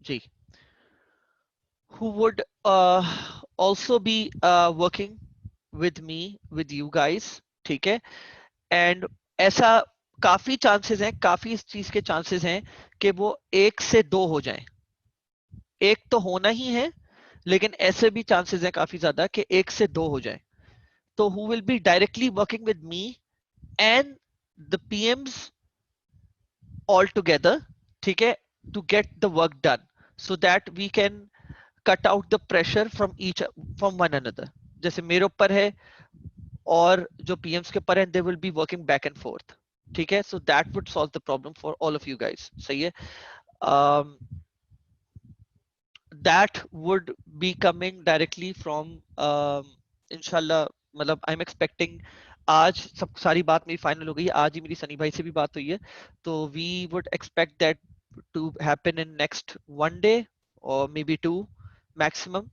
Ji, who would also be working with me, with you guys, ठीक है? And ऐसा काफी चांसेस हैं, काफी इस चीज के चांसेस हैं कि वो 1 से 2 हो जाएं। एक तो होना ही है, लेकिन ऐसे भी चांसेस हैं काफी ज्यादा कि 1 से 2 हो जाए। तो who will be directly working with me and the PMs all together, ठीक है, to get the work done, so that we can cut out the pressure from one another. जैसे मेरे ऊपर है और जो पीएम्स के ऊपर है, they will be working back and fourth, ठीक है? So that would solve the problem for all of you guys. सही है? um, that would be coming directly from inshallah, मतलब आई एम एक्सपेक्टिंग, आज सब सारी बात मेरी फाइनल हो गई है, आज ही मेरी सनी भाई से भी बात हुई है, तो we would expect that to happen in next 1 day और maybe 2 maximum,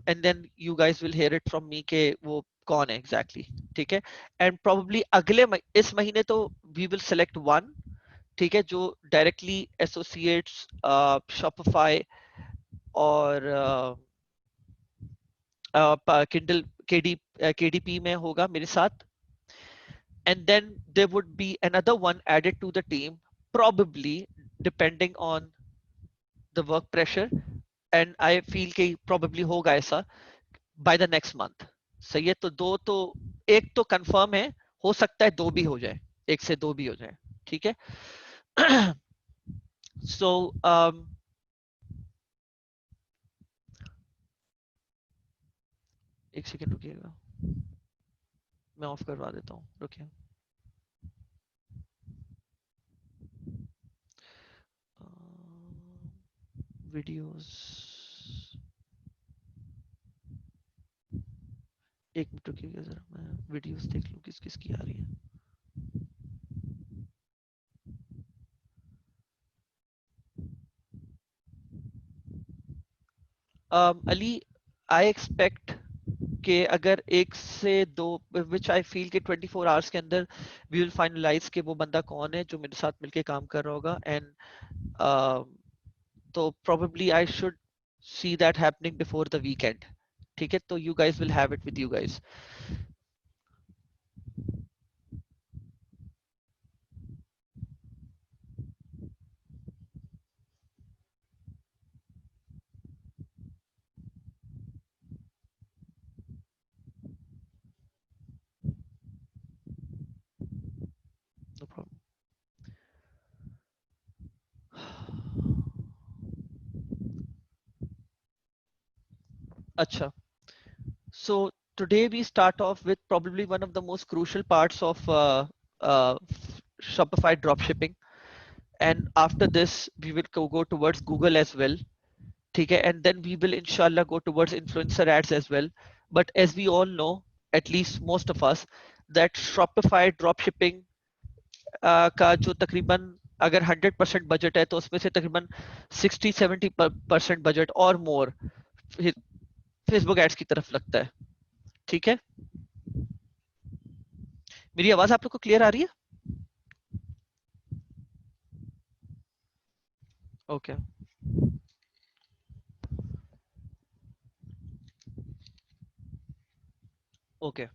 and then you guys will hear it from me के वो कौन है एग्जैक्टली exactly, ठीक है? एंड प्रोबेबली इस महीने तो वी विल सेलेक्ट वन, ठीक है, जो डायरेक्टली एसोसिएट्स शॉपिफाई और किंडल केडीपी में होगा मेरे साथ, and then there would be another one added to the team, probably depending on the work pressure, and I feel कि probably होगा ऐसा by the next month। सही है? तो दो तो, एक तो कंफर्म है, हो सकता है दो भी हो जाए, 1 से 2 भी हो जाए, ठीक है? so एक सेकेंड रुकिएगा, मैं ऑफ करवा देता हूँ, रुकिए। वीडियोस, एक मिनट रुकिएगा जरा, मैं वीडियोस देख लूँ किस किस की आ रही है। अली, आई एक्सपेक्ट कि अगर 1 से 2, विच आई फील कि 24 आवर्स के अंदर वी विल फाइनलाइज कि वो बंदा कौन है जो मेरे साथ मिलके काम कर रहा होगा, एंड तो probably I should see that happening before the weekend, ठीक है? तो you guys will have it with you guys. No problem. अच्छा, so today we start off with probably one of the most crucial parts of uh, Shopify dropshipping, and after this we will go towards Google as well, ठीक है? And then we will inshallah go towards influencer ads as well. But as we all know, at least most of us, that Shopify dropshipping का जो तकरीबन अगर 100% budget है, तो उसमें से तकरीबन 60-70% बजट और मोर फेसबुक एड्स की तरफ लगता है, ठीक है? मेरी आवाज आप लोग को क्लियर आ रही है? ओके, ओके,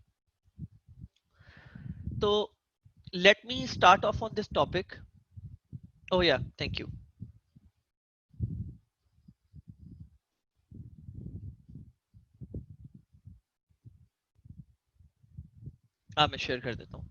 तो let me start off on this topic. Oh yeah, thank you. हाँ, मैं शेयर कर देता हूँ।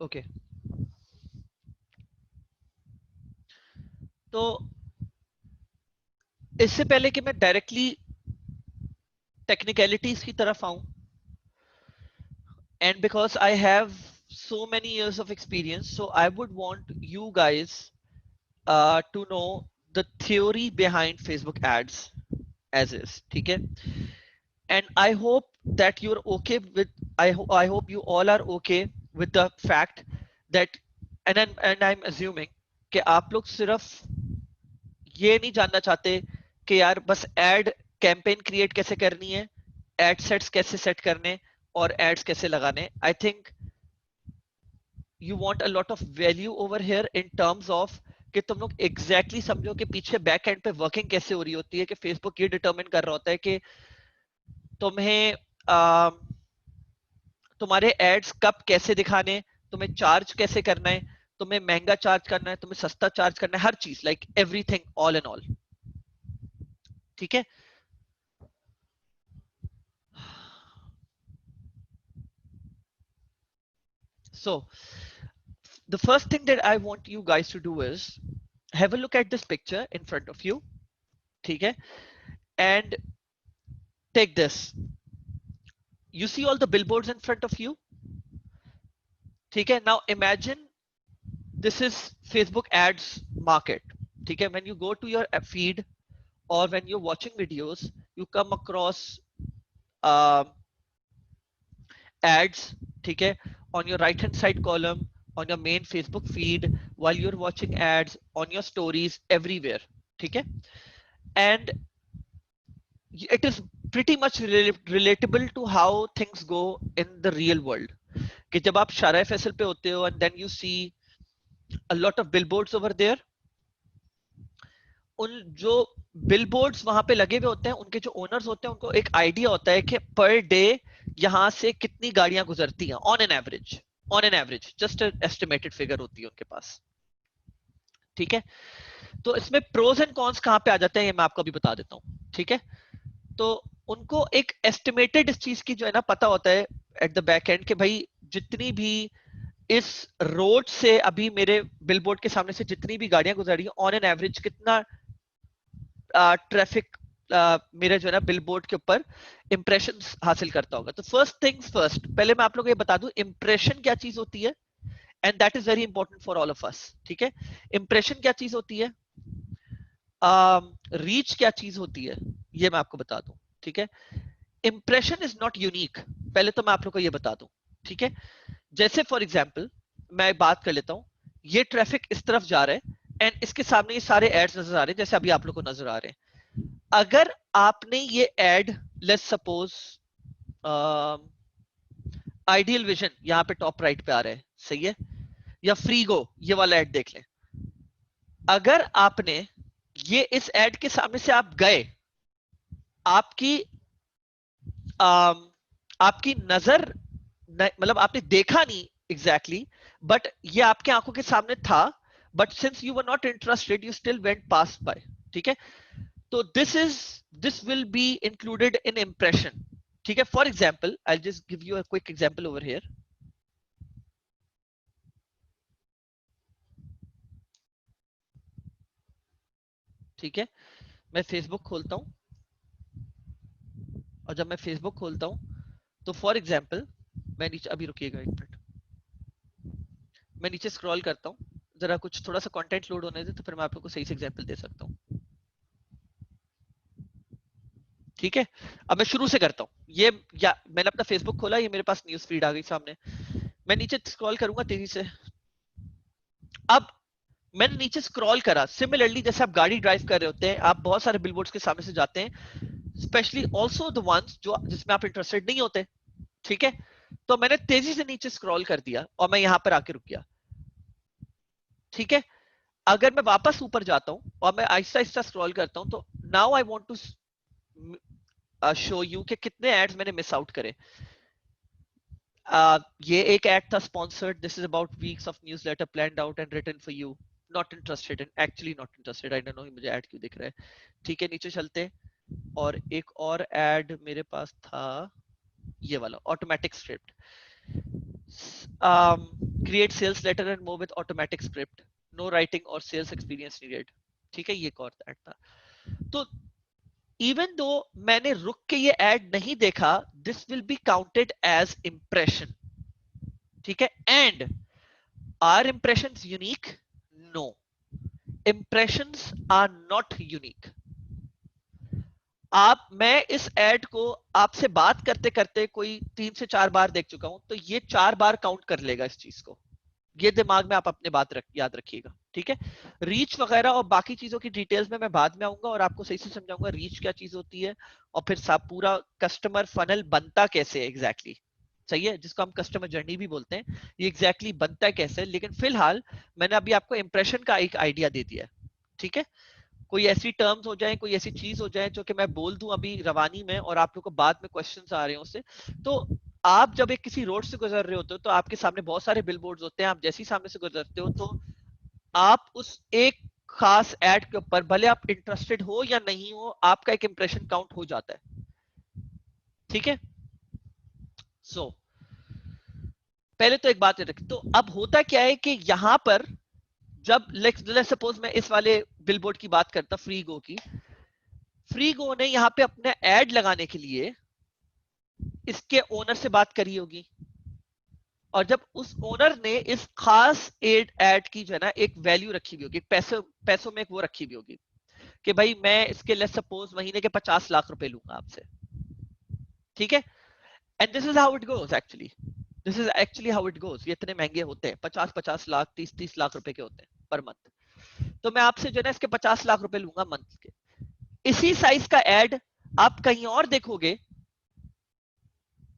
ओके, तो इससे पहले कि मैं डायरेक्टली टेक्निकलिटीज की तरफ आऊं, and because I have so many years of experience, so I would want you guys to know the theory behind Facebook ads as is, ठीक है? and I hope that you're okay with, I hope you all are okay with the fact that, and I'm assuming कि आप लोग सिर्फ ये नहीं जानना चाहते कि यार बस एड कैंपेन क्रिएट कैसे करनी है, एड सेट्स कैसे सेट करने और एड्स कैसे लगाने. I think you want a lot of value over here in terms of कि तुम लोग एग्जैक्टली समझो कि पीछे बैक एंड पे वर्किंग कैसे हो रही होती है, कि फेसबुक ये डिटरमिन कर रहा होता है कि तुम्हें तुम्हारे एड्स कब कैसे दिखाने, तुम्हें चार्ज कैसे करना है, तुम्हें महंगा चार्ज करना है, तुम्हें सस्ता चार्ज करना है, हर चीज like everything all and all. ठीक है. So the first thing that I want you guys to do is have a look at this picture in front of you. Okay, and take this. You see all the billboards in front of you. Okay, now imagine this is Facebook ads market. Okay, when you go to your feed or when you're watching videos, you come across ads. Okay, on your right hand side column, on your main Facebook feed, while you're watching ads, on your stories, everywhere. Okay, and it is pretty much relatable to how things go in the real world. कि जब आप शारा फैसल पे होते हो and then you see a lot of billboards over there, उन जो billboards वहां पे लगे हुए होते हैं, उनके जो ओनर्स होते हैं उनको एक आइडिया होता है कि पर डे यहां से कितनी गाड़ियां गुजरती हैं on an average just estimated figure होती है उनके पास. ठीक है. तो इसमें प्रोज एंड कॉन्स कहां पे आ जाते हैं ये मैं आपको अभी बता देता हूं. ठीक है. तो उनको एक एस्टिमेटेड इस चीज की जो है ना पता होता है एट द बैक एंड कि भाई जितनी भी इस रोड से अभी मेरे बिलबोर्ड के सामने से जितनी भी गाड़ियां गुजर रही हैं ऑन एन एवरेज कितना ट्रैफिक मेरे जो है ना बिलबोर्ड के ऊपर इंप्रेशन हासिल करता होगा. तो फर्स्ट थिंग्स फर्स्ट, पहले मैं आप लोगों को ये बता दूं इंप्रेशन क्या चीज होती है, and that is very important for all of us. ठीक है. इंप्रेशन क्या चीज होती है, रीच क्या चीज होती है, ये मैं आपको बता दूं. ठीक है. इंप्रेशन इज नॉट यूनिक, पहले तो मैं आप लोग को ये बता दूं. ठीक है. जैसे फॉर एग्जाम्पल मैं बात कर लेता हूं, ये ट्रैफिक इस तरफ जा रहा है एंड इसके सामने ये सारे एड्स नजर आ रहे हैं जैसे अभी आप लोग को नजर आ रहे हैं. अगर आपने ये ad, let's suppose ideal vision यहां पे टॉप राइट पे आ रहा है, सही है, या फ्रीगो ये वाला एड देख लें. अगर आपने ये इस एड के सामने से आप गए, आपकी आपकी नजर मतलब आपने देखा नहीं एग्जैक्टली बट ये आपके आंखों के सामने था, but since you were not interested you still went pass by. ठीक है. तो this will be included in impression. ठीक है. For example I just give you a quick example over here. ठीक है. मैं फेसबुक खोलता हूं और जब मैं फेसबुक खोलता हूं तो फॉर एग्जाम्पल मैं नीचे, अभी रुकिएगा एक मिनट, मैं नीचे स्क्रॉल करता हूं जरा, कुछ थोड़ा सा कंटेंट लोड होने दे तो फिर मैं आप लोग को सही से एग्जाम्पल दे सकता हूं. ठीक है. अब मैं शुरू से करता हूं. ये या मैंने अपना फेसबुक खोला, ये मेरे पास न्यूज फीड आ गई सामने. मैं नीचे स्क्रॉल करूंगा तेजी से. अब मैंने नीचे स्क्रॉल करा, सिमिलरली जैसे आप गाड़ी ड्राइव कर रहे होते हैं, आप बहुत सारे बिलबोर्ड्स के सामने से जाते हैं, स्पेशली ऑल्सो द वंस जो जिसमें आप इंटरेस्टेड नहीं होते. ठीक है. तो मैंने तेजी से नीचे स्क्रॉल कर दिया और मैं यहां पर आके रुक गया. ठीक है. अगर मैं वापस ऊपर जाता हूं और मैं आहिस्ता आहिस्ता स्क्रॉल करता हूं तो now I want to show you कि कितने एड्स मैंने मिस आउट करे. ये एक एड था sponsored, this is about weeks of newsletter planned out and written for you, not interested in, actually not interested, I don't know मुझे ad क्यों दिख रहा है. ठीक है. नीचे चलते हैं. और एक और एड मेरे पास था, ये वाला automatic script, create sales letter and move with automatic script, no writing और सेल्स एक्सपीरियंस नीडेड. ठीक है. ये एक और एड था. तो इवन दो मैंने रुक के ये एड नहीं देखा, this will be counted as impression. ठीक है. And are impressions unique? No, impressions are not unique. मैं इस ऐड को आपसे बात करते करते कोई 3 से 4 बार देख चुका हूं, तो ये 4 बार काउंट कर लेगा इस चीज को। ये दिमाग में आप अपने बात याद रखिएगा, ठीक है। रीच वगैरह और बाकी चीजों की डिटेल्स में मैं बाद में आऊंगा और आपको सही से समझाऊंगा रीच क्या चीज होती है, और फिर सब पूरा कस्टमर फनल बनता कैसे है एग्जैक्टली सही है, जिसको हम कस्टमर जर्नी भी बोलते हैं, ये एग्जैक्टली बनता कैसे है। लेकिन फिलहाल मैंने अभी आपको इंप्रेशन का एक आइडिया दे दिया है, ठीक है। कोई ऐसी टर्म्स हो जाए, कोई ऐसी चीज हो जाए जो कि मैं बोल दूं अभी रवानी में और आप लोग को बाद में क्वेश्चंस आ रहे हो उससे, तो आप जब एक किसी रोड से गुजर रहे होते हो तो आपके सामने बहुत सारे बिलबोर्ड्स होते हैं, आप जैसे ही सामने से गुजरते हो तो आप उस एक खास एड के ऊपर भले आप इंटरेस्टेड हो या नहीं हो, आपका एक इंप्रेशन काउंट हो जाता है, ठीक है। सो पहले तो एक बात रखी, तो अब होता क्या है कि यहां पर जब लेट्स सपोज मैं इस वाले बिलबोर्ड की बात करता, फ्री गो की, फ्री गो ने यहाँ पे अपने एड लगाने के लिए इसके ओनर से बात करी होगी, और जब उस ओनर ने इस खास एड की जो है ना एक वैल्यू रखी हुई होगी, पैसों में एक वो रखी हुई होगी कि भाई मैं इसके लेट्स सपोज महीने के 50 लाख रुपए लूंगा आपसे, ठीक है। And this is how it goes actually, this is actually how it goes. ये इतने महंगे होते हैं, 50-50 लाख, 30-30 लाख रुपए के होते हैं पर मंथ। तो मैं आपसे जो है ना इसके 50 लाख रुपए लूंगा मंथ के। इसी साइज का एड आप कहीं और देखोगे,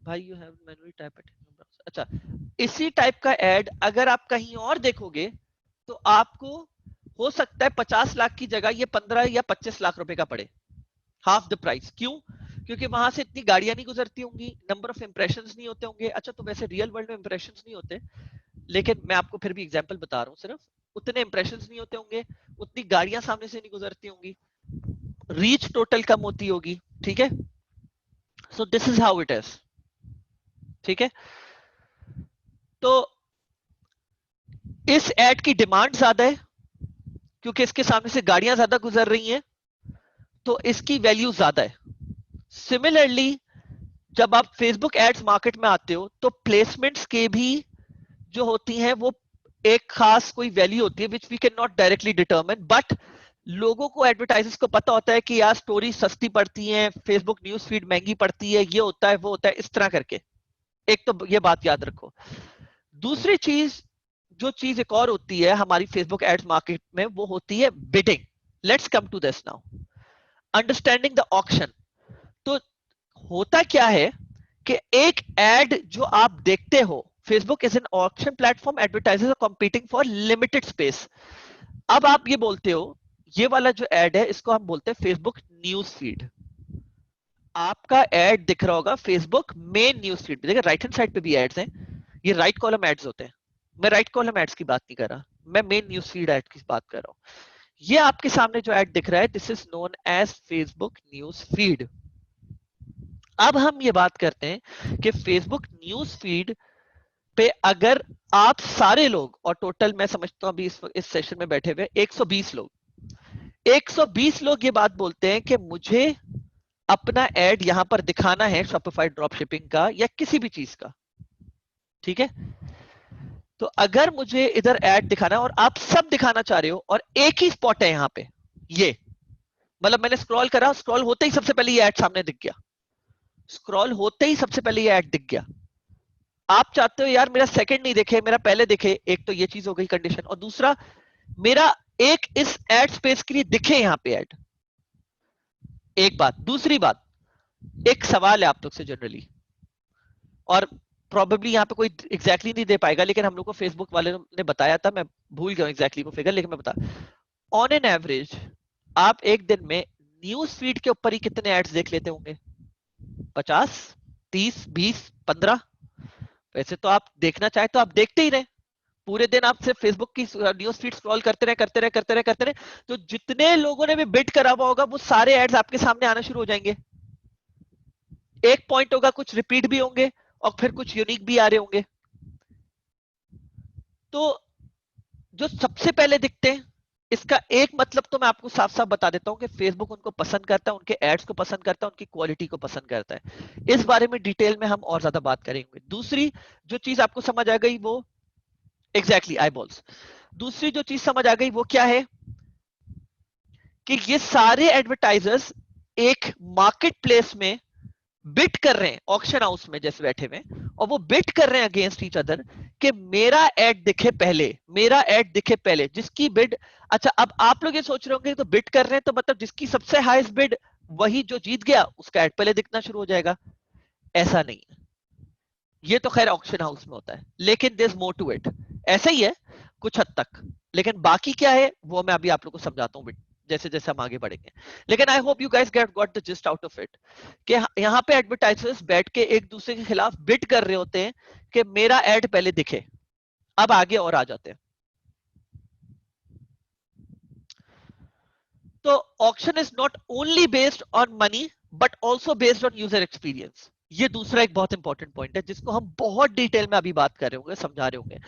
भाई you have manually type it, अच्छा, इसी टाइप का एड अगर आप कहीं और देखोगे तो आपको हो सकता है 50 लाख की जगह ये 15 या 25 लाख रुपए का पड़े, हाफ द प्राइस। क्यों? क्योंकि वहां से इतनी गाड़ियां नहीं गुजरती होंगी, नंबर ऑफ इंप्रेशंस नहीं होते होंगे। अच्छा, तो वैसे रियल वर्ल्ड में इंप्रेशंस नहीं होते, लेकिन मैं आपको फिर भी एग्जांपल बता रहा हूँ, सिर्फ उतने इंप्रेशंस नहीं होते होंगे, उतनी गाड़ियां सामने से नहीं गुजरती होंगी, रीच टोटल कम होती होगी, ठीक है। सो this is how it is, ठीक है। तो इस एड की डिमांड ज्यादा है क्योंकि इसके सामने से गाड़ियां ज्यादा गुजर रही हैं, तो इसकी वैल्यू ज्यादा है। सिमिलरली जब आप फेसबुक एड्स मार्केट में आते हो तो प्लेसमेंट्स के भी जो होती हैं वो एक खास कोई वैल्यू होती है which we can not directly determine, but लोगों को, एडवर्टाइजर्स को पता होता है कि यार स्टोरी सस्ती पड़ती है, फेसबुक न्यूज फीड महंगी पड़ती है, ये होता है वो होता है, इस तरह करके। एक तो ये बात याद रखो। दूसरी चीज, जो चीज एक और होती है हमारी फेसबुक एड्स मार्केट में, वो होती है bidding. Let's come to this now, understanding the auction. तो होता क्या है कि एक एड जो आप देखते हो, Facebook is an auction platform, advertisers are competing for limited space. अब आप ये बोलते हो, ये वाला जो एड है इसको हम बोलते हैं फेसबुक न्यूज फीड। आपका एड दिख रहा होगा फेसबुक मेन न्यूज फीड पे, देखिए राइट हैंड साइड पे भी एड्स हैं, ये राइट कॉलम एड्स होते हैं। मैं राइट कॉलम एड्स की बात नहीं कर रहा, मैं मेन न्यूज फीड एड की बात कर रहा हूं। ये आपके सामने जो एड दिख रहा है, this is known as Facebook news feed. अब हम ये बात करते हैं कि फेसबुक न्यूज फीड पे अगर आप सारे लोग, और टोटल मैं समझता हूं अभी इस सेशन में बैठे हुए 120 लोग, 120 लोग ये बात बोलते हैं कि मुझे अपना एड यहां पर दिखाना है शॉपिफाई ड्रॉप शिपिंग का या किसी भी चीज का, ठीक है। तो अगर मुझे इधर एड दिखाना है और आप सब दिखाना चाह रहे हो और एक ही स्पॉट है यहां पे, ये मतलब मैंने स्क्रॉल करा, स्क्रॉल होते ही सबसे पहले ये एड सामने दिख गया, स्क्रॉल होते ही सबसे पहले ये एड दिख गया। आप चाहते हो यार मेरा सेकंड नहीं देखे, मेरा पहले दिखे, एक तो ये चीज हो गई कंडीशन, और दूसरा मेरा एक इस एड स्पेस के लिए दिखे यहां पे एड। एक बात, दूसरी बात, एक सवाल है आप लोग से जनरली, और प्रोबेबली यहाँ पे कोई एग्जैक्टली नहीं दे पाएगा, लेकिन हम लोग को फेसबुक वाले ने बताया था, मैं भूल गया एग्जैक्टली वो फिगर, लेकिन मैं बता, ऑन एन एवरेज आप एक दिन में न्यूज फीड के ऊपर ही कितने एड्स देख लेते होंगे? 50, 30, 20, 15? वैसे तो आप देखना चाहे तो आप देखते ही रहे, पूरे दिन आप सिर्फ फेसबुक की न्यूज फीड स्क्रॉल करते रहे, तो जितने लोगों ने भी बिड करा हुआ होगा वो सारे एड्स आपके सामने आना शुरू हो जाएंगे। एक पॉइंट होगा, कुछ रिपीट भी होंगे और फिर कुछ यूनिक भी आ रहे होंगे। तो जो सबसे पहले दिखते हैं, इसका एक मतलब तो मैं आपको साफ साफ बता देता हूं कि फेसबुक उनको पसंद करता है, उनके एड्स को पसंद करता है, उनकी क्वालिटी को पसंद करता है। इस बारे में डिटेल में हम और ज्यादा बात करेंगे। दूसरी जो चीज आपको समझ आ गई वो एग्जैक्टली आई बॉल्स। दूसरी जो चीज समझ आ गई वो क्या है कि ये सारे एडवर्टाइजर्स एक मार्केट प्लेस में बिट कर रहे हैं, ऑक्शन हाउस में जैसे बैठे हुए, और वो बिट कर रहे हैं अगेंस्ट ईच अदर कि मेरा एड दिखे पहले, मेरा एड दिखे पहले, जिसकी बिड। अच्छा, अब आप लोग ये सोच रहे होंगे तो बिट कर रहे हैं तो मतलब जिसकी सबसे हाईएस्ट बिड वही जो जीत गया उसका एड पहले दिखना शुरू हो जाएगा। ऐसा नहीं है, ये तो खैर ऑक्शन हाउस में होता है, लेकिन there is more to it. ऐसा ही है कुछ हद तक, लेकिन बाकी क्या है वो मैं अभी आप लोग को समझाता हूँ जैसे जैसे हम आगे बढ़ेंगे। लेकिन I hope you guys get got the gist out of it कि यहाँ पे एडवर्टाइजर्स बैठ के एक दूसरे के खिलाफ बिड कर रहे होते हैं कि मेरा एड पहले दिखे। अब आगे और आ जाते हैं। तो auction is not only based on money but also based on user experience. ये दूसरा एक बहुत इंपॉर्टेंट पॉइंट है जिसको हम बहुत डिटेल में अभी बात कर रहे होंगे, समझा रहे होंगे।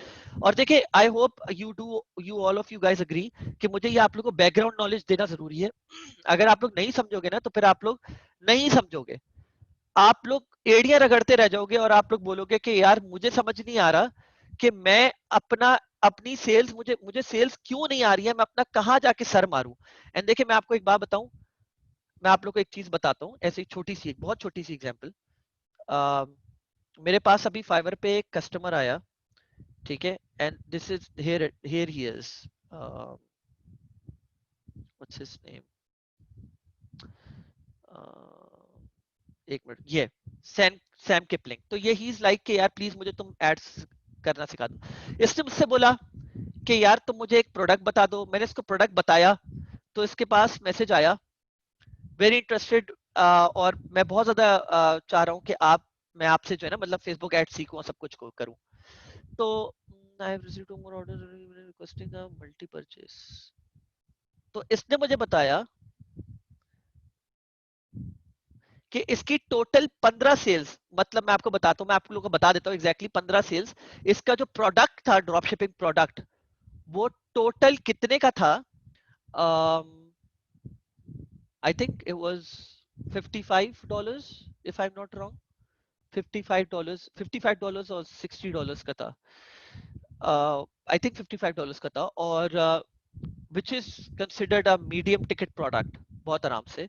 और देखिए, आई hope you all of you guys agree कि मुझे ये आप लोगों को बैकग्राउंड नॉलेज देना जरूरी है। अगर आप लोग नहीं समझोगे ना तो फिर आप लोग नहीं समझोगे, आप लोग एड़ियां रगड़ते रह जाओगे और आप लोग बोलोगे कि यार मुझे समझ नहीं आ रहा कि मैं अपनी सेल्स, मुझे मुझे सेल्स क्यों नहीं आ रही है, मैं अपना कहां जाके सर मारूं। एंड देखिए, मैं आपको एक बात बताऊं, मैं आप लोग को एक चीज बताता हूँ, ऐसी छोटी सी, बहुत छोटी सी एग्जांपल। मेरे पास अभी फाइवर पे एक कस्टमर आया, ठीक है, and this is here he is, what's his name, एक मिनट, ये सैम सैम किपलिंग। तो ये ही इज लाइक कि यार प्लीज मुझे तुम एड्स करना सिखा दो। इसने मुझसे बोला कि यार तुम मुझे एक प्रोडक्ट बता दो। मैंने इसको प्रोडक्ट बताया तो इसके पास मैसेज आया, वेरी इंटरेस्टेड, और मैं बहुत ज्यादा चाह रहा हूँ कि मैं आपसे जो है ना, मतलब फेसबुक एड सीखूं, सब कुछ को करूं। तो I have received more order requesting a multi purchase. तो इसने मुझे बताया कि इसकी टोटल 15 सेल्स, मतलब मैं आपको बताता हूँ, मैं आप लोगों को बता देता हूँ एग्जैक्टली 15 सेल्स। इसका जो प्रोडक्ट था, ड्रॉप शिपिंग प्रोडक्ट, वो टोटल कितने का था? I think it was $55 if I am not wrong. $55 और $60 का था, आई थिंक $55 का था, और which is considered a medium ticket product, बहुत आराम से।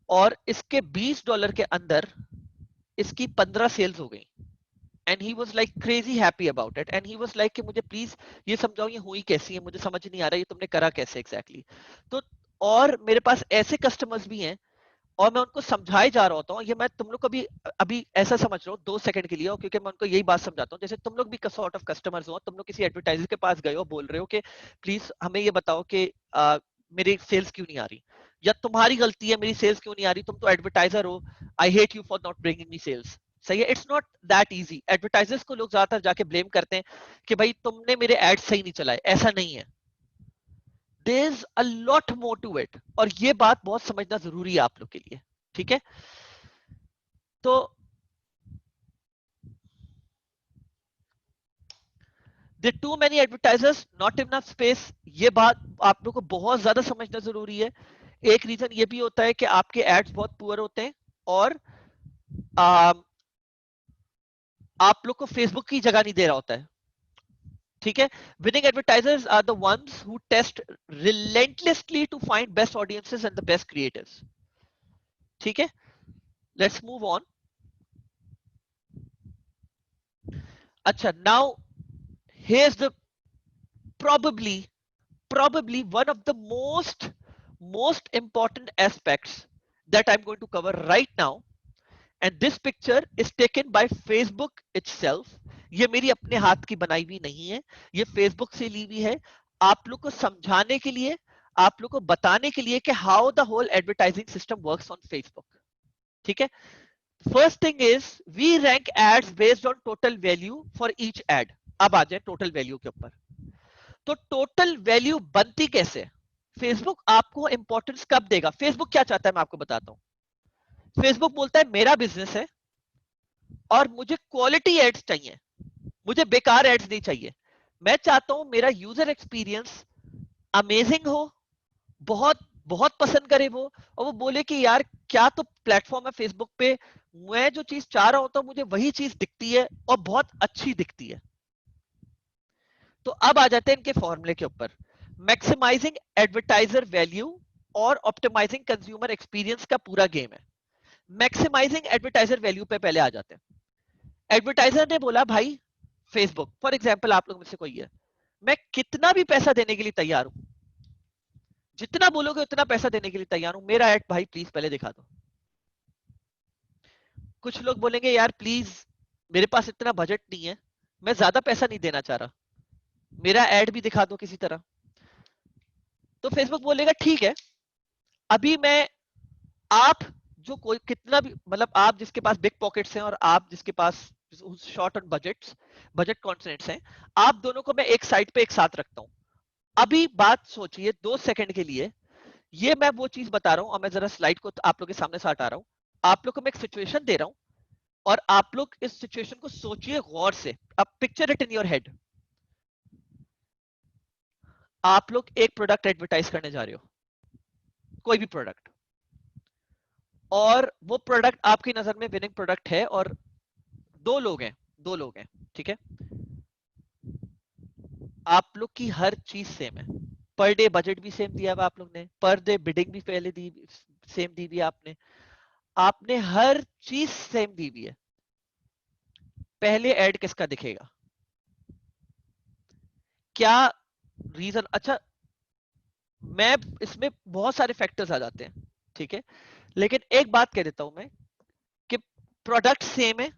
और इसके $20 के अंदर इसकी 15 सेल्स हो गई। And he was like crazy happy about it, and he was like कि मुझे प्लीज ये समझाओ ये हुई कैसी है, मुझे समझ नहीं आ रहा ये तुमने करा कैसे एग्जैक्टली तो। और मेरे पास ऐसे कस्टमर्स भी हैं, और मैं उनको समझाए जा रहा होता हूँ, ये मैं तुम लोग को भी अभी ऐसा समझ रहा हूँ 2 सेकंड के लिए, और क्योंकि मैं उनको यही बात समझाता हूँ, जैसे तुम लोग भी सॉर्ट ऑफ कस्टमर्स हो, तुम लोग किसी एडवर्टाइजर के पास गए हो, बोल रहे हो कि प्लीज हमें ये बताओ कि मेरी सेल्स क्यों नहीं आ रही, या तुम्हारी गलती है मेरी सेल्स क्यों नहीं आ रही, तुम तो एडवर्टाइजर हो, I hate you for not bringing me sales. सही है, it's not that easy. Advertisers को लोग ज्यादातर जाके ब्लेम करते हैं कि भाई तुमने मेरे एड सही नहीं चलाए, ऐसा नहीं है। There is a lot more to it, और ये बात बहुत समझना जरूरी है आप लोग के लिए, ठीक है। तो the too many advertisers not enough space, ये बात आप लोग को बहुत ज्यादा समझना जरूरी है। एक रीजन ये भी होता है कि आपके एड्स बहुत पुअर होते हैं, और आप लोग को फेसबुक की जगह नहीं दे रहा होता है, ठीक है। Winning advertisers are the ones who test relentlessly to find best audiences and the best creators, ठीक है। Let's move on. अच्छा, now here's the probably probably one of the most important aspects that I'm going to cover right now, and this picture is taken by Facebook itself. ये मेरी अपने हाथ की बनाई हुई नहीं है, ये Facebook से ली हुई है, आप लोग को समझाने के लिए, आप लोग को बताने के लिए कि how the whole advertising system works on Facebook, ठीक है। First thing is we rank ads based on total value for each ad. अब आ जाए टोटल वैल्यू के ऊपर। तो टोटल वैल्यू बनती कैसे? फेसबुक आपको इंपॉर्टेंस कब देगा? फेसबुक क्या चाहता है मैं आपको बताता हूं। फेसबुक बोलता है मेरा बिजनेस है और मुझे क्वालिटी एड्स चाहिए, मुझे बेकार एड्स नहीं चाहिए। मैं चाहता हूं मेरा यूजर एक्सपीरियंस अमेजिंग हो, बहुत बहुत पसंद करे वो, और वो बोले कि यार क्या तो प्लेटफॉर्म है फेसबुक पे, मैं जो चीज चाह रहा होता हूं मुझे वही चीज दिखती है और बहुत अच्छी दिखती है। तो अब आ जाते हैं इनके फॉर्मूले के ऊपर। मैक्सिमाइजिंग एडवर्टाइजर वैल्यू और ऑप्टिमाइजिंग कंज्यूमर एक्सपीरियंस का पूरा गेम है। मैक्सिमाइजिंग एडवर्टाइजर वैल्यू पे पहले आ जाते हैं। एडवर्टाइजर ने बोला भाई फेसबुक फॉर एग्जाम्पल, आप लोग में से कोई है, मैं कितना भी पैसा देने के लिए तैयार हूं, जितना बोलोगे उतना पैसा देने के लिए तैयार हूं, मेरा ऐड भाई प्लीज पहले दिखा दो। कुछ लोग बोलेंगे यार प्लीज मेरे पास इतना बजट नहीं है, मैं ज्यादा पैसा नहीं देना चाह रहा, मेरा ऐड भी दिखा दो किसी तरह। तो फेसबुक बोलेगा ठीक है, अभी मैं, आप जो कोई कितना भी, मतलब आप जिसके पास बिग पॉकेट्स हैं और आप जिसके पास short on budgets, budget constants हैं, आप दोनों को मैं एक साइड पे एक साथ रखता हूं। अभी बात सोचिए 2 सेकंड के लिए, ये मैं वो चीज बता रहा हूं और मैं जरा स्लाइड को आप लोग के सामने से हटा रहा हूं। आप लोग को मैं एक सिचुएशन दे रहा हूं और आप लोग इस सिचुएशन को सोचिए गौर से। अब picture it in your head, आप लोग एक प्रोडक्ट एडवर्टाइज करने जा रहे हो, कोई भी प्रोडक्ट, और वो प्रोडक्ट आपकी नजर में विनिंग प्रोडक्ट है, और दो लोग हैं, ठीक है, आप लोग की हर चीज सेम है, पर डे बजट भी सेम दिया हुआ आप लोग ने, पर डे बिडिंग भी पहले दी, सेम दी हुई आपने, आपने हर चीज सेम दी हुई है। पहले ऐड किसका दिखेगा? क्या रीजन? अच्छा, मैं इसमें बहुत सारे फैक्टर्स आ जाते हैं, ठीक है, लेकिन एक बात कह देता हूं मैं कि प्रोडक्ट सेम है,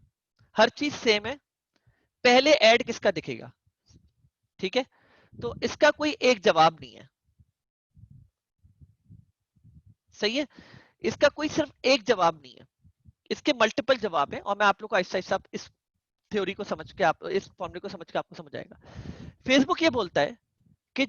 हर चीज सेम है, पहले ऐड किसका दिखेगा? ठीक है, तो इसका कोई एक जवाब नहीं है, सही है, इसका कोई सिर्फ एक जवाब नहीं है, इसके मल्टीपल जवाब हैं, और मैं आप लोग को आहिस्ता आहिस्ता इस थ्योरी को समझ के, आप इस फॉर्मूले को समझ के आपको समझ आएगा। फेसबुक ये बोलता है कि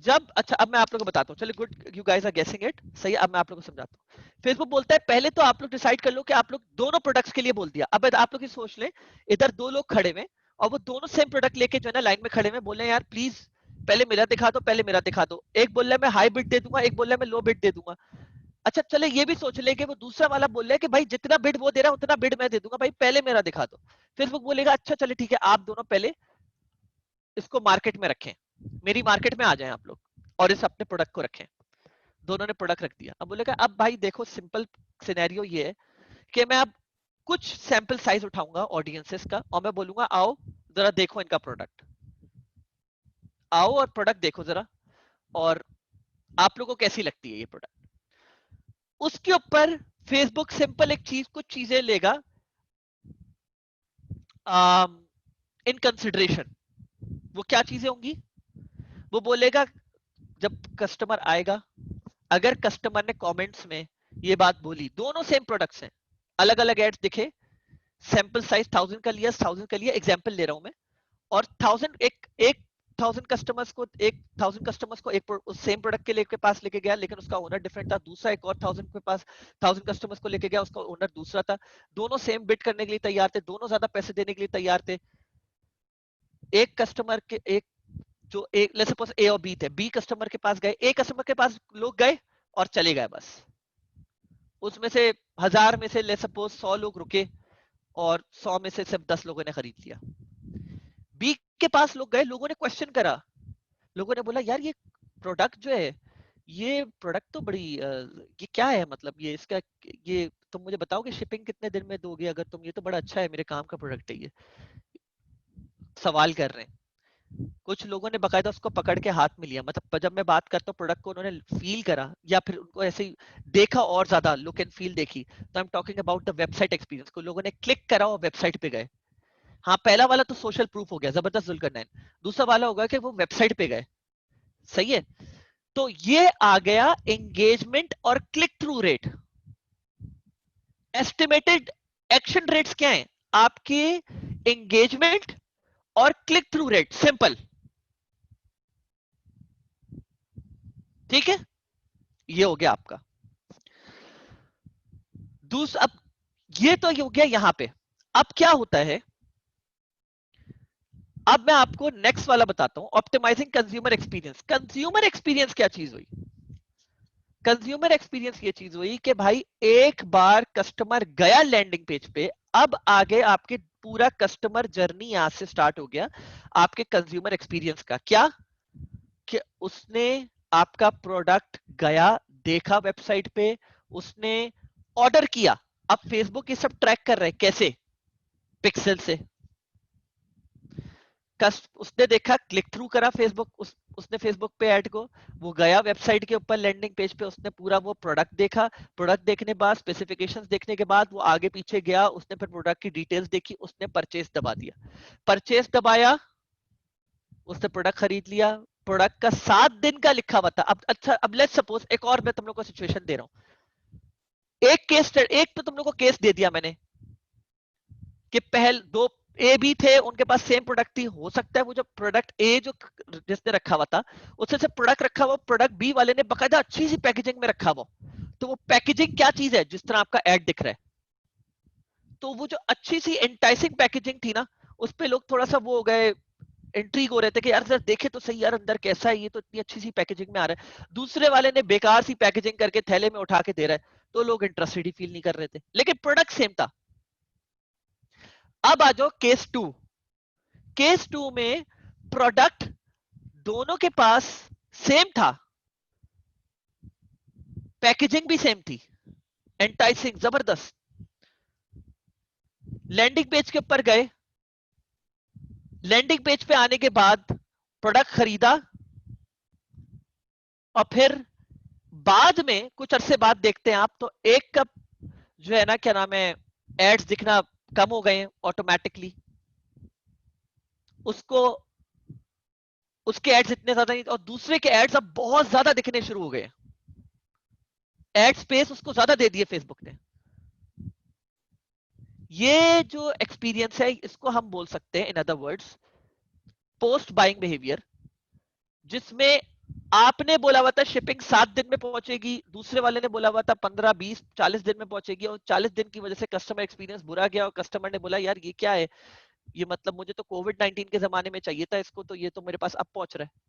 जब अच्छा, अब मैं आप लोगों को बताता हूँ, चलिए good, you guys are guessing it, सही है, अब मैं आप लोगों को समझाता हूँ। फेसबुक बोलता है पहले तो आप लोग डिसाइड कर लो कि आप लोग दोनों प्रोडक्ट्स के लिए बोल दिया। अब आप लोग ये सोच ले, इधर दो लोग खड़े हुए और वो दोनों सेम प्रोडक्ट लेके जो है ना लाइन में खड़े हुए, बोल रहे हैं यार प्लीज पहले मेरा दिखा दो, पहले मेरा दिखा दो। एक बोल रहा है मैं हाई बिड दे दूंगा, एक बोल रहा है मैं लो बिड दे दूंगा। अच्छा चले ये भी सोच ले कि वो दूसरा वाला बोल रहा है कि भाई जितना बिड वो दे रहा है उतना बिड मैं दे दूंगा, भाई पहले मेरा दिखा दो। फेसबुक बोलेगा अच्छा चले ठीक है, आप दोनों पहले इसको मार्केट में रखें, मेरी मार्केट में आ जाएं आप लोग, और इस अपने प्रोडक्ट को रखें। दोनों ने प्रोडक्ट रख दिया। अब बोलेगा अब भाई देखो सिंपल सिनेरियो ये है कि मैं अब कुछ सैंपल साइज उठाऊंगा ऑडियंसेस का और मैं बोलूंगा आओ जरा देखो इनका प्रोडक्ट, आओ और प्रोडक्ट देखो जरा, और आप लोगों को कैसी लगती है ये प्रोडक्ट। उसके ऊपर फेसबुक सिंपल एक चीज, कुछ चीजें लेगा इन कंसिडरेशन। वो क्या चीजें होंगी? वो बोलेगा जब कस्टमर आएगा, अगर कस्टमर ने कमेंट्स में ये बात बोली, दोनों सेम प्रोडक्ट्स हैं, अलग अलग एड्स दिखे, सैंपल साइज 1000 का लिया, 1000 का लिया, एग्जांपल ले रहा हूं मैं, और 1000 एक एक 1000 कस्टमर्स को, एक 1000 कस्टमर्स को एक सेम प्रोडक्ट के लेके पास लेके गया, लेकिन उसका ओनर डिफरेंट था। दूसरा एक और 1000 के पास 1000 कस्टमर्स को लेके गया, उसका ओनर दूसरा था। दोनों सेम बिड करने के लिए तैयार थे, दोनों ज्यादा पैसे देने के लिए तैयार थे। एक कस्टमर के एक जो एक लेट्स सपोज ए और बी थे, बी कस्टमर के पास गए, ए कस्टमर के पास लोग गए और चले गए बस। उसमें से 1000 में से लेट्स सपोज 100 लोग रुके और 100 में से सिर्फ 10 लोगों ने खरीद लिया। बी के पास लोग गए, लोगों ने क्वेश्चन करा, लोगों ने बोला यार ये प्रोडक्ट जो है, ये प्रोडक्ट तो बड़ी ये क्या है, मतलब ये इसका, ये तुम मुझे बताओ कि शिपिंग कितने दिन में दोगे अगर तुम, ये तो बड़ा अच्छा है, मेरे काम का प्रोडक्ट है ये। सवाल कर रहे हैं कुछ लोगों ने, बकायदा उसको पकड़ के हाथ में लिया, मतलब जब मैं बात करता हूँ प्रोडक्ट को उन्होंने फील करा या फिर उनको ऐसे ही देखा और ज्यादा लुक एंड फील देखी। तो I am talking about the website experience, को लोगों ने क्लिक करा और वेबसाइट पे गए। हाँ पहला वाला तो सोशल प्रूफ हो गया, जबरदस्त जुल्करनैन। दूसरा वाला होगा कि वो वेबसाइट पे गए, सही है। तो ये आ गया एंगेजमेंट और click through rate. Estimated action rates क्या है आपके? एंगेजमेंट और क्लिक थ्रू रेट, सिंपल, ठीक है, ये हो गया आपका। दूसरा, अब ये तो ये हो गया यहां पे। अब क्या होता है, अब मैं आपको नेक्स्ट वाला बताता हूं, optimising consumer experience. Consumer experience क्या चीज हुई? कंज्यूमर एक्सपीरियंस ये चीज हुई कि भाई एक बार कस्टमर गया लैंडिंग पेज पे, अब आगे आपके पूरा कस्टमर जर्नी यहां से स्टार्ट हो गया आपके कंज्यूमर एक्सपीरियंस का। क्या? कि उसने आपका प्रोडक्ट गया, देखा वेबसाइट पे, उसने ऑर्डर किया। अब फेसबुक ये सब ट्रैक कर रहे हैं कैसे? पिक्सल से। उसने देखा, क्लिक थ्रू करा फेसबुक, उसने फेसबुक पे ऐड को, वो गया वेबसाइट के ऊपर लैंडिंग पेज पे, उसने पूरा वो प्रोडक्ट देखा, प्रोडक्ट देखने के बाद स्पेसिफिकेशंस देखने के बाद वो आगे पीछे गया, उसने फिर प्रोडक्ट की डिटेल्स देखी, उसने परचेज दबा दिया। परचेज दबाया, उसने प्रोडक्ट खरीद लिया। प्रोडक्ट का 7 दिन का लिखा हुआ था। अब अच्छा, अब लेट्स सपोज एक और मैं तुम लोग को सिचुएशन दे रहा हूं। एक तो तुम लोग को केस दे दिया मैंने कि पहल दो ए बी थे, उनके पास सेम प्रोडक्ट थी। हो सकता है वो जो प्रोडक्ट ए जो जिसने रखा हुआ था, उससे से प्रोडक्ट रखा हुआ प्रोडक्ट बी वाले ने बकायदा अच्छी सी पैकेजिंग में रखा हुआ। तो वो पैकेजिंग क्या चीज है? जिस तरह आपका एड दिख रहा है, तो वो जो अच्छी सी एंटाइसिंग पैकेजिंग थी ना, उस पे लोग थोड़ा सा वो हो गए, इंट्रीग हो रहे थे कि यार जरा देखे तो सही यार अंदर कैसा है, ये तो इतनी अच्छी सी पैकेजिंग में आ रहा है। दूसरे वाले ने बेकार सी पैकेजिंग करके थैले में उठा के दे रहा है, तो लोग इंटरेस्टेड ही फील नहीं कर रहे थे, लेकिन प्रोडक्ट सेम था। अब आ जाओ केस टू। केस टू में प्रोडक्ट दोनों के पास सेम था, पैकेजिंग भी सेम थी, एंटाइसिंग जबरदस्त। लैंडिंग पेज के ऊपर गए, लैंडिंग पेज पे आने के बाद प्रोडक्ट खरीदा, और फिर बाद में कुछ अरसे बाद देखते हैं आप, तो एक का जो है ना, क्या नाम है, एड्स दिखना कम हो गए हैं ऑटोमेटिकली। उसको उसके एड्स इतने ज्यादा नहीं, और दूसरे के एड्स अब बहुत ज्यादा दिखने शुरू हो गए। एड स्पेस उसको ज्यादा दे दिए फेसबुक ने। ये जो एक्सपीरियंस है, इसको हम बोल सकते हैं in other words post buying behaviour, जिसमें आपने बोला हुआ था शिपिंग 7 दिन में पहुंचेगी, दूसरे वाले ने बोला हुआ था 15, 20, 40 दिन में पहुंचेगी, और 40 दिन की वजह से कस्टमर एक्सपीरियंस बुरा गया, और कस्टमर ने बोला यार ये क्या है, ये मतलब मुझे तो कोविड-19 के जमाने में चाहिए था इसको, तो ये तो मेरे पास अब पहुंच रहा है।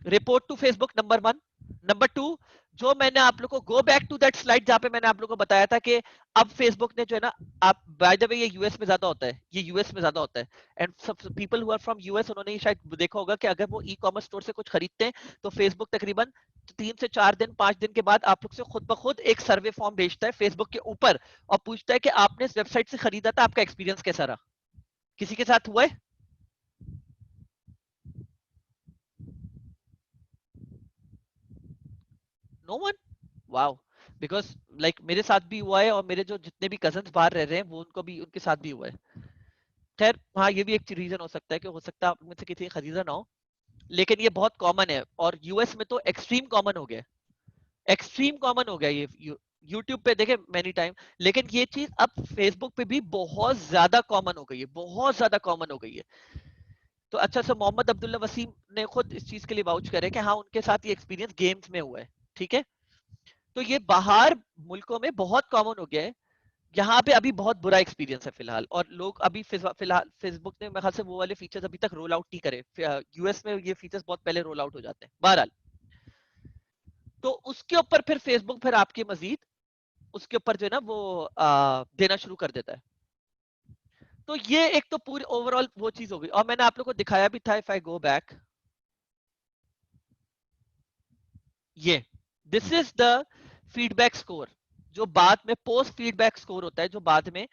Report to Facebook, number 1। Number 2, जो मैंने आप लोग को go back to that slide जहां पे मैंने आप लोग को बताया था कि अब फेसबुक ने जो है ना, आप बाय द वे ये यूएस में ज्यादा होता है, ये यूएस में ज्यादा होता है, एंड सब people who are from US उन्होंने ही शायद देखा होगा कि अगर वो ई कॉमर्स स्टोर से कुछ खरीदते हैं, तो फेसबुक तकरीबन 3 से 4 दिन 5 दिन के बाद आप लोग से खुद ब खुद एक सर्वे फॉर्म भेजता है फेसबुक के ऊपर, और पूछता है कि आपने इस वेबसाइट से खरीदा था, आपका एक्सपीरियंस कैसा रहा? किसी के साथ हुआ है? No one? Wow. Because like मेरे साथ भी हुआ है, और मेरे जो जितने भी कजन्स बाहर रह रहे हैं वो उनको भी, उनके साथ भी हुआ है। खैर हाँ, ये भी एक रीजन हो सकता है कि हो सकता है आप में से किसी ने खरीदा ना हो, लेकिन ये बहुत कॉमन है, और यूएस में तो एक्सट्रीम कॉमन हो गया। एक्सट्रीम कॉमन हो गया ये यूट्यूब पे देखे मैनी टाइम, लेकिन ये चीज अब फेसबुक पे भी बहुत ज्यादा कॉमन हो गई है, बहुत ज्यादा कॉमन हो गई है। तो अच्छा सा मोहम्मद अब्दुल्ला वसीम ने खुद इस चीज के लिए वाउच करे कि हाँ उनके साथ ये एक्सपीरियंस गेम्स में हुआ है। ठीक है, तो ये बाहर मुल्कों में बहुत कॉमन हो गया है। यहाँ पे अभी बहुत बुरा एक्सपीरियंस है फिलहाल, और लोग अभी फिलहाल फेसबुक ने मेरे ख्याल से वो वाले फीचर्स अभी तक रोल आउट नहीं करे। यूएस में ये फीचर्स बहुत पहले रोल आउट हो जाते हैं बहरहाल। तो उसके ऊपर फिर फेसबुक फिर आपके मजीद उसके ऊपर जो है ना वो देना शुरू कर देता है। तो ये एक तो पूरी ओवरऑल वो चीज हो गई, और मैंने आप लोग को दिखाया भी था, इफ आई गो बैक, ये this is the feedback score, जो बाद में पोस्ट फीडबैक स्कोर होता है, जो बाद में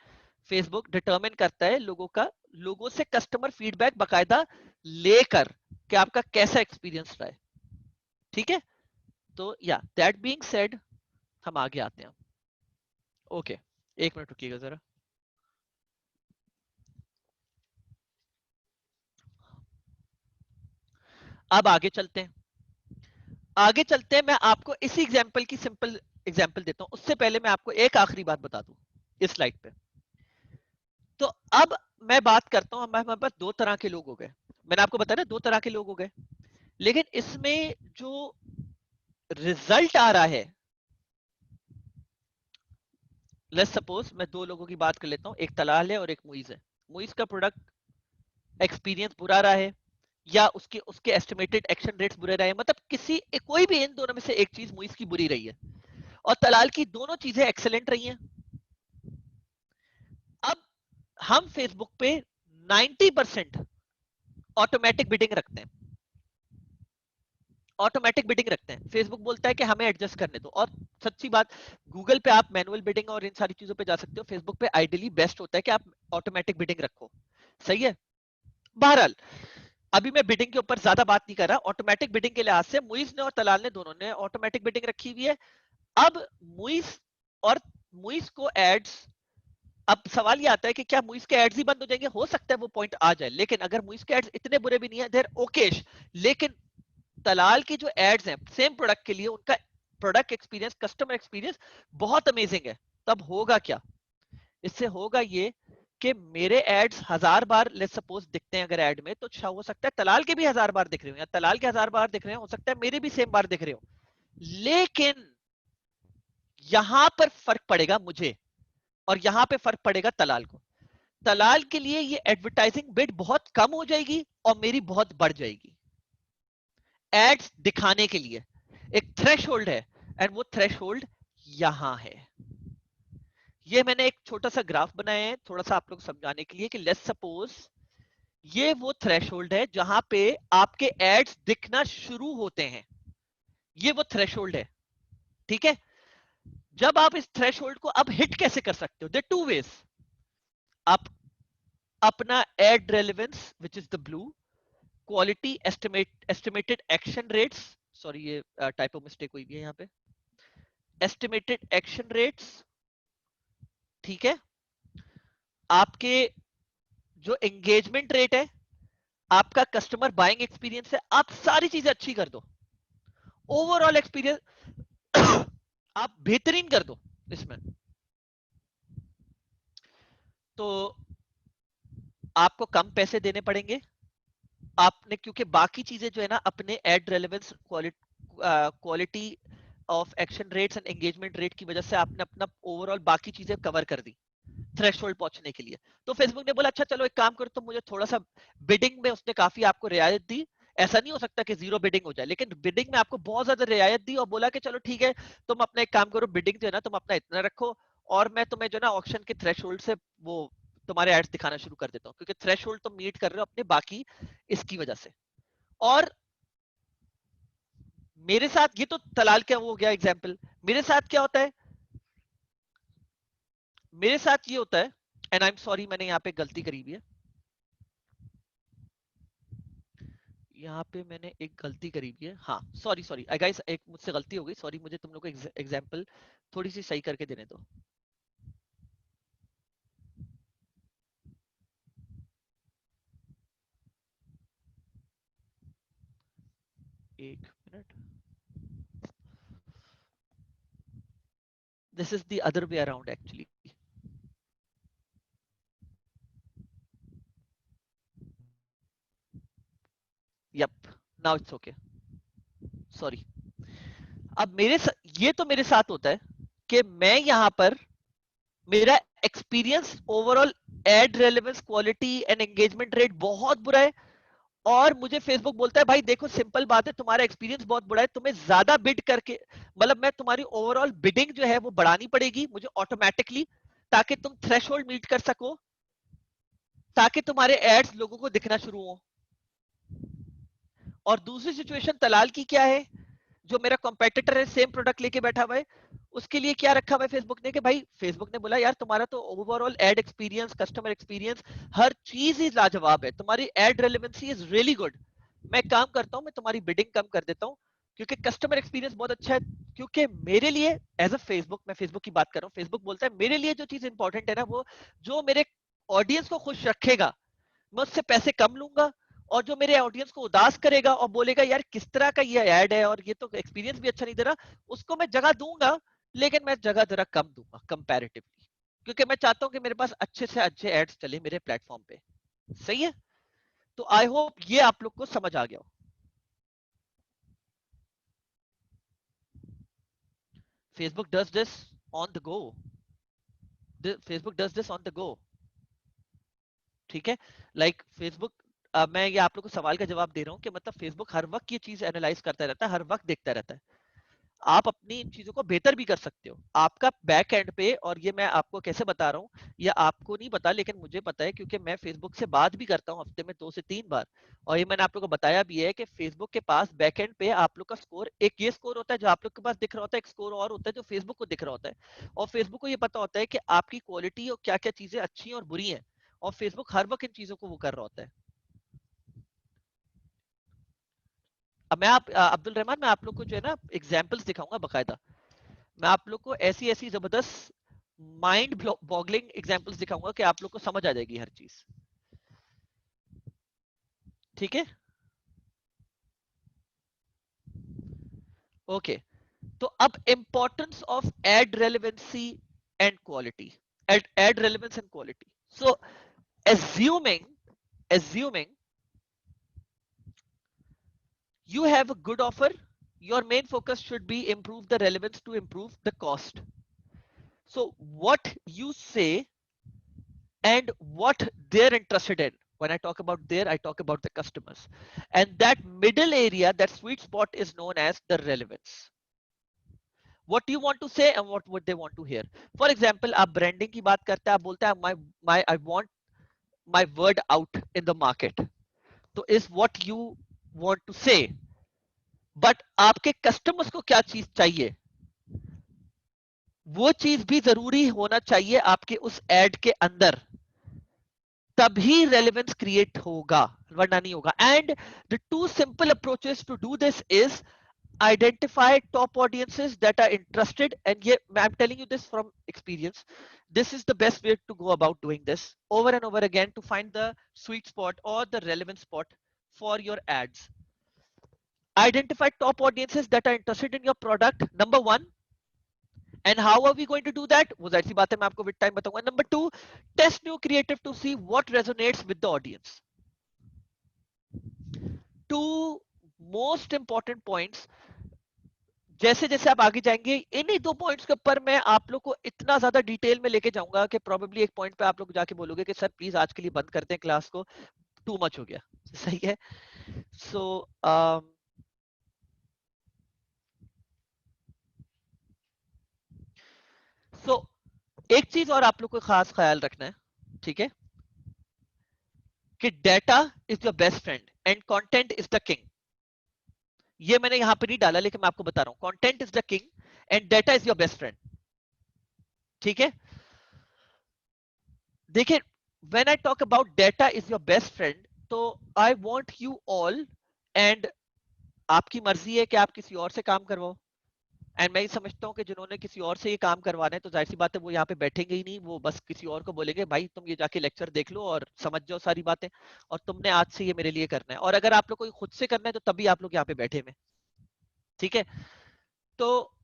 फेसबुक डिटरमिन करता है लोगों का, लोगों से कस्टमर फीडबैक बकायदा लेकर कि आपका कैसा एक्सपीरियंस रहा है। ठीक है, तो या दैट बीइंग सेड, हम आगे आते हैं। ओके, एक मिनट रुकिएगा जरा। अब आगे चलते हैं, आगे चलते हैं। मैं आपको इसी एग्जांपल की सिंपल एग्जांपल देता हूं, उससे पहले मैं आपको एक आखिरी बात बता दूं इस स्लाइड पे। तो अब मैं बात करता हूं, हमारे पास दो तरह के लोग हो गए, मैंने आपको बताया ना दो तरह के लोग हो गए, लेकिन इसमें जो रिजल्ट आ रहा है, लेट्स सपोज मैं दो लोगों की बात कर लेता हूं, एक तलाल है और एक मुइज है। मुइज का प्रोडक्ट एक्सपीरियंस बुरा रहा है, या उसके उसके एस्टिमेटेड एक्शन रेट्स बुरे रहे, मतलब कोई भी इन दोनों में से एक चीज मुइज की बुरी रही है, और तलाल की दोनों चीजें एक्सेलेंट रही हैं। अब हम फेसबुक पे 90% ऑटोमेटिक बिडिंग रखते हैं। ऑटोमेटिक बिडिंग रखते हैं, फेसबुक बोलता है कि हमें एडजस्ट करने दो। और सच्ची बात, गूगल पे आप मैनुअल बिडिंग और इन सारी चीजों पे जा सकते हो, फेसबुक पे आइडियली बेस्ट होता है कि आप ऑटोमेटिक बिडिंग रखो। सही है। बहरहाल अभी मैं बिडिंग के ऊपर ज्यादा बात नहीं कर रहा, ऑटोमेटिक बिडिंग के लिहाज से मुइज ने और तलाल ने दोनों ने ऑटोमेटिक बिडिंग रखी हुई है। अब मुइज और मुइज को एड्स, अब सवाल ये आता है कि क्या मुइज के एड्स ही बंद हो जाएंगे, हो सकता है वो पॉइंट आ जाए, लेकिन अगर मुइज के एड्स इतने बुरे भी नहीं है, देर ओकेश, लेकिन तलाल की जो एड्स हैं सेम प्रोडक्ट के लिए, उनका प्रोडक्ट एक्सपीरियंस, कस्टमर एक्सपीरियंस बहुत अमेजिंग है। तब होगा क्या, इससे होगा ये कि मेरे एड्स 1000 बार लेट्स सपोज दिखते हैं अगर एड में, तो हो सकता है तलाल के भी 1000 बार दिख रहे हो, या तलाल के 1000 बार दिख रहे हो सकता है मेरे भी सेम बार दिख रहे हो, लेकिन यहां पर फर्क पड़ेगा मुझे और यहां पे फर्क पड़ेगा तलाल को। तलाल के लिए ये एडवर्टाइजिंग बिड बहुत कम हो जाएगी और मेरी बहुत बढ़ जाएगी। एड्स दिखाने के लिए एक थ्रेशोल्ड है, एंड वो थ्रेशोल्ड यहां है। ये मैंने एक छोटा सा ग्राफ बनाया है थोड़ा सा आप लोग समझाने के लिए कि लेट्स सपोज ये वो थ्रेशोल्ड है जहां पे आपके एड्स दिखना शुरू होते हैं, ये वो थ्रेशोल्ड है। ठीक है। जब आप इस थ्रेशोल्ड को अब हिट कैसे कर सकते हो, देयर टू वेज। आप अपना ad relevance which is the blue, quality estimated action rates, sorry ये टाइपो मिस्टेक हुई है यहाँ पे, एस्टिमेटेड एक्शन रेट्स, ठीक है, आपके जो एंगेजमेंट रेट है, आपका कस्टमर बाइंग एक्सपीरियंस है, आप सारी चीजें अच्छी कर दो, ओवरऑल एक्सपीरियंस आप बेहतरीन कर दो इसमें, तो आपको कम पैसे देने पड़ेंगे आपने, क्योंकि बाकी चीजें जो है ना अपने ad relevance, quality of action rates and engagement rate की वजह से आपने अपना ओवरऑल बाकी चीजें कवर कर दी थ्रेशोल्ड पहुंचने के लिए। तो फेसबुक ने बोला अच्छा चलो एक काम करो, तो मुझे थोड़ा सा बिडिंग में उसने काफी आपको रियायत दी। ऐसा नहीं हो सकता कि जीरो बिडिंग हो जाए, लेकिन बिडिंग में आपको बहुत ज्यादा रियायत दी और बोला कि चलो ठीक है, तुम अपना एक काम करो, बिडिंग जो है ना तुम अपना इतना रखो, और मैं तुम्हें जो ना ऑक्शन के थ्रेशोल्ड से वो तुम्हारे एड्स दिखाना शुरू कर देता हूँ, क्योंकि थ्रेशोल्ड तुम मीट कर रहे हो अपने बाकी इसकी वजह से। और मेरे साथ ये तो तलाल क्या वो हो गया एग्जाम्पल, मेरे साथ क्या होता है, मेरे साथ ये होता है, एंड आई एम सॉरी मैंने यहाँ पे गलती करी हुई है, यहाँ पे मैंने एक गलती करी हुई है, हाँ सॉरी सॉरी आई गाइस, एक मुझसे गलती हो गई, सॉरी, मुझे तुम लोग को एग्जाम्पल थोड़ी सी सही करके देने दो। एक मिनट, this is the other way around actually. Yep, now it's okay, sorry. अब ये तो मेरे साथ होता है कि मैं यहां पर मेरा experience overall ad relevance, quality and engagement rate बहुत बुरा है, और मुझे फेसबुक बोलता है भाई देखो सिंपल बात है, तुम्हारा एक्सपीरियंस बहुत बुरा है, तुम्हें ज्यादा बिड करके, मतलब मैं तुम्हारी ओवरऑल बिडिंग जो है वो बढ़ानी पड़ेगी मुझे ऑटोमेटिकली, ताकि तुम थ्रेशोल्ड मीट कर सको, ताकि तुम्हारे एड्स लोगों को दिखना शुरू हो। और दूसरी सिचुएशन तलाल की क्या है, जो मेरा कॉम्पिटिटर है सेम प्रोडक्ट लेके बैठा हुआ है, उसके लिए क्या रखा हुआ है फेसबुक ने कि भाई फेसबुक ने बोला यार तुम्हारा तो overall ad experience, customer experience, हर चीज ही लाजवाब है, तुम्हारी ad relevancy is really good, मैं काम करता हूं, मैं तुम्हारी बिडिंग कम कर देता हूं, क्योंकि कस्टमर एक्सपीरियंस बहुत अच्छा है। क्योंकि मेरे लिए एज अ फेसबुक, मैं फेसबुक की बात कर रहा हूँ, फेसबुक बोलता है मेरे लिए जो चीज इंपॉर्टेंट है ना, वो जो मेरे ऑडियंस को खुश रखेगा, मैं उससे पैसे कम लूंगा, और जो मेरे ऑडियंस को उदास करेगा और बोलेगा यार किस तरह का ये ऐड है और ये तो एक्सपीरियंस भी अच्छा नहीं दे रहा, उसको मैं जगह दूंगा, लेकिन मैं जगह जरा कम दूंगा कंपैरेटिवली, क्योंकि मैं चाहता हूं कि मेरे पास अच्छे से अच्छे एड्स चले मेरे प्लेटफॉर्म पे। सही है। तो आई होप ये आप लोग को समझ आ गया हो। Facebook does this on the go, Facebook does this on the go, ठीक है। लाइक फेसबुक, मैं ये आप लोग को सवाल का जवाब दे रहा हूँ कि मतलब फेसबुक हर वक्त ये चीज एनालाइज करता रहता है, हर वक्त देखता रहता है। आप अपनी इन चीजों को बेहतर भी कर सकते हो आपका बैक एंड पे। और ये मैं आपको कैसे बता रहा हूँ, ये आपको नहीं पता लेकिन मुझे पता है, क्योंकि मैं फेसबुक से बात भी करता हूँ हफ्ते में 2 से 3 बार। और ये मैंने आप लोगों को बताया भी है कि फेसबुक के पास बैक एंड पे आप लोग का स्कोर, एक ये स्कोर होता है जो आप लोग के पास दिख रहा होता है, एक स्कोर और होता है जो फेसबुक को दिख रहा होता है। और फेसबुक को ये पता होता है कि आपकी क्वालिटी और क्या क्या चीजें अच्छी और बुरी हैं, और फेसबुक हर वक्त इन चीजों को वो कर रहा होता है। अब मैं अब्दुल रहमान, मैं आप लोग को जो है ना एग्जाम्पल्स दिखाऊंगा बकायदा। मैं आप लोग को ऐसी ऐसी जबरदस्त माइंड बॉगलिंग एग्जांपल्स दिखाऊंगा कि आप लोग को समझ आ जाएगी हर चीज। ठीक है, ओके। तो अब importance of ad relevancy and quality, ad relevance and quality. So assuming assuming you have a good offer, your main focus should be improve the relevance to improve the cost. So what you say and what they're interested in, when I talk about there, I talk about the customers, and that middle area, that sweet spot, is known as the relevance. What you want to say and what would they want to hear. For example, आप branding की बात करते हैं, आप बोलते हैं my I want my word out in the market, तो is what you want to say. But आपके customers को क्या चीज चाहिए, वो चीज भी जरूरी होना चाहिए आपके उस ad के अंदर, तभी रेलेवेंस क्रिएट होगा, वरना नहीं होगा। And the two simple approaches to do this is identify top audiences that are interested, and yeah, I'm telling you this from experience, this is the best way to go about doing this over and over again to find the sweet spot or the relevant spot for your ads. Identify top audiences that are interested in your product, number one. And how are we going to do that, वो जाहिर सी बात है मैं आपको with time बताऊंगा। Number two, test new creative to see what resonates with the audience. Two most important points, जैसे जैसे आप आगे जाएंगे इन्हीं 2 पॉइंट्स के ऊपर मैं आप लोग को इतना ज्यादा डिटेल में लेके जाऊंगा कि प्रोबेबली एक पॉइंट पे आप लोग जाके बोलोगे कि सर प्लीज आज के लिए बंद करते हैं क्लास को, टू मच हो गया। सही है। सो सो एक चीज और आप लोग को खास ख्याल रखना है, ठीक है, कि data is your best friend and content is the king. ये मैंने यहां पे नहीं डाला लेकिन मैं आपको बता रहा हूं, content is the king and data is your best friend. ठीक है, देखिए, when I talk about data is your best friend, तो I want you all, and आपकी मर्जी है कि आप किसी और से काम करवाओ, एंड मैं ये समझता हूँ कि जिन्होंने किसी और से ये काम करवाना है तो जाहिर सी बात है वो यहाँ पे बैठेंगे ही नहीं, वो बस किसी और को बोलेंगे भाई तुम ये जाके लेक्चर देख लो और समझ जाओ सारी बातें, और तुमने आज से ये मेरे लिए करना है। और अगर आप लोग को खुद से करना है तो तभी आप लोग यहाँ पे बैठे हुए। ठीक है, तो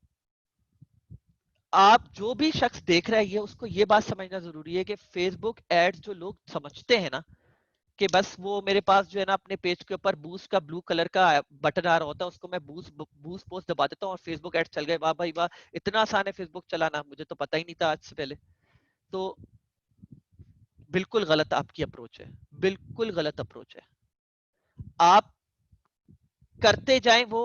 आप जो भी शख्स देख रहा है ये, उसको ये बात समझना जरूरी है कि फेसबुक एड्स जो लोग समझते हैं ना, कि बस वो मेरे पास जो है ना अपने पेज के ऊपर बूस्ट का ब्लू कलर का बटन आ रहा होता है, उसको मैं बूस्ट पोस्ट दबा देता हूँ और फेसबुक एड चल गए, वाह भाई वाह, इतना आसान है फेसबुक चलाना, मुझे तो पता ही नहीं था आज से पहले। तो बिल्कुल गलत आपकी अप्रोच है, बिल्कुल गलत अप्रोच है। आप करते जाएं वो,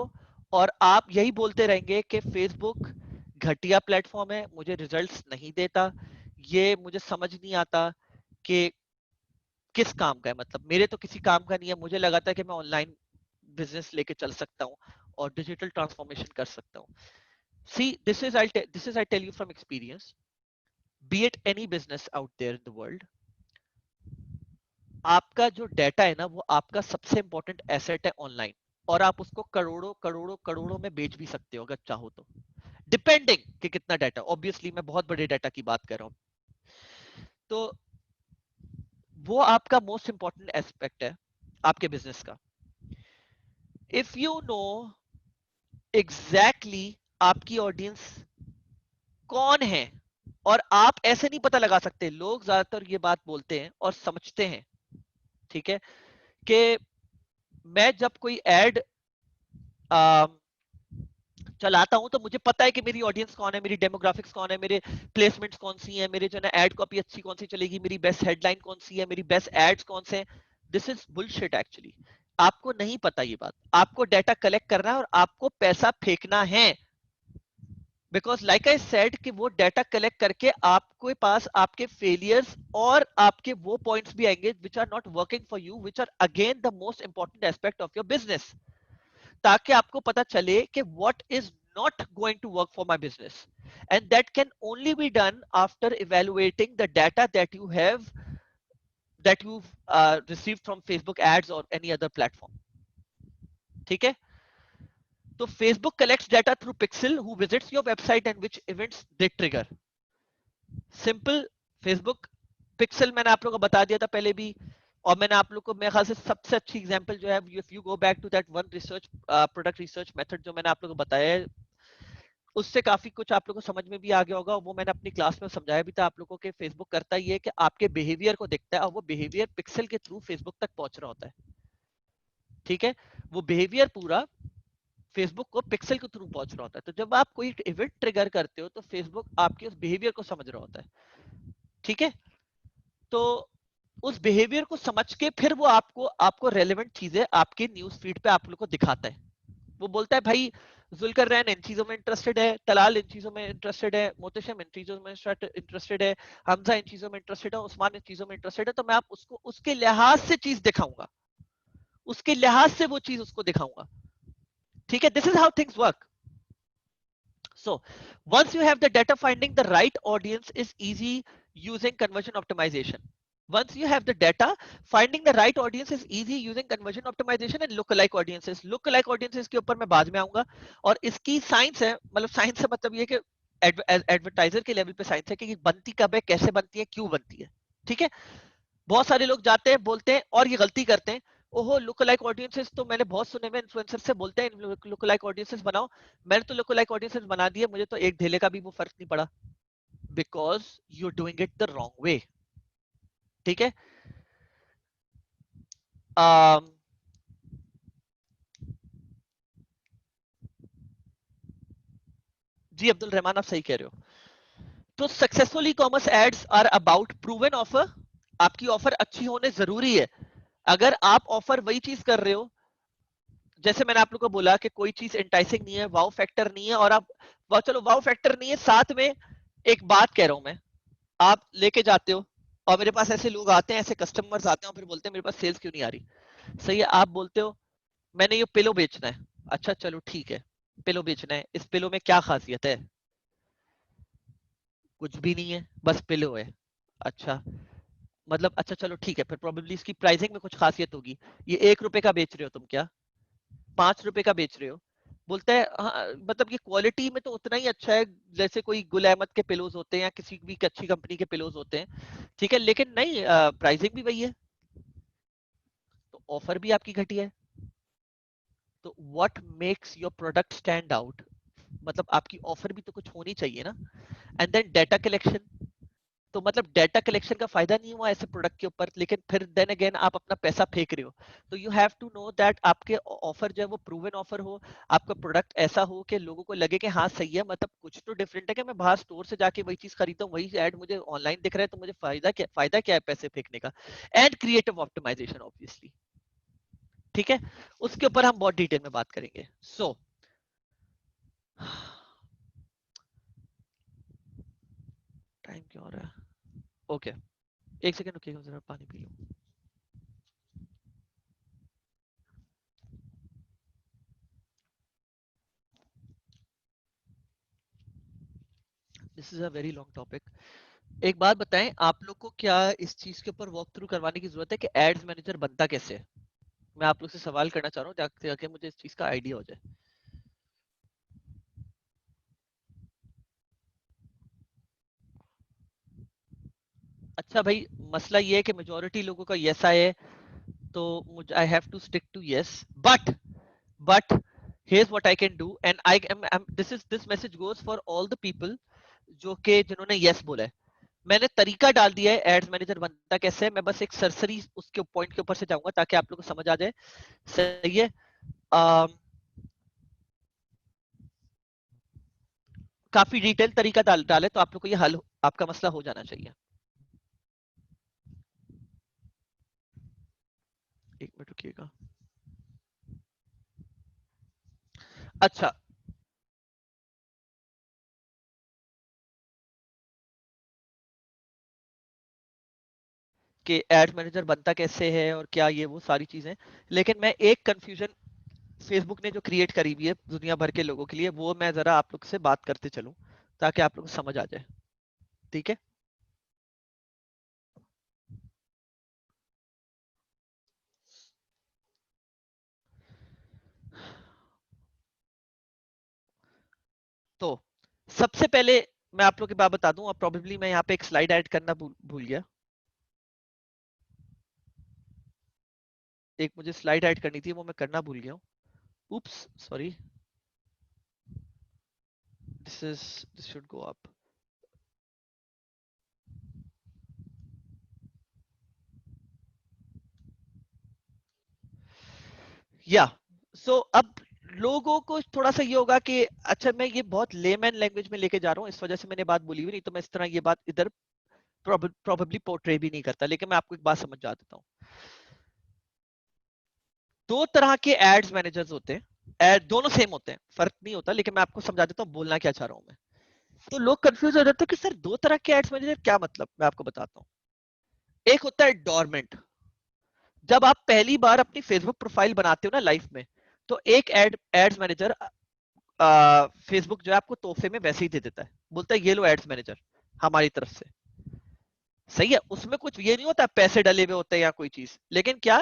और आप यही बोलते रहेंगे कि फेसबुक घटिया प्लेटफॉर्म है, मुझे रिजल्ट्स नहीं देता, ये मुझे समझ नहीं आता कि किस काम का है, मतलब मेरे तो किसी काम का नहीं है, मुझे लगा था कि मैं ऑनलाइन बिजनेस लेके चल सकता हूँ और डिजिटल ट्रांसफॉर्मेशन कर सकता हूँ। See this is I tell you from experience, be it any business out there in the world, आपका जो डेटा है ना वो आपका सबसे इंपॉर्टेंट एसेट है ऑनलाइन, और आप उसको करोड़ों करोड़ों करोड़ों में बेच भी सकते हो अगर चाहो तो, डिपेंडिंग कि कितना डाटा। ऑब्वियसली मैं बहुत बड़े डाटा की बात कर रहा हूं, तो वो आपका मोस्ट इंपॉर्टेंट एस्पेक्ट है आपके बिजनेस का। इफ यू नो एग्जैक्टली आपकी ऑडियंस कौन है, और आप ऐसे नहीं पता लगा सकते, लोग ज्यादातर ये बात बोलते हैं और समझते हैं, ठीक है, कि मैं जब कोई एड चलाता हूं तो मुझे पता है कि मेरी ऑडियंस कौन है, मेरी डेमोग्राफिक्स कौन है, मेरे प्लेसमेंट्स कौन सी है, मेरे जो है एड कॉपी अच्छी कौन सी चलेगी, मेरी बेस्ट हेडलाइन कौन सी है, मेरी बेस्ट एड्स कौन से हैं। This is bullshit actually. आपको नहीं पता ये बात, आपको डाटा कलेक्ट करना है और आपको पैसा फेंकना है। बिकॉज लाइक आई सेड कि वो डाटा कलेक्ट करके आपके पास आपके फेलियर्स और आपके वो पॉइंट्स भी आएंगे which are not working for you, which are again the most important aspect of your business, ताकि आपको पता चले कि what is not going to work for my business, and that can only be done after evaluating the data that you've received from Facebook ads or any other platform. ठीक है, तो Facebook collects data through Pixel who visits your website and which events they trigger. Simple, Facebook pixel मैंने आप लोगों को बता दिया था पहले भी, और मैंने आप लोग को मेरे ख्याल से सबसे अच्छी एग्जांपल जो है, if you go back to that one research product research method जो मैंने आप लोगों को बताया है, उससे काफी कुछ आप लोगों को समझ में भी आ गया होगा, वो मैंने अपनी क्लास में समझाया भी था आप लोगों के। फेसबुक करता ही है कि आपके बिहेवियर को देखता है और वो बिहेवियर पिक्सल के थ्रू फेसबुक तक पहुंच रहा होता है। ठीक है, वो बिहेवियर पूरा फेसबुक को पिक्सल के थ्रू पहुंच रहा होता है। तो जब आप कोई इवेंट ट्रिगर करते हो तो फेसबुक आपके उस बिहेवियर को समझ रहा होता है। ठीक है, तो उस बिहेवियर को समझ के फिर वो आपको आपको रेलेवेंट चीजें आपके न्यूज फीड पे आप लोग को दिखाता है। वो बोलता है भाई जुल्कर रैन इन चीजों में इंटरेस्टेड है, तलाल इन चीजों में इंटरेस्टेड है, मोहतशम इन चीजों में इंटरेस्टेड है, हमजा इन चीजों में इंटरेस्टेड है, उस्मान इन चीजों में इंटरेस्टेड है, तो मैं आप उसको उसके लिहाज से चीज दिखाऊंगा, उसके लिहाज से वो चीज उसको दिखाऊंगा। ठीक है, this is how things work. So once you have the data, finding the right audience is easy using conversion optimization. Once you have the data, finding the right audience is easy using conversion optimization and lookalike audiences. Lookalike audiences के ऊपर मैं बाद में आऊंगा, और इसकी science है, मतलब साइंस से मतलब ये कि एडवर्टाइजर के लेवल पे साइंस है कि बनती कब है, कैसे बनती है, क्यों बनती है। ठीक है, बहुत सारे लोग जाते हैं बोलते हैं और ये गलती करते हैं, ओहो लुक लाइक ऑडियंसेस तो मैंने बहुत सुने हुए इन्फ्लुएंसर से बोलते हैं लुक लाइक ऑडियंसेस बनाओ, मैंने तो लुक लाइक ऑडियंसेस बना दिए, मुझे तो एक ढेले का भी वो फर्क नहीं पड़ा, because you are doing it the wrong way. ठीक है, um, जी अब्दुल रहमान आप सही कह रहे हो। तो successful ecommerce ads are about proven offer, आपकी ऑफर अच्छी होने जरूरी है। अगर आप ऑफर वही चीज कर रहे हो, जैसे मैंने आप लोगों को बोला कि कोई चीज एंटाइसिंग नहीं है, वाव फैक्टर नहीं है, और आप चलो वाव फैक्टर नहीं है, साथ में एक बात कह रहा हूं मैं, आप लेके जाते हो और मेरे पास ऐसे लोग आते हैं, ऐसे कस्टमर्स आते हैं और फिर बोलते हैं मेरे पास सेल्स क्यों नहीं आ रही। सही है, आप बोलते हो मैंने ये पिलो बेचना है, अच्छा चलो ठीक है, पिलो बेचना है, इस पिलो में क्या खासियत है, कुछ भी नहीं है, बस पिलो है। अच्छा, मतलब अच्छा चलो ठीक है, फिर प्रोबेबली इसकी प्राइसिंग में कुछ खासियत होगी, ये 1 रुपए का बेच रहे हो तुम क्या, 5 रुपए का बेच रहे हो। बोलता है हाँ, मतलब ये क्वालिटी में तो उतना ही अच्छा है जैसे कोई गुल अहमद के पिलोज होते हैं या किसी भी अच्छी कंपनी के पिलोज होते हैं। ठीक है, लेकिन नहीं, प्राइसिंग भी वही है, तो ऑफर भी आपकी घटिया है। तो what makes your product stand out, मतलब आपकी ऑफर भी तो कुछ होनी चाहिए ना। एंड देन डाटा कलेक्शन, तो मतलब डाटा कलेक्शन का फायदा नहीं हुआ ऐसे प्रोडक्ट के ऊपर, लेकिन फिर देन अगेन आप अपना पैसा फेंक रहे हो। तो you have to know that आपके ऑफर जो है वो प्रूवन ऑफर हो, आपका प्रोडक्ट ऐसा हो कि लोगों को लगे कि हाँ सही है, मतलब कुछ तो डिफरेंट है कि मैं बाहर स्टोर से जाके वही चीज खरीदता हूँ, वही ऐड मुझे ऑनलाइन दिख रहा है, तो मुझे फायदा क्या है पैसे फेंकने का। And creative optimisation obviously. ठीक है, उसके ऊपर हम बहुत डिटेल में बात करेंगे। सो टाइम क्यों हो रहा है, ओके, एक सेकंड रुकिएगा, जरा पानी पी लूं। This is a very long topic. एक बात बताएं, आप लोग को क्या इस चीज के ऊपर वॉक थ्रू करवाने की जरूरत है कि एड्स मैनेजर बनता कैसे है? मैं आप लोग से सवाल करना चाह रहा हूँ ताकि मुझे इस चीज का आइडिया हो जाए। अच्छा भाई, मसला ये है कि मेजोरिटी लोगों का यस आए, तो मुझे I have to stick to yes, but here's what I can do, and this message goes for all the people जो के जिन्होंने यस बोला है। मैंने तरीका डाल दिया है एड्स मैनेजर बनता कैसे है, मैं बस एक सरसरी उसके पॉइंट के ऊपर से जाऊंगा ताकि आप लोग को समझ आ जाए। सही है, अम, काफी डिटेल तरीका डाले तो आप लोग को ये हल आपका मसला हो जाना चाहिए। एक मिनट रुकिएगा। अच्छा, कि एड मैनेजर बनता कैसे है और क्या ये वो सारी चीजें, लेकिन मैं एक कंफ्यूजन फेसबुक ने जो क्रिएट करी हुई है दुनिया भर के लोगों के लिए, वो मैं जरा आप लोग से बात करते चलूं ताकि आप लोग को समझ आ जाए। ठीक है, तो सबसे पहले मैं आप लोग की बात बता दूं, और प्रोबेबली मैं यहाँ पे एक स्लाइड ऐड करना भूल गया। एक मुझे स्लाइड ऐड करनी थी, वो मैं करना भूल गया हूँ। Oops, sorry. This should go up. या सो अब लोगों को थोड़ा सा ये होगा कि अच्छा, मैं ये बहुत लेमैन लैंग्वेज में लेके जा रहा हूँ, इस वजह से मैंने बात बोली हुई, नहीं तो मैं इस तरह ये बात इधर प्रोबेबली पोर्ट्रे भी नहीं करता, लेकिन मैं आपको एक बात समझा देता हूँ। दो तरह के एड्स मैनेजर्स होते हैं, एड दोनों सेम होते हैं, फर्क नहीं होता, लेकिन मैं आपको समझा देता हूँ बोलना क्या चाह रहा हूँ मैं। तो लोग कंफ्यूज हो जाते हैं कि सर दो तरह के एड्स मैनेजर क्या मतलब, मैं आपको बताता हूँ। एक होता है डोरमेंट। जब आप पहली बार अपनी फेसबुक प्रोफाइल बनाते हो ना लाइफ में, तो एक एड्स मैनेजर फेसबुक जो है आपको तोहफे में वैसे ही दे देता है, बोलता है ये लो एड्स मैनेजर हमारी तरफ से। सही है, उसमें कुछ ये नहीं होता पैसे डले हुए होते हैं या कोई चीज, लेकिन क्या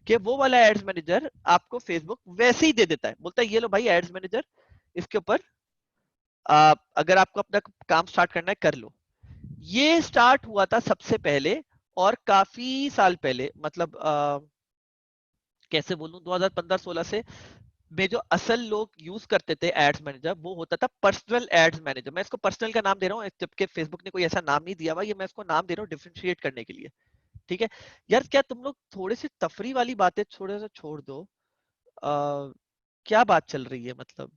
कि वो वाला एड्स मैनेजर आपको फेसबुक वैसे ही दे देता है, बोलता है ये लो भाई एड्स मैनेजर, इसके ऊपर अगर आपको अपना काम स्टार्ट करना है कर लो। ये स्टार्ट हुआ था सबसे पहले, और काफी साल पहले, मतलब कैसे बोलूं, 2015-16 से में जो असल लोग यूज करते थे एड्स मैनेजर, वो होता था पर्सनल एड्स मैनेजर। मैं इसको पर्सनल का नाम दे रहा हूँ, जबकि फेसबुक ने कोई ऐसा नाम नहीं दिया हुआ, ये मैं इसको नाम दे रहा हूँ डिफरेंशिएट करने के लिए। ठीक है यार, क्या तुम लोग थोड़ी सी तफरी वाली बातें थोड़ा सा छोड़ दो। आ, क्या बात चल रही है मतलब,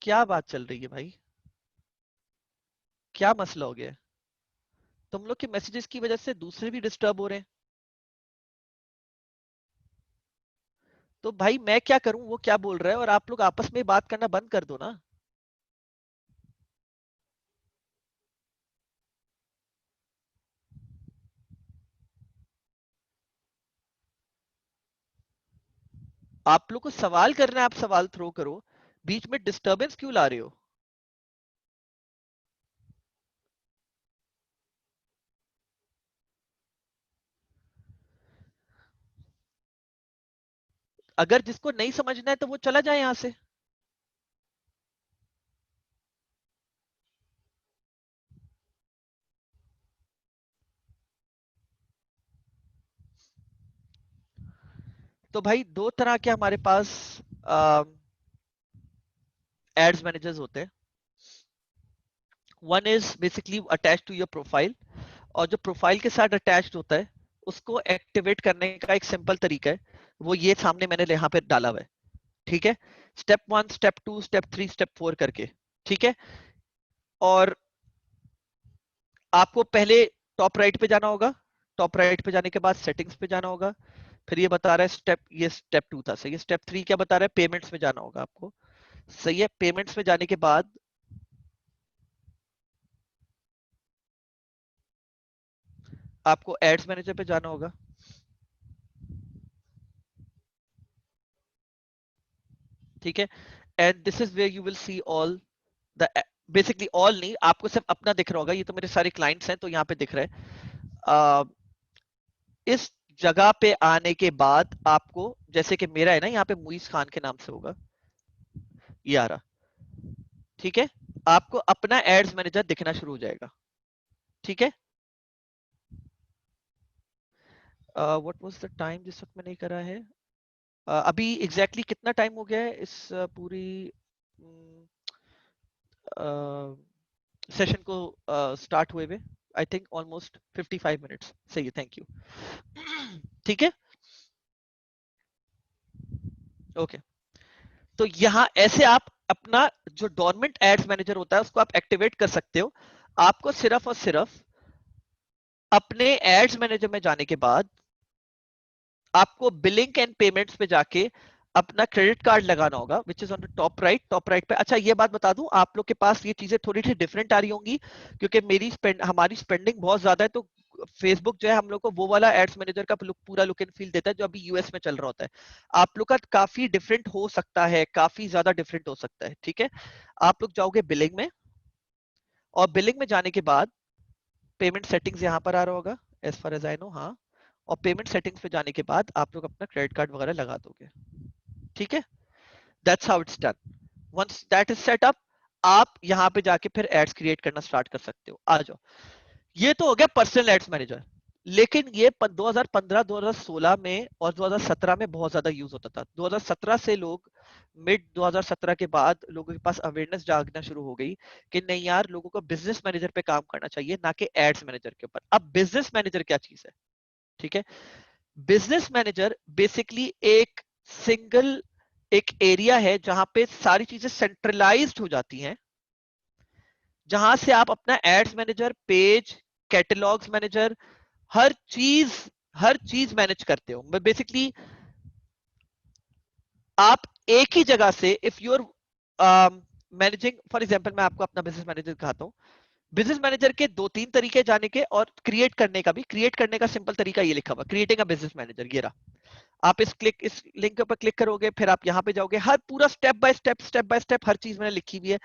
क्या बात चल रही है भाई, क्या मसला हो गया है? तुम लोग के मैसेजेस की वजह से दूसरे भी डिस्टर्ब हो रहे हैं। तो भाई मैं क्या करूं, वो क्या बोल रहा है, और आप लोग आपस में बात करना बंद कर दो ना। आप लोग को सवाल करना है, आप सवाल थ्रो करो, बीच में डिस्टरबेंस क्यों ला रहे हो? अगर जिसको नहीं समझना है तो वो चला जाए यहां से। तो भाई दो तरह के हमारे पास एड्स मैनेजर्स होते हैं। One is basically attach to your profile, और जो प्रोफाइल के साथ अटैच्ड होता है उसको एक्टिवेट करने का एक सिंपल तरीका है, वो ये सामने मैंने यहाँ पे डाला हुआ है। ठीक है, स्टेप 1, स्टेप 2, स्टेप 3, स्टेप 4 करके। ठीक है, और आपको पहले टॉप राइट पे जाना होगा, टॉप राइट पे जाने के बाद सेटिंग्स पे जाना होगा, फिर ये बता रहा है स्टेप, ये स्टेप 2 था, सही है। स्टेप 3 क्या बता रहा है, पेमेंट्स में जाना होगा आपको, सही है। पेमेंट्स में जाने के बाद आपको एड्स मैनेजर पे जाना होगा। ठीक है, and this is where you will see all the, basically all नहीं, आपको सिर्फ अपना दिख रहा होगा, ये तो मेरे सारे क्लाइंट्स हैं तो यहाँ पे दिख रहा है। इस जगह पे आने के बाद आपको, जैसे कि मेरा है ना यहाँ पे मुइज खान के नाम से होगा, ये आ रहा। ठीक है, आपको अपना एड्स मैनेजर दिखना शुरू हो जाएगा। ठीक है, व्हाट वाज द टाइम जिस वक्त मैंने करा है, अभी एग्जैक्टली exactly कितना टाइम हो गया है इस पूरी सेशन को स्टार्ट हुए हुए? आई थिंक ऑलमोस्ट 55 मिनट्स, सही है, थैंक यू। ठीक है, ओके। तो यहाँ ऐसे आप अपना जो डोरमेंट एड्स मैनेजर होता है उसको आप एक्टिवेट कर सकते हो। आपको सिर्फ और सिर्फ अपने एड्स मैनेजर में जाने के बाद आपको बिलिंग एंड पेमेंट्स पे जाके अपना क्रेडिट कार्ड लगाना होगा which is on the top right पे। अच्छा ये बात बता दूं, आप लोग के पास ये चीजें थोड़ी सी डिफरेंट आ रही होंगी क्योंकि हमारी स्पेंडिंग बहुत ज्यादा है, तो फेसबुक जो है हम लोग को वो वाला एड्स मैनेजर का पूरा लुक एंड फील देता है जो अभी यूएस में चल रहा होता है। आप लोग का काफी डिफरेंट हो सकता है, काफी ज्यादा डिफरेंट हो सकता है, ठीक है। आप लोग जाओगे बिलिंग में, और बिलिंग में जाने के बाद पेमेंट सेटिंग्स यहाँ पर आ रहा होगा as far as I know, हाँ। और पेमेंट सेटिंग्स पे जाने के बाद आप लोग अपना क्रेडिट कार्ड वगैरह लगा दोगे, ठीक है। That's how it's done. Once that is set up, आप यहाँ पे जाके फिर एड्स क्रिएट करना स्टार्ट कर सकते हो। आ जाओ, ये तो हो गया पर्सनल एड्स मैनेजर। लेकिन ये 2015 2016 में और 2017 में बहुत ज्यादा यूज होता था। 2017 से लोग, मिड 2017 के बाद लोगों के पास अवेयरनेस जागना शुरू हो गई कि नहीं यार, लोगों को बिजनेस मैनेजर पे काम करना चाहिए ना कि एड्स मैनेजर के ऊपर। अब बिजनेस मैनेजर क्या चीज है, ठीक है। बिजनेस मैनेजर बेसिकली एक सिंगल एक एरिया है जहां पे सारी चीजें सेंट्रलाइज्ड हो जाती हैं, जहां से आप अपना ads manager, page, catalogues manager, हर चीज हर चीज मैनेज करते हो। बेसिकली आप एक ही जगह से, if you're managing, for example मैं आपको अपना बिजनेस मैनेजर दिखाता हूँ। बिजनेस मैनेजर के दो तीन तरीके जाने के, और क्रिएट करने का भी। क्रिएट करने का सिंपल तरीका ये लिखा हुआ, क्रिएटिंग अ बिजनेस मैनेजर, ये रहा। आप इस लिंक के ऊपर क्लिक करोगे, फिर आप यहाँ पे जाओगे, हर पूरा स्टेप बाय स्टेप हर चीज मैंने लिखी हुई है।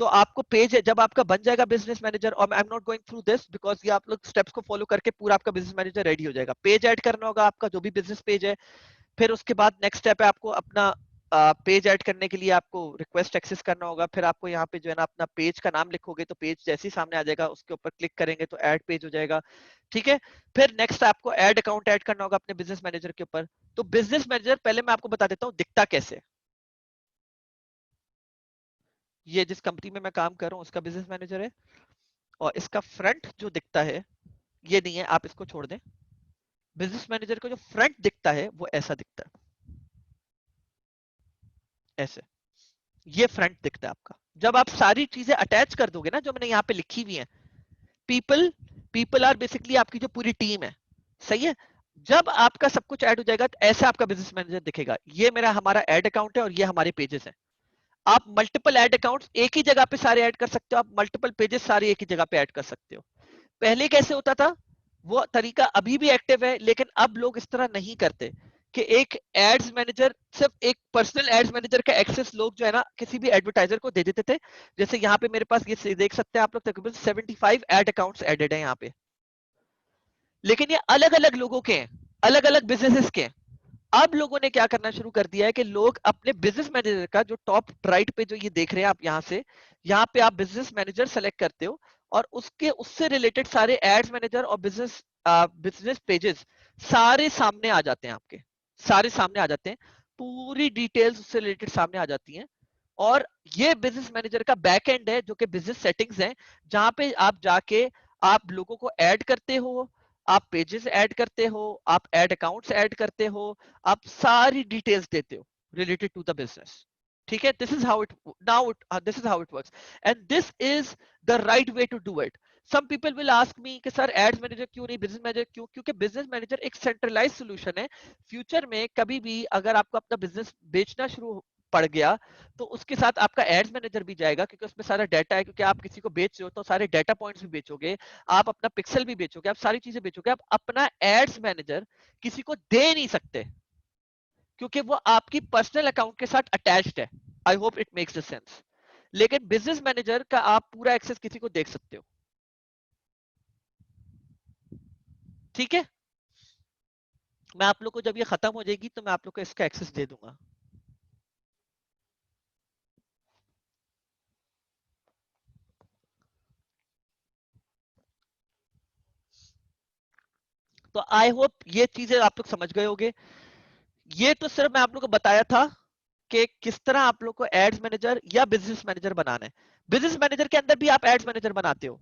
तो आपको पेज है, जब आपका बन जाएगा बिजनेस मैनेजर, और आई am not going through this because ये आप लोग स्टेप्स को फॉलो करके पूरा आपका बिजनेस मैनेजर रेडी हो जाएगा। पेज ऐड करना होगा आपका, जो भी बिजनेस पेज है। फिर उसके बाद नेक्स्ट स्टेप है आपको अपना पेज ऐड करने के लिए आपको रिक्वेस्ट एक्सेस करना होगा। फिर आपको यहाँ पे जो है ना अपना पेज का नाम लिखोगे तो पेज जैसे ही सामने आ जाएगा, उसके ऊपर क्लिक करेंगे तो ऐड पेज हो जाएगा, ठीक है। फिर नेक्स्ट आपको ऐड अकाउंट ऐड करना होगा अपने बिजनेस मैनेजर के ऊपर। तो बिजनेस मैनेजर पहले मैं आपको बता देता हूँ दिखता कैसे है। ये जिस कंपनी में मैं काम कर रहा हूँ उसका बिजनेस मैनेजर है, और इसका फ्रंट जो दिखता है ये नहीं है, आप इसको छोड़ दें। बिजनेस मैनेजर का जो फ्रंट दिखता है वो ऐसा दिखता है, ऐसे। ये फ्रंट दिखता है आपका। जब आप सारी चीजें अटैच कर दोगे ना, जो मैंने यहाँ पे लिखी हुई है, पीपल पीपल आर बेसिकली आपकी जो पूरी टीम है, सही है। जब आपका सब कुछ ऐड हो जाएगा तो ऐसा आपका बिजनेस मैनेजर दिखेगा। ये मेरा हमारा ऐड अकाउंट है और ये हमारे पेजेस हैं। आप मल्टीपल ऐड अकाउंट्स एक ही जगह पे सारे ऐड कर सकते हो, आप मल्टीपल पेजेस सारे एक ही जगह पे ऐड कर सकते हो। पहले कैसे होता था, वो तरीका अभी भी एक्टिव है, लेकिन अब लोग इस तरह नहीं करते कि एक एड्स मैनेजर, सिर्फ एक पर्सनल एड्स मैनेजर का एक्सेस लोग जो है ना किसी भी एडवर्टाइजर को दे देते थे। जैसे यहाँ पे मेरे पास ये देख सकते हैं आप लोग, तकरीबन 75 एड अकाउंट्स एडेड है यहाँ पे। लेकिन ये अलग अलग लोगों के हैं, अलग अलग बिजनेसेस के हैं। अब लोगों ने क्या करना शुरू कर दिया है कि लोग अपने बिजनेस मैनेजर का, जो टॉप राइट पे जो ये देख रहे हैं आप यहाँ से, यहाँ पे आप बिजनेस मैनेजर सेलेक्ट करते हो, और उसके उससे रिलेटेड सारे एड्स मैनेजर और बिजनेस पेजेस सारे सामने आ जाते हैं आपके, सारे सामने आ जाते हैं। पूरी डिटेल्स उससे रिलेटेड सामने आ जाती हैं। और ये बिजनेस मैनेजर का बैक एंड है जो कि बिजनेस सेटिंग्स है, जहां पे आप जाके आप लोगों को ऐड करते हो, आप पेजेस ऐड करते हो, आप ऐड अकाउंट्स ऐड करते हो, आप सारी डिटेल्स देते हो रिलेटेड टू द बिजनेस, ठीक है। This is how it now this is how it works, and this is the right way to do it. Some people will ask me कि sir ads manager क्यों नहीं, business manager क्यों? क्योंकि business manager एक centralise solution है। Future में कभी भी अगर आपको अपना बिजनेस बेचना शुरू पड़ गया तो उसके साथ आपका एड्स मैनेजर भी जाएगा, क्योंकि उसमें सारा डाटा है। क्योंकि आप किसी को बेच रहे हो तो सारे डाटा पॉइंट्स भी बेचोगे, आप अपना पिक्सल भी बेचोगे, आप सारी चीजें बेचोगे। आप अपना एड्स मैनेजर किसी को दे नहीं सकते, क्योंकि वो आपकी पर्सनल अकाउंट के साथ अटैच्ड है। I hope it makes the sense. लेकिन बिजनेस मैनेजर का आप पूरा एक्सेस किसी को देख सकते हो, ठीक है। मैं आप लोग को जब ये खत्म हो जाएगी तो मैं आप लोग को इसका एक्सेस दे दूंगा। तो आई होप ये चीजें आप लोग समझ गए होंगे। ये तो सिर्फ मैं आप लोग को बताया था कि किस तरह आप लोग को एड्स मैनेजर या बिजनेस मैनेजर बनाना है। बिजनेस मैनेजर के अंदर भी आप एड्स मैनेजर बनाते हो,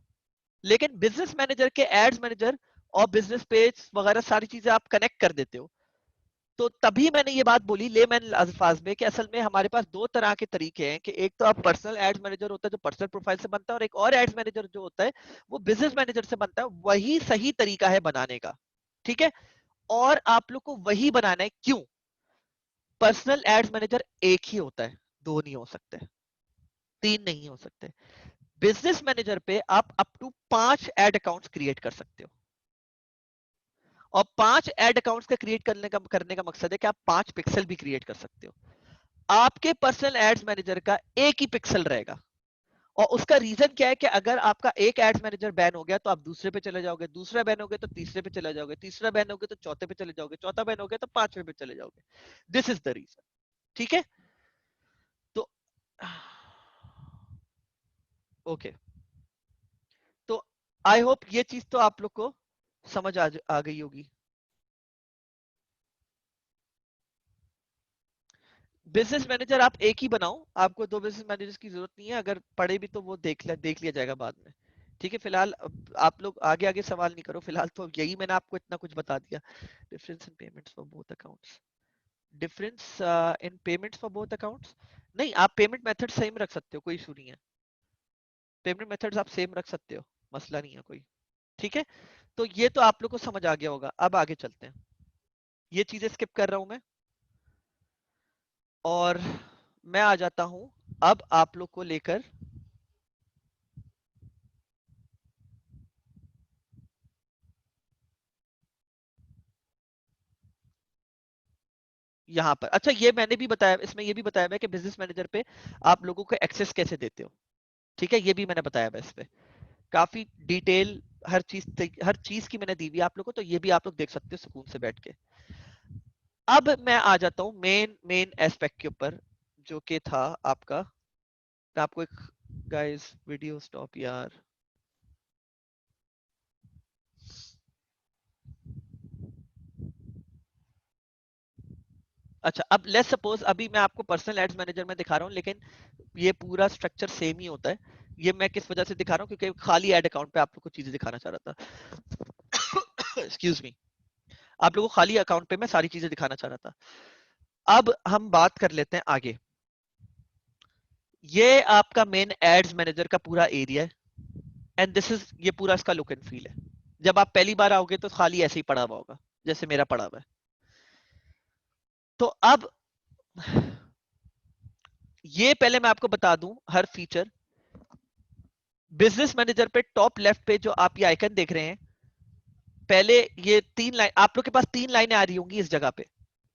लेकिन बिजनेस मैनेजर के एड्स मैनेजर और बिजनेस पेज वगैरह सारी चीजें आप कनेक्ट कर देते हो। तो तभी मैंने ये बात बोली लेमैन अल्फाज में कि असल में हमारे पास दो तरह के तरीके हैं, कि एक तो आप पर्सनल एड्स मैनेजर होता है जो पर्सनल प्रोफाइल से बनता है, और एक और एड्स मैनेजर जो होता है वो बिजनेस मैनेजर से बनता है। वही सही तरीका है बनाने का, ठीक है। और आप लोग को वही बनाना है, क्यों? पर्सनल एड्स मैनेजर एक ही होता है, दो नहीं हो सकते, तीन नहीं हो सकते। बिजनेस मैनेजर पे आप up to 5 ad accounts create कर सकते हो, और 5 एड अकाउंट्स का क्रिएट करने का मकसद है कि आप 5 पिक्सल भी क्रिएट कर सकते हो। आपके पर्सनल एड्स मैनेजर का एक ही पिक्सल रहेगा, और उसका रीजन क्या है कि अगर आपका एक एड्स मैनेजर बैन हो गया तो आप दूसरे पे चले जाओगे, दूसरा बैन हो गया तो तीसरे पे चले जाओगे, तीसरा बैन हो गया तो चौथे पे चले जाओगे, चौथा बैन हो गया तो पांचवे पे चले जाओगे। This is the reason. ठीक है, तो ओके, तो आई होप ये चीज तो आप लोग को समझ आ गई होगी। बिजनेस मैनेजर आप एक ही बनाओ, आपको दो बिजनेस मैनेजर्स की जरूरत नहीं है, अगर पढ़े भी तो वो देख लिया जाएगा बाद में। ठीक है, फिलहाल आप लोग आगे आगे सवाल नहीं करो, फिलहाल तो यही मैंने आपको इतना कुछ बता दिया। Difference in payments for both accounts, difference in payments for both accounts, नहीं आप पेमेंट मेथड सेम रख सकते हो, कोई इशू नहीं है, पेमेंट मेथड्स आप सेम रख सकते हो, मसला नहीं है कोई। ठीक है, तो ये तो आप लोग को समझ आ गया होगा। अब आगे चलते हैं, ये चीजें स्किप कर रहा हूं मैं, और मैं आ जाता हूं अब आप लोग को लेकर यहाँ पर। अच्छा, ये मैंने भी बताया, इसमें ये भी बताया है कि बिजनेस मैनेजर पे आप लोगों को एक्सेस कैसे देते हो। ठीक है, ये भी मैंने बताया है इस पे, काफी डिटेल हर चीज की मैंने दी हुई है आप लोगों को, तो ये भी आप लोग देख सकते हो सुकून से बैठ के। अब मैं आ जाता हूँ मेन मेन एस्पेक्ट के ऊपर, जो कि था आपका, मैं आपको एक, गाइस वीडियो स्टॉप यार। अच्छा, अब लेट्स सपोज अभी मैं आपको पर्सनल एड्स मैनेजर में दिखा रहा हूँ, लेकिन ये पूरा स्ट्रक्चर सेम ही होता है। ये मैं किस वजह से दिखा रहा हूँ, क्योंकि खाली एड अकाउंट पे आप लोग को चीजें दिखाना चाह रहा था। एक्सक्यूज मी, आप लोगों को खाली अकाउंट पे मैं सारी चीजें दिखाना चाह रहा था। अब हम बात कर लेते हैं आगे। ये आपका मेन एड्स मैनेजर का पूरा एरिया है, एंड दिस इज, ये पूरा इसका लुक एंड फील है। जब आप पहली बार आओगे तो खाली ऐसे ही पड़ा हुआ होगा, जैसे मेरा पड़ा हुआ है। तो अब ये पहले मैं आपको बता दूं हर फीचर। बिजनेस मैनेजर पे टॉप लेफ्ट पे जो आप ये आइकन देख रहे हैं, पहले ये तीन लाइन आप लोग के पास तीन लाइनें आ रही होंगी इस जगह पे,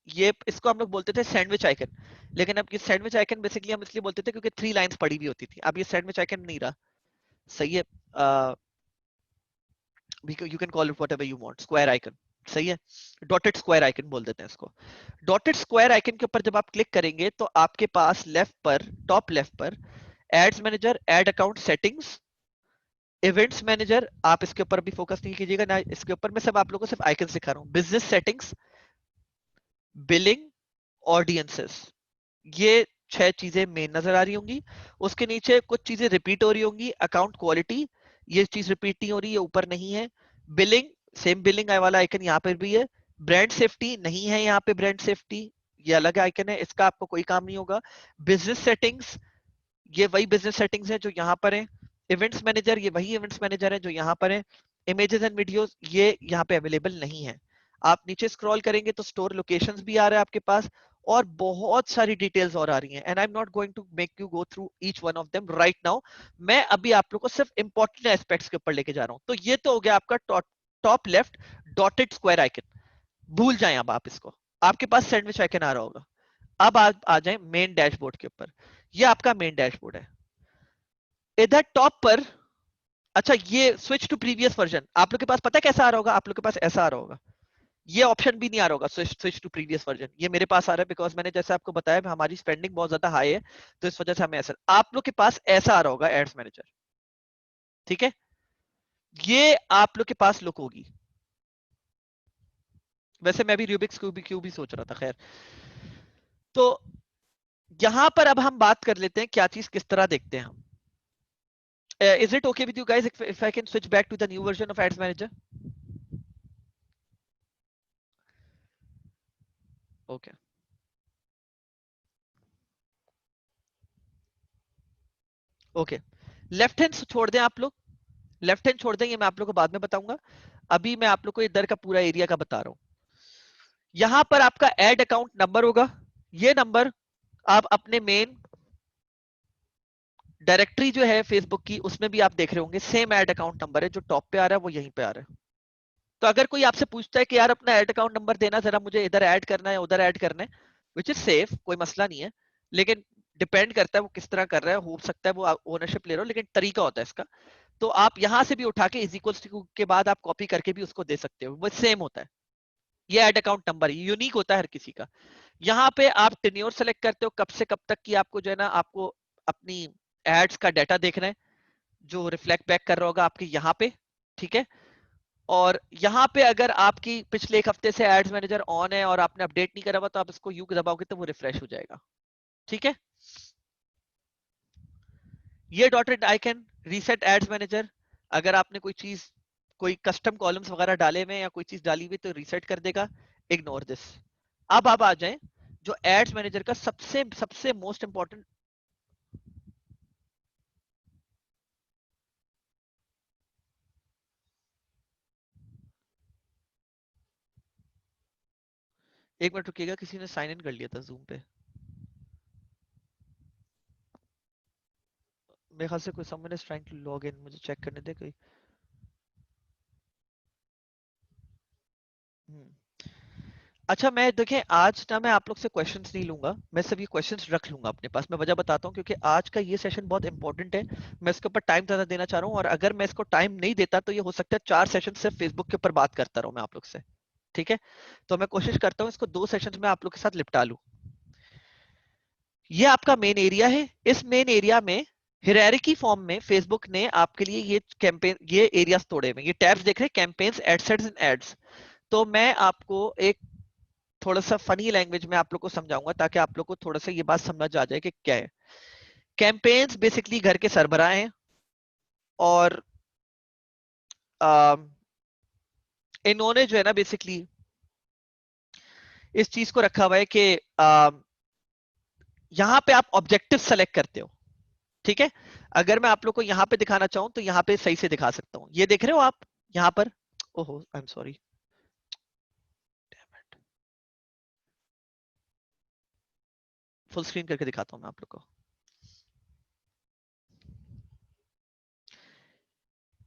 ये इसको हम लोग बोलते थे सैंडविच आइकन। लेकिन अब ये सैंडविच आइकन बेसिकली हम इसलिए बोलते थे क्योंकि 3 लाइंस पड़ी हुई होती थी, अब ये सैंडविच आइकन नहीं रहा। सही है, you can call it whatever you want, square icon. सही है, डॉटेड स्क्वायर आइकन बोल देते हैं इसको। डॉटेड स्क्वायर आइकन के ऊपर जब आप क्लिक करेंगे तो आपके पास लेफ्ट पर, टॉप लेफ्ट पर, ads manager, ad account settings, events manager, आप इसके ऊपर भी फोकस नहीं कीजिएगा ना, इसके ऊपर मैं सब आप लोगों को सिर्फ आइकन सिखा रहा हूँ। बिजनेस सेटिंग्स, बिलिंग, ऑडियंसेस, ये 6 चीजें मेन नजर आ रही होंगी। उसके नीचे कुछ चीजें रिपीट हो रही होंगी। अकाउंट क्वालिटी, ये चीज रिपीट नहीं हो रही है, ऊपर नहीं है। बिलिंग, सेम बिलिंग वाला आइकन यहाँ पर भी है। ब्रांड सेफ्टी नहीं है यहाँ पे, ब्रांड सेफ्टी ये अलग आइकन है, इसका आपको कोई काम नहीं होगा। बिजनेस सेटिंग्स, ये वही बिजनेस सेटिंग्स है जो यहाँ पर है। इवेंट्स मैनेजर, ये वही इवेंट्स मैनेजर है जो यहाँ पर है। इमेजेस एंड वीडियोस, ये यहाँ पे अवेलेबल नहीं है। आप नीचे स्क्रॉल करेंगे तो स्टोर लोकेशंस भी आ रहा है आपके पास, और बहुत सारी डिटेल्स और आ रही हैं, and I am not going to make you go through each one of them right now. मैं अभी आप लोग को सिर्फ इंपॉर्टेंट एस्पेक्ट्स के ऊपर लेके जा रहा हूँ। तो ये तो हो गया आपका top left dotted square icon, भूल जाएं अब आप इसको, आपके पास सैंडविच आइकन आ रहा होगा। अब आ जाए मेन डैशबोर्ड के ऊपर, ये आपका मेन डैशबोर्ड है। इधर टॉप पर, अच्छा ये स्विच टू प्रीवियस वर्जन आप लोग के पास पता है कैसा आ रहा होगा, आप लोग के पास ऐसा आ रहा होगा, ये ऑप्शन भी नहीं आ रहा होगा स्विच टू प्रीवियस वर्जन। ये मेरे पास आ रहा है बिकॉज मैंने जैसे आपको बताया हमारी स्पेंडिंग बहुत ज्यादा हाई है, तो इस वजह से हमें ऐसा, आप लोग के पास ऐसा आ रहा होगा एड्स मैनेजर। ठीक है, ये आप लोग के पास लुक होगी। वैसे मैं भी रूबिक्स क्यूब भी सोच रहा था, खैर। तो यहां पर अब हम बात कर लेते हैं क्या चीज किस तरह देखते हैं हम। Is it okay with you guys if I can switch back to the new version of Ads Manager? Okay. Okay, left hand छोड़ दें आप लोग, लेफ्ट हैंड छोड़ दें, ये मैं आप लोग को बाद में बताऊंगा। अभी मैं आप लोग को इधर का पूरा एरिया का बता रहा हूं। यहां पर आपका एड अकाउंट नंबर होगा, ये नंबर आप अपने मेन डायरेक्टरी जो है फेसबुक की उसमें भी आप देख रहे होंगे, सेम ऐड अकाउंट नंबर है, जो टॉप पे आ रहा है वो यहीं पे आ रहा है। तो अगर कोई आपसे पूछता है कि यार अपना ऐड अकाउंट नंबर देना जरा, मुझे इधर ऐड करना है उधर ऐड करना है, विच इज सेफ, कोई मसला नहीं है, लेकिन डिपेंड करता है वो किस तरह कर रहा है, हो सकता है वो ओनरशिप ले रहा हो, लेकिन तरीका होता है इसका। तो आप यहां से भी उठा के इज इक्वल्स टू के बाद आप कॉपी करके भी उसको दे सकते हो, वो सेम होता है। ये ऐड अकाउंट नंबर यूनिक होता है हर किसी का। यहाँ पे आप टेन्योर सेलेक्ट करते हो, कब से कब तक की आपको जो है ना आपको अपनी एड्स का डाटा देखना है, जो रिफ्लेक्ट बैक कर रहा होगा आपके यहाँ पे, ठीक है। और यहाँ पे अगर आपकी पिछले एक हफ्ते से एड्स मैनेजर ऑन है और आपने अपडेट नहीं करा हुआ, तो आप इसको यू दबाओगे तो वो रिफ्रेश हो जाएगा, ठीक है। ये dotted icon reset ads manager, अगर आपने कोई चीज, कोई कस्टम कॉलम्स वगैरह डाले हुए या कोई चीज डाली हुई तो रीसेट कर देगा। Ignore this. अब आप आ जाएं जो एड्स मैनेजर का सबसे सबसे मोस्ट इंपॉर्टेंट। एक मिनट रुकिएगा, किसी ने साइन इन कर लिया था जूम पे, मेरे ख्याल से कोई someone is trying to log in, मुझे चेक करने दे कोई। अच्छा, मैं देखें आज ना मैं आप लोग से क्वेश्चंस नहीं लूंगा, मैं सब ये क्वेश्चंस रख लूंगा अपने पास। मैं वजह बताता हूँ, क्योंकि आज का ये सेशन बहुत इंपॉर्टेंट है, मैं इसके ऊपर टाइम ज्यादा देना चाह रहा हूँ, और अगर मैं इसको टाइम नहीं देता तो ये हो सकता है 4 सेशन सिर्फ फेसबुक के ऊपर बात करता रहूं मैं आप लोग से, ठीक है। तो मैं कोशिश करता हूँ इसको 2 सेशन में आप लोग के साथ निपटा लूं। ये आपका मेन एरिया है, इस मेन एरिया में हिरारिकी फॉर्म में फेसबुक ने आपके लिए ये कैंपेन, ये एरियाज तोड़े हुए, ये टैब्स देख रहे हैं, कैंपेन्स, एडसेट्स एंड एड्स। तो मैं आपको एक थोड़ा सा फनी लैंग्वेज में आप लोग को समझाऊंगा, ताकि आप लोग को थोड़ा सा ये बात समझ आ जाए कि क्या है। कैंपेन्स बेसिकली घर के सरबराह हैं, और इन्होंने जो है ना बेसिकली इस चीज को रखा हुआ है कि यहाँ पे आप ऑब्जेक्टिव सेलेक्ट करते हो, ठीक है। अगर मैं आप लोग को यहाँ पे दिखाना चाहूँ तो यहाँ पे सही से दिखा सकता हूँ, ये देख रहे हो आप यहाँ पर। ओहो, आई एम सॉरी, फुल स्क्रीन करके दिखाता हूँ मैं आप लोग को।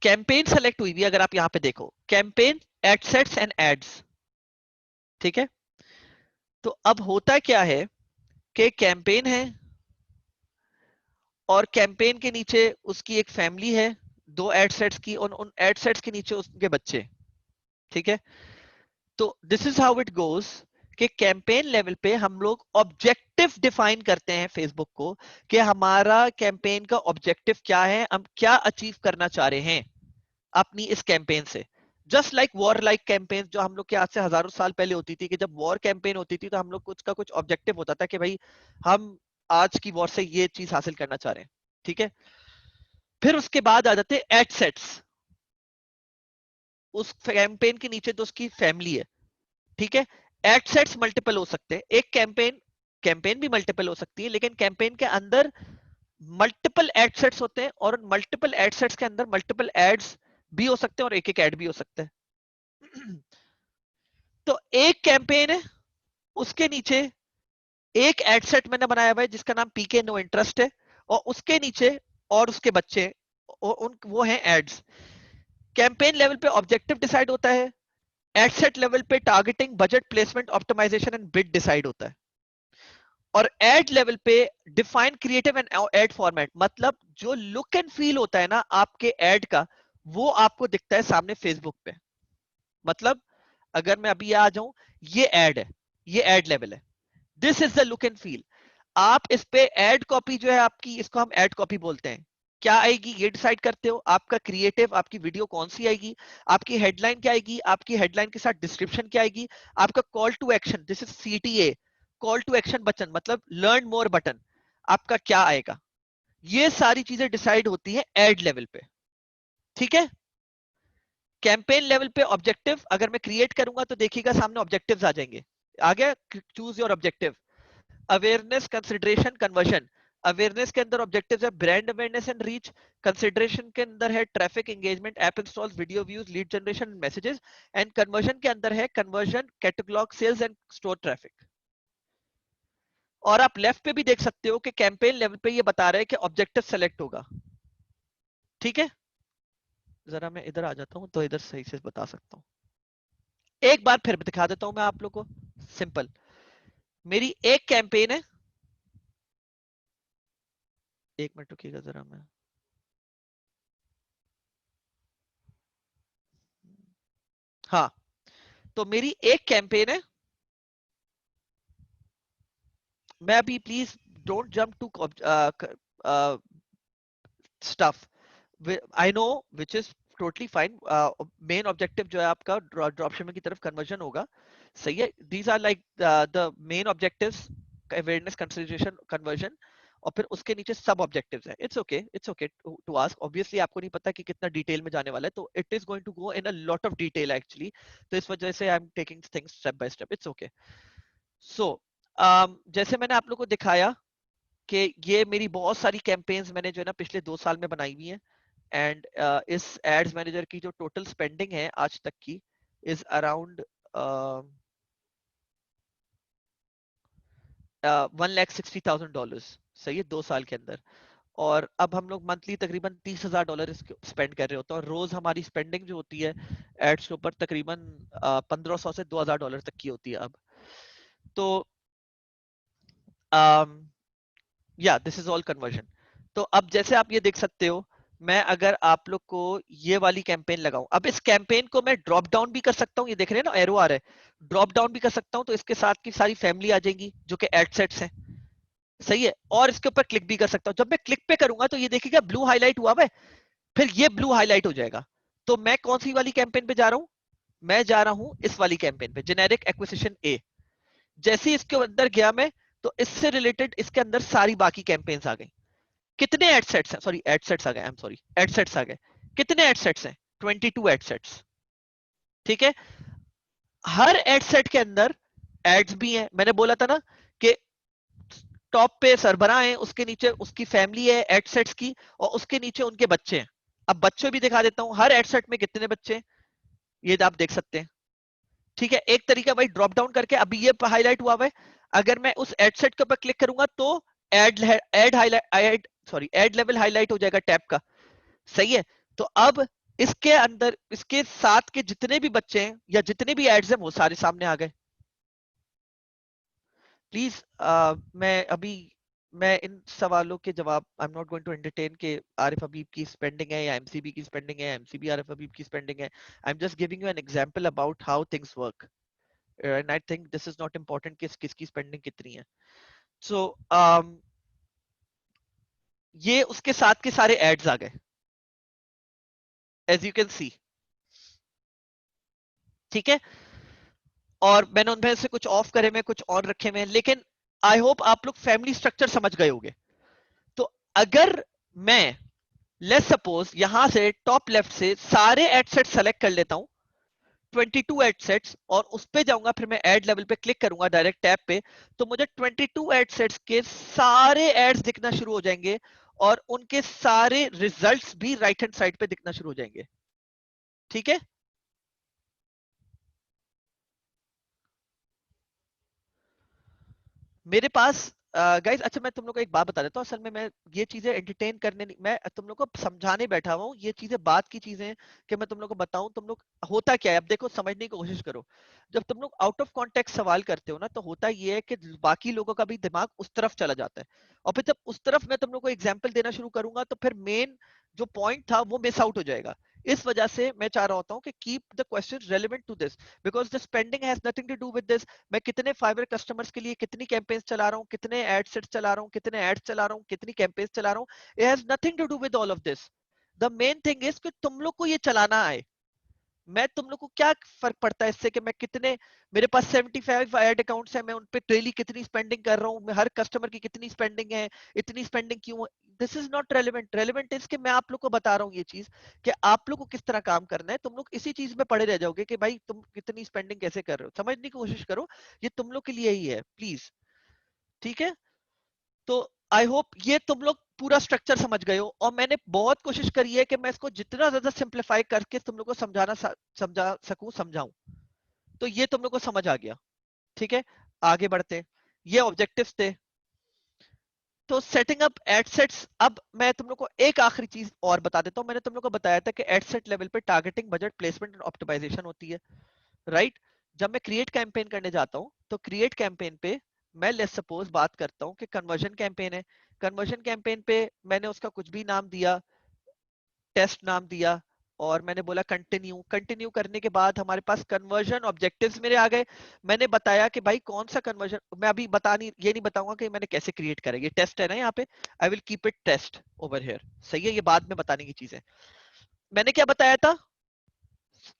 कैंपेन सेलेक्ट हुई भी, अगर आप यहाँ पे देखो, कैंपेन, एडसेट्स एंड एड्स, ठीक है। तो अब होता क्या है कि कैंपेन है, और कैंपेन के नीचे उसकी एक फैमिली है, 2 एडसेट्स की, उन एडसेट्स के नीचे उसके बच्चे, ठीक है। तो this is how it goes कि कैंपेन लेवल पे हम लोग ऑब्जेक्टिव डिफाइन करते हैं फेसबुक को, कि हमारा कैंपेन का ऑब्जेक्टिव क्या है, हम क्या अचीव करना चाह रहे हैं अपनी इस कैंपेन से। Just like war like campaign जो हम लोग के आज से हजारों साल पहले होती थी, कि जब वॉर कैंपेन होती थी तो हम लोग कुछ का कुछ ऑब्जेक्टिव होता था कि भाई हम आज की वॉर से ये चीज हासिल करना चाह रहे हैं, ठीक है। फिर उसके बाद आ जाते हैं एडसेट्स, उस कैंपेन के नीचे तो उसकी फैमिली है, ठीक है। एडसेट्स मल्टीपल हो सकते हैं, एक कैंपेन, कैंपेन भी मल्टीपल हो सकती है, लेकिन कैंपेन के अंदर मल्टीपल एडसेट्स होते हैं, और मल्टीपल एडसेट्स के अंदर मल्टीपल एड्स भी हो सकते हैं, और एक एक एड भी हो सकता है। तो एक कैंपेन है, उसके नीचे एक एडसेट मैंने बनाया हुआ है जिसका नाम पीके नो इंटरेस्ट है, और उसके नीचे और उसके बच्चे, और उन वो हैं एड्स। कैंपेन लेवल पे ऑब्जेक्टिव डिसाइड होता है, एडसेट लेवल पे targeting, budget, placement, optimization and bid decide होता है, और एड लेवल पे define creative and ad format, मतलब जो लुक एंड फील होता है ना आपके एड का, वो आपको दिखता है सामने फेसबुक पे। मतलब अगर मैं अभी आ जाऊं, ये एड है, ये एड लेवल है, this is the look and feel. आप इस पे एड कॉपी जो है आपकी, इसको हम एड कॉपी बोलते हैं, क्या आएगी ये डिसाइड करते हो, आपका क्रिएटिव, आपकी वीडियो कौन सी आएगी, आपकी हेडलाइन क्या आएगी, आपकी हेडलाइन के साथ डिस्क्रिप्शन क्या आएगी, आपका call to action, this is CTA, call to action button, मतलब लर्न मोर बटन, आपका क्या आएगा। ये सारी चीजें डिसाइड होती है एड लेवल पे, ठीक है। कैंपेन लेवल पे ऑब्जेक्टिव अगर मैं क्रिएट करूंगा तो देखिएगा सामने ऑब्जेक्टिव्स आ जाएंगे, आ गया, choose your objective. Awareness, consideration, conversion. Awareness के अंदर ऑब्जेक्टिव्स है brand awareness and reach, consideration के अंदर है traffic, engagement, app installs, video views, lead generation, messages, and conversion के अंदर है conversion, catalog sales and store traffic. और आप लेफ्ट पे भी देख सकते हो कि कैंपेन लेवल पे ये बता रहा है कि ऑब्जेक्टिव सेलेक्ट होगा। ठीक है, जरा मैं इधर आ जाता हूं तो इधर सही से बता सकता हूं। एक बार फिर दिखा देता हूं मैं आप लोग को। सिंपल, मेरी एक कैंपेन है, एक मिनट रुकिएगा जरा मैं, हाँ, तो मेरी एक कैंपेन है। मैं अभी please don't jump to stuff, I know which is totally fine. Main objective जो है आपका ड्रॉप शिपिंग की तरफ कन्वर्जन होगा, सही है। These are like the main objectives, awareness, consideration, conversion, और फिर उसके नीचे सब ऑब्जेक्टिव्स हैं। It's okay to ask. Obviously आपको नहीं पता कि कितना डिटेल में जाने वाला है, तो it is going to go in a lot of detail actually, तो इस वजह से I am taking things step by step, it's okay. So जैसे मैंने आप लोग को दिखाया कि ये मेरी बहुत सारी कैंपेन्स मैंने जो है ना पिछले 2 साल में बनाई हुई हैं। एंड इस एड्स मैनेजर की जो टोटल स्पेंडिंग है आज तक की इज अराउंड 1,60,000 डॉलर्स, सही है, 2 साल के अंदर। और अब हम लोग मंथली तकरीबन $30,000 स्पेंड कर रहे होते हैं, और रोज हमारी स्पेंडिंग जो होती है एड्स के ऊपर तकरीबन 1,500 से $2,000 तक की होती है अब। तो या दिस इज ऑल कन्वर्जन। तो अब जैसे आप ये देख सकते हो, मैं अगर आप लोग को ये वाली कैंपेन लगाऊं, अब इस कैंपेन को मैं ड्रॉप डाउन भी कर सकता हूं, ये देख रहे हैं ना एरो आ रहा है, ड्रॉप डाउन भी कर सकता हूं, तो इसके साथ की सारी फैमिली आ जाएंगी जो कि एड सेट्स हैं, सही है। और इसके ऊपर क्लिक भी कर सकता हूं। जब मैं क्लिक पे करूंगा तो ये देखिएगा ब्लू हाईलाइट हुआ है, फिर ये ब्लू हाईलाइट हो जाएगा। तो मैं कौन सी वाली कैंपेन पे जा रहा हूं? मैं जा रहा हूं इस वाली कैंपेन पे, जेनेरिक एक्विजिशन ए। जैसे ही इसके अंदर गया मैं, तो इससे रिलेटेड इसके अंदर सारी बाकी कैंपेन्स आ गई। कितने एडसेट्स हैं, सॉरी एडसेट्स आ गए, आई एम सॉरी, एडसेट्स आ गए। कितने एडसेट्स हैं? 22 एडसेट्स। ठीक है, हर एडसेट के अंदर एड्स भी हैं। मैंने बोला था ना कि टॉप पे सरबराह है, उसके नीचे उसकी फैमिली है एडसेट्स की, और उसके नीचे उनके बच्चे हैं। अब बच्चे भी दिखा देता हूं, हर एडसेट में कितने बच्चे हैं ये आप देख सकते हैं। ठीक है, एक तरीका भाई ड्रॉप डाउन करके, अभी ये हाईलाइट हुआ है, अगर मैं उस एडसेट के ऊपर क्लिक करूंगा तो ad ad highlight ad level highlight हो जाएगा टैब का, सही है। तो अब इसके अंदर इसके साथ के जितने भी बच्चे हैं या जितने भी एड्स हैं वो सारे सामने आ गए। प्लीज मैं अभी, मैं इन सवालों के जवाब I am not going to entertain के आरिफ हबीब की स्पेंडिंग है या एमसीबी की स्पेंडिंग है, एमसीबी आरिफ हबीब की स्पेंडिंग है। I am just giving you an example about how things work, and I think this is not important कि किसकी स्पेंडिंग कितनी है। सो ये उसके साथ के सारे एड्स आ गए, एज यू कैन सी। ठीक है, और मैंने उनमें से कुछ ऑफ करे में कुछ ऑन रखे हुए हैं, लेकिन आई होप आप लोग फैमिली स्ट्रक्चर समझ गए होंगे। तो अगर मैं लेट्स सपोज यहां से टॉप लेफ्ट से सारे एडसेट सेलेक्ट कर लेता हूं, 22 एडसेट्स, और उस पे जाऊंगा, फिर मैं एड लेवल पे क्लिक करूंगा डायरेक्ट टैब पे, तो मुझे 22 एडसेट्स के सारे एड्स दिखना शुरू हो जाएंगे, और उनके सारे रिजल्ट्स भी राइट हैंड साइड पे दिखना शुरू हो जाएंगे। ठीक है, मेरे पास गाइस, अच्छा मैं तुम लोग को एक बात बता देता हूँ। असल में मैं ये चीजें एंटरटेन करने नहीं, मैं तुम लोग को समझाने बैठा हुआ हूँ। ये चीजें बात की चीजें हैं कि मैं तुम लोग को बताऊं, तुम लोग होता क्या है अब देखो, समझने की कोशिश करो। जब तुम लोग आउट ऑफ कॉन्टेक्स्ट सवाल करते हो ना, तो होता ये है कि बाकी लोगों का भी दिमाग उस तरफ चला जाता है, और फिर जब उस तरफ मैं तुम लोग को एग्जाम्पल देना शुरू करूंगा, तो फिर मेन जो पॉइंट था वो मिस आउट हो जाएगा। इस वजह से मैं चाह रहा होता हूँ कि keep the question relevant to this, because the spending has nothing to do with this. मैं कितने फाइबर कस्टमर्स के लिए कितनी कैंपेन्स चला रहा हूँ, कितने एड सेट्स चला रहा हूँ, कितने एड्स चला रहा हूँ, कितनी कैंपेन्स चला रहा हूँ, it has nothing to do with all of this. The main thing is कि तुम लोग को ये चलाना आए। मैं तुम लोग को क्या फर्क पड़ता है इससे कि मैं कितने, मेरे पास 75 एड अकाउंट्स हैं, मैं उन पे डेली कितनी स्पेंडिंग कर रहा हूँ, मैं हर कस्टमर की कितनी स्पेंडिंग है, इतनी स्पेंडिंग क्यों है, this is not relevant. Relevant is कि मैं आप लोग को बता रहा हूँ ये चीज कि आप लोग को किस तरह काम करना है। तुम लोग इसी चीज में पड़े रह जाओगे कि भाई तुम कितनी स्पेंडिंग कैसे कर रहे हो, समझने की कोशिश करो। ये तुम लोग के लिए ही है, प्लीज। ठीक है, तो आई होप ये तुम लोग पूरा स्ट्रक्चर समझ गए हो, और मैंने बहुत कोशिश करी है कि मैं इसको जितना ज्यादा सिंप्लीफाई करके तुम लोग को समझा सकूं, समझाऊं। तो ये तुम लोग को समझ आ गया। ठीक है, आगे बढ़ते हैं। ये ऑब्जेक्टिव्स थे, तो सेटिंग अप एड सेट्स, अब मैं तुम लोग को एक आखिरी चीज और बता देता हूँ। मैंने तुम लोग को बताया था कि एड सेट लेवल पे टारगेटिंग, बजट, प्लेसमेंट और ऑप्टिमाइजेशन होती है, राइट? जब मैं क्रिएट कैंपेन करने जाता हूँ तो क्रिएट कैंपेन पे मैं लेट्स सपोज बात करता हूँ कि कन्वर्जन कैंपेन है। कन्वर्जन कैंपेन पे मैंने उसका कुछ भी नाम दिया, टेस्ट नाम दिया, और मैंने बोला कंटिन्यू। कंटिन्यू करने के बाद हमारे पास कन्वर्जन ऑब्जेक्टिव्स मेरे आ गए। मैंने बताया कि भाई कौन सा कन्वर्जन, मैं अभी ये नहीं बताऊंगा कि मैंने कैसे क्रिएट करा, ये टेस्ट है ना यहाँ पे, I will keep it taste over here, सही है? ये बाद में बताने की चीज है। मैंने क्या बताया था?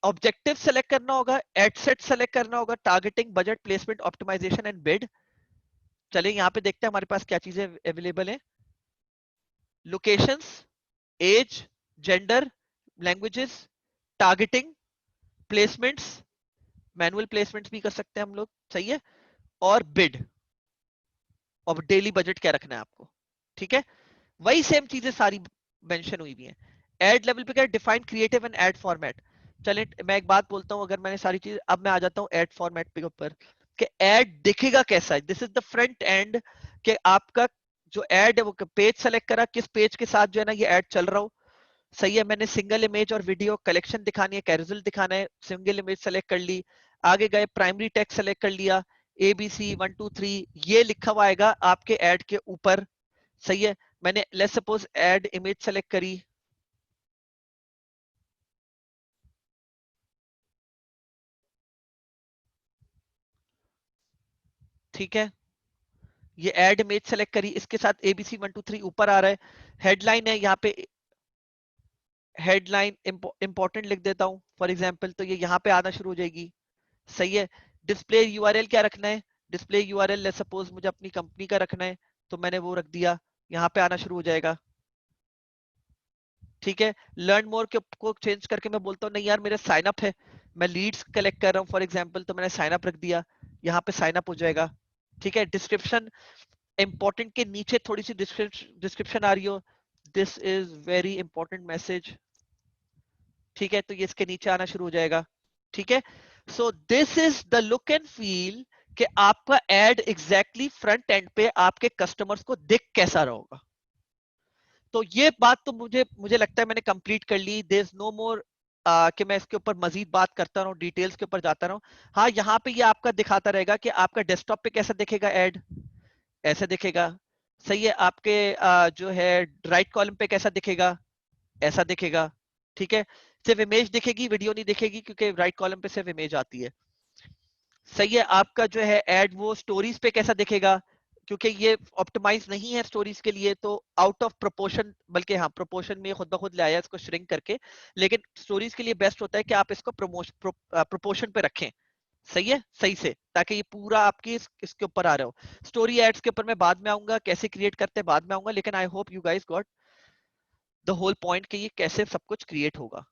ऑब्जेक्टिव सेलेक्ट करना होगा, एड सेट सेलेक्ट करना होगा, targeting, budget, placement, optimization and bid. चलिए यहाँ पे देखते हैं हमारे पास क्या चीजें अवेलेबल है। Locations, age, gender, languages, targeting, placements, manual placements भी कर सकते हैं हम लोग, सही है, और बिड, और डेली बजट क्या रखना है आपको, ठीक है? वही सेम चीजें सारी मेंशन हुई भी हैं। एड लेवल पे क्या, define creative and ad format. चलिए मैं एक बात बोलता हूँ, अगर मैंने सारी चीज, अब मैं आ जाता हूँ एड फॉर्मेट पे ऊपर, कि एड दिखेगा कैसा है। This is the front end, कि आपका जो एड है वो पेज सेलेक्ट करा, किस पेज के साथ जो है ना ये एड चल रहा हो, सही है? मैंने सिंगल इमेज और वीडियो कलेक्शन दिखानी है, कैरोसेल दिखाना है, सिंगल इमेज सेलेक्ट कर ली, आगे गए प्राइमरी टेक्स्ट सेलेक्ट कर लिया, ABC 1 2 3 ये लिखा हुआ आएगा आपके एड के ऊपर, सही है? मैंने let's suppose ad image select करी, ठीक है? ये एड इमेज सेलेक्ट करी, इसके साथ ABC 1 2 3 ऊपर आ रहा है। हेडलाइन है यहाँ पे, हेडलाइन इंपॉर्टेंट लिख देता हूँ फॉर एग्जांपल, तो ये यहाँ पे आना शुरू हो जाएगी, सही है? डिस्प्ले यूआरएल क्या रखना है? डिस्प्ले यूआरएल लेट्स सपोज मुझे अपनी कंपनी का रखना है, तो मैंने वो रख दिया, यहाँ पे आना शुरू हो जाएगा, ठीक है? लर्न मोर को चेंज करके मैं बोलता हूँ नहीं यार मेरा साइन अप है, मैं लीड्स कलेक्ट कर रहा हूँ फॉर एग्जांपल, तो मैंने साइन अप रख दिया, यहाँ पे साइन अप हो जाएगा, ठीक है? डिस्क्रिप्शन, इंपॉर्टेंट के नीचे थोड़ी सी डिस्क्रिप्शन आ रही हो, this is very important message, ठीक है? तो ये इसके नीचे आना शुरू हो जाएगा, ठीक है? सो this is the look and feel, कि आपका एड एग्जैक्टली फ्रंट एंड पे आपके कस्टमर्स को दिख कैसा रहा होगा। तो ये बात तो मुझे मुझे लगता है मैंने कंप्लीट कर ली। देयर इज नो मोर कि मैं इसके ऊपर मजीद बात करता रहूं, डिटेल्स के ऊपर जाता रहूं। हाँ, यहाँ पे ये आपका दिखाता रहेगा कि आपका डेस्कटॉप पे कैसा दिखेगा एड, ऐसे दिखेगा, सही है? आपके जो है राइट कॉलम पे कैसा दिखेगा, ऐसा दिखेगा, ठीक है? सिर्फ इमेज दिखेगी, वीडियो नहीं दिखेगी, क्योंकि राइट कॉलम पे सिर्फ इमेज आती है, सही है? आपका जो है एड वो स्टोरीज पे कैसा दिखेगा, क्योंकि ये ऑप्टिमाइज नहीं है स्टोरीज के लिए, तो आउट ऑफ प्रोपोर्शन, बल्कि हाँ प्रोपोर्शन में खुद ब खुद ले आया इसको श्रिंक करके, लेकिन स्टोरीज के लिए बेस्ट होता है कि आप इसको प्रोपोर्शन पे रखें, सही है? सही से, ताकि ये पूरा आपके इसके ऊपर आ रहा हो। स्टोरी एड्स के ऊपर मैं बाद में आऊंगा, कैसे क्रिएट करते हैं बाद में आऊंगा, लेकिन I hope you guys got the whole point कि ये कैसे सब कुछ क्रिएट होगा।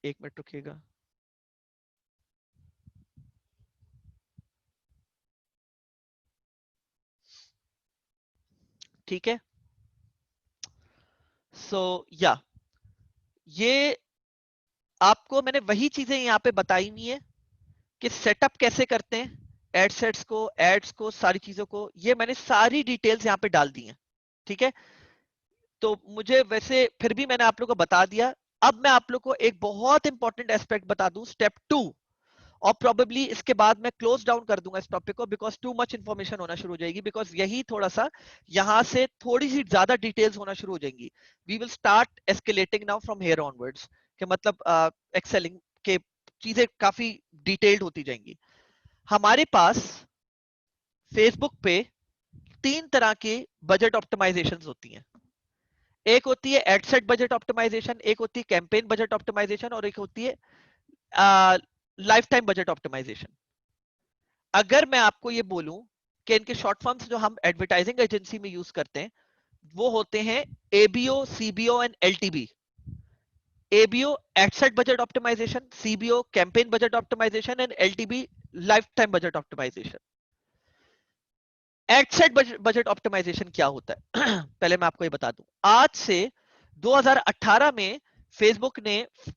एक मिनट रुकिएगा। ठीक है, सो या ये आपको मैंने वही चीजें यहाँ पे बताई हुई है कि सेटअप कैसे करते हैं एड सेट्स को, एड्स को, सारी चीजों को, ये मैंने सारी डिटेल्स यहाँ पे डाल दी हैं, ठीक है? तो मुझे वैसे फिर भी मैंने आप लोगों को बता दिया। अब मैं आप लोग को एक बहुत इंपॉर्टेंट एस्पेक्ट बता दूं, स्टेप 2, और प्रोबेबली इसके बाद मैं क्लोज डाउन कर दूंगा इस टॉपिक को, बिकॉज टू मच इंफॉर्मेशन होना शुरू हो जाएगी, बिकॉज यही थोड़ा सा यहाँ से थोड़ी सी ज्यादा डिटेल्स होना शुरू हो जाएंगी। We will start escalating now from here onwards, कि मतलब एक्सेलिंग के चीजें काफी डिटेल्ड होती जाएंगी। हमारे पास फेसबुक पे 3 तरह के बजट ऑप्टिमाइजेशन होती हैं। एक होती है एडसेट बजट ऑप्टिमाइजेशन, एक होती है कैंपेन बजट ऑप्टिमाइजेशन, और एक होती है लाइफ टाइम बजट ऑप्टिमाइजेशन। अगर मैं आपको ये बोलूं कि इनके शॉर्ट फॉर्म्स जो हम एडवर्टाइजिंग एजेंसी में यूज करते हैं वो होते हैं ABO, CBO and LTB. ABO ad set budget optimisation, CBO campaign budget optimisation and LTB lifetime budget optimisation. Ad set budget optimisation क्या होता है पहले मैं आपको ये बता दूं। आज से 2018 में फेसबुक ने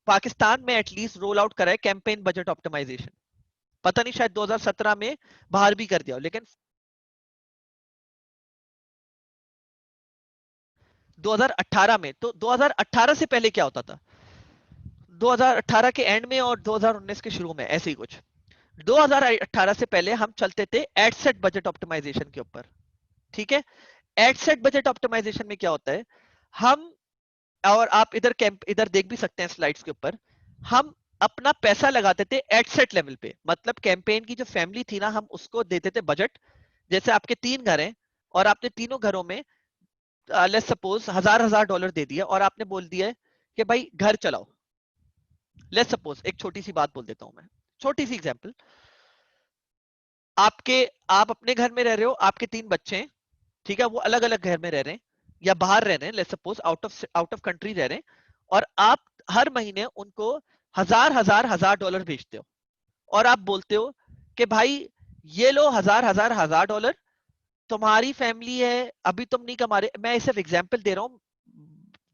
पाकिस्तान में एटलीस्ट रोल आउट करा है कैंपेन बजट ऑप्टिमाइजेशन, पता नहीं शायद 2017 में बाहर भी कर दिया हो, लेकिन 2018 में, तो 2018 से पहले क्या होता था, 2018 के एंड में और 2019 के शुरू में ऐसे ही कुछ, 2018 से पहले हम चलते थे एड सेट बजट ऑप्टिमाइजेशन के ऊपर। ठीक है, एड सेट बजट ऑप्टिमाइजेशन में क्या होता है, हम, और आप इधर कैंप इधर देख भी सकते हैं स्लाइड्स के ऊपर, हम अपना पैसा लगाते थे एड सेट लेवल पे, मतलब कैंपेन की जो फैमिली थी ना, हम उसको देते थे बजट। जैसे आपके 3 घर हैं और आपने तीनों घरों में लेट्स सपोज $1000 दे दिया और आपने बोल दिया है कि भाई घर चलाओ। लेट्स सपोज एक छोटी सी बात बोल देता हूं मैं, छोटी सी एग्जांपल, आपके आप अपने घर में रह रहे हो, आपके 3 बच्चे हैं, ठीक है, वो अलग अलग घर में रह रहे हैं या बाहर रह रहे हैं, let's suppose out of country रह रहे हैं, और आप हर महीने उनको $1000 भेजते हो, और आप बोलते हो कि भाई ये लो $1000 तुम्हारी फैमिली है, अभी तुम नहीं कमा रहे, मैं सिर्फ एग्जांपल दे रहा हूँ,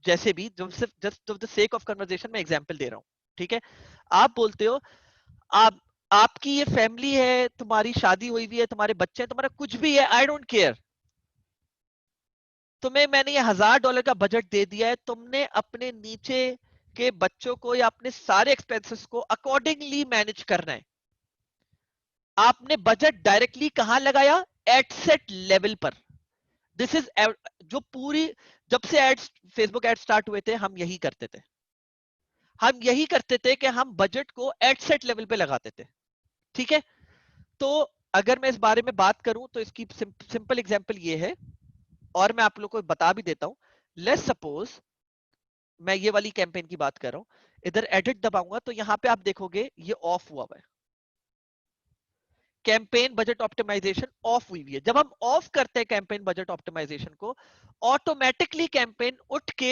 जैसे भी जो सिर्फ just of the sake of conversation में एग्जांपल दे रहा हूँ। ठीक है, आप बोलते हो, आप आपकी ये फैमिली है, तुम्हारी शादी हुई हुई है, तुम्हारे बच्चे हैं, तुम्हारा कुछ भी है, आई डोंट केयर, तुम्हें मैंने ये $1000 का बजट दे दिया है, तुमने अपने नीचे के बच्चों को या अपने सारे एक्सपेंसेस को अकॉर्डिंगली मैनेज करना है। आपने बजट डायरेक्टली कहां लगाया, एड सेट लेवल पर। दिस इज, जो पूरी, जब से एड्स, फेसबुक एड स्टार्ट हुए थे, हम यही करते थे, हम यही करते थे कि हम बजट को एड सेट लेवल पे लगाते थे। ठीक है, तो अगर मैं इस बारे में बात करूं तो इसकी सिंपल एग्जांपल ये है, और मैं आप लोग को बता भी देता हूं। लेट्स सपोज मैं ये वाली कैंपेन की बात कर रहा हूं, इधर एडिट दबाऊंगा तो यहां पे आप देखोगे ये ऑफ हुआ हुआ है, कैंपेन बजट ऑप्टिमाइजेशन ऑफ हुई है। जब हम ऑफ करते हैं कैंपेन बजट ऑप्टिमाइजेशन को, ऑटोमेटिकली कैंपेन उठ के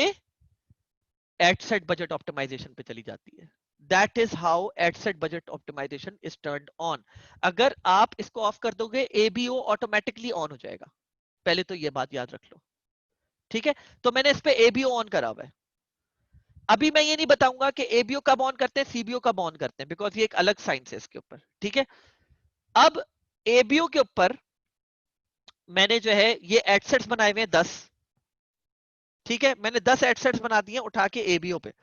एड सेट बजट ऑप्टिमाइजेशन पे चली जाती है। That is how ad set budget optimization is turned on. अगर आप इसको ऑफ कर दोगे, एबीओ ऑटोमेटिकली ऑन हो जाएगा, पहले तो ये बात याद रख लो। ठीक है, तो मैंने इस पे एबीओ ऑन करा हुआ है। अभी मैं ये नहीं बताऊंगा कि एबीओ कब ऑन करते हैं, सीबीओ कब ऑन करते हैं, बिकॉज ये एक अलग साइंस है इसके ऊपर। ठीक है, अब एबीओ के ऊपर मैंने जो है ये एडसेट्स बनाए हुए हैं 10। ठीक है, मैंने 10 एडसेट्स बना दिए उठा के एबीओ पे,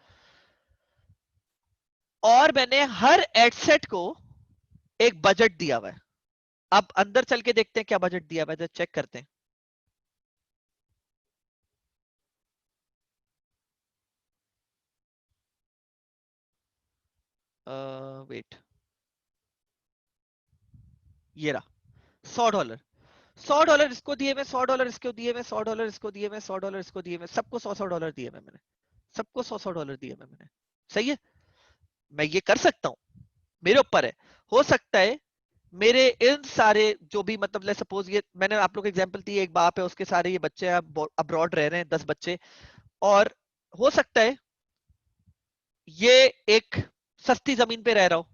और मैंने हर एडसेट को एक बजट दिया हुआ है। अब अंदर चल के देखते हैं क्या बजट दिया हुआ है, चेक करते हैं। वेट, ये रहा $100। $100 इसको दिए, मैं $100 इसको दिए, मैं $100 इसको दिए, मैं $100 इसको दिए, मैं सबको $100 दिए, मैंने सबको $100 दिए मैंने। सही है, मैं ये कर सकता हूं, मेरे ऊपर है। हो सकता है मेरे इन सारे जो भी, मतलब ले सपोज ये मैंने आप लोग एग्जांपल दी, एक बाप है, उसके सारे ये बच्चे अब्रॉड रह रहे हैं, 10 बच्चे, और हो सकता है ये एक सस्ती जमीन पे रह रहा हो,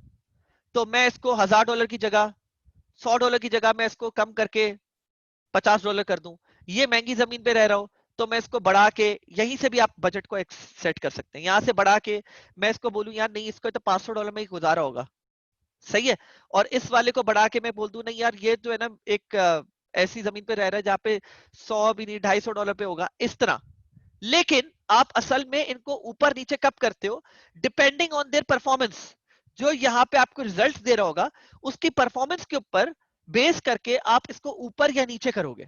तो मैं इसको $1000 की जगह, $100 की जगह मैं इसको कम करके $50 कर दूं। ये महंगी जमीन पे रह रहा हो, तो मैं इसको बढ़ा के, यहीं से भी आप बजट को एक सेट कर सकते हैं, यहां से बढ़ा के मैं इसको बोलूं यार नहीं, इसको तो $500 में ही गुजारा होगा। सही है, और इस वाले को बढ़ा के मैं बोल दूं नहीं यार, ये जो है ना एक ऐसी जमीन पे रह रहा है जहाँ पे 100 भी नहीं, $250 पे होगा, इस तरह। लेकिन आप असल में इनको ऊपर नीचे कब करते हो, डिपेंडिंग ऑन देयर परफॉर्मेंस। जो यहाँ पे आपको रिजल्ट दे रहा होगा, उसकी परफॉर्मेंस के ऊपर बेस करके आप इसको ऊपर या नीचे करोगे।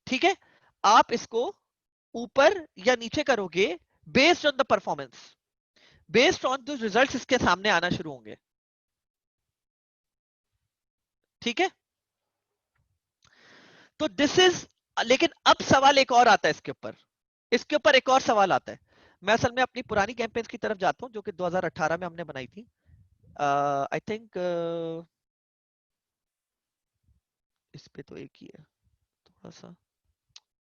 ठीक है, आप इसको ऊपर या नीचे करोगे based on the performance, based on जो रिजल्ट्स इसके सामने आना शुरू होंगे। ठीक है, तो दिस इज, लेकिन अब सवाल एक और आता है इसके ऊपर, इसके ऊपर एक और सवाल आता है। मैं असल में अपनी पुरानी कैंपेन्स की तरफ जाता हूं जो कि 2018 में हमने बनाई थी। आई थिंक इस पे तो एक ही है, थोड़ा सा,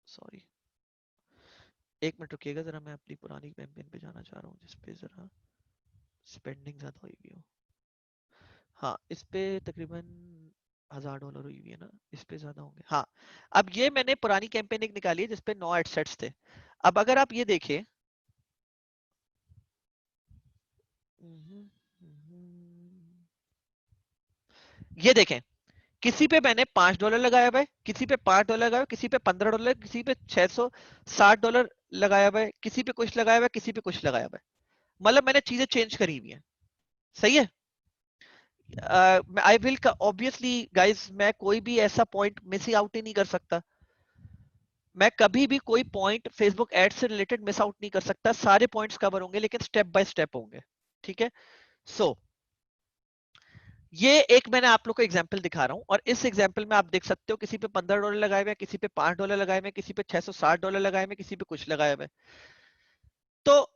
सॉरी, एक मिनट रुकिएगा जरा, मैं अपनी पुरानी कैंपेन पे जाना चाह रहा हूँ जिसपे जरा स्पेंडिंग ज्यादा हुई हुई हो। हाँ, इस पे तकरीबन $1000 हुई हुई है ना, इस पे ज्यादा होंगे। हाँ, अब ये मैंने पुरानी कैंपेन एक निकाली है जिसपे 9 एडसेट्स थे। अब अगर आप ये देखें, ये देखें, किसी पे मैंने $5 लगाया हुआ है, किसी पे $5 लगाया हुआ है, किसी पे $15, किसी पे $660 लगाया हुआ है, किसी पे कुछ लगाया हुआ है, किसी पे कुछ लगाया हुआ है। मतलब मैंने चीजें चेंज करी हुई है। सही है। आई विल ऑब्वियसली गाइस, मैं कोई भी ऐसा पॉइंट मिस आउट ही नहीं कर सकता। मैं कभी भी कोई पॉइंट फेसबुक एड से रिलेटेड मिस आउट नहीं कर सकता। सारे पॉइंट्स कवर होंगे लेकिन स्टेप बाय स्टेप होंगे। ठीक है। सो ये एक मैंने आप लोग को एग्जांपल दिखा रहा हूं, और इस एग्जांपल में आप देख सकते हो किसी पे $15 लगाए हुए हैं, किसी पे $5 लगाए हुए हैं, किसी पे $660 लगाए हुए हैं, किसी पे कुछ लगाए हुए हैं। तो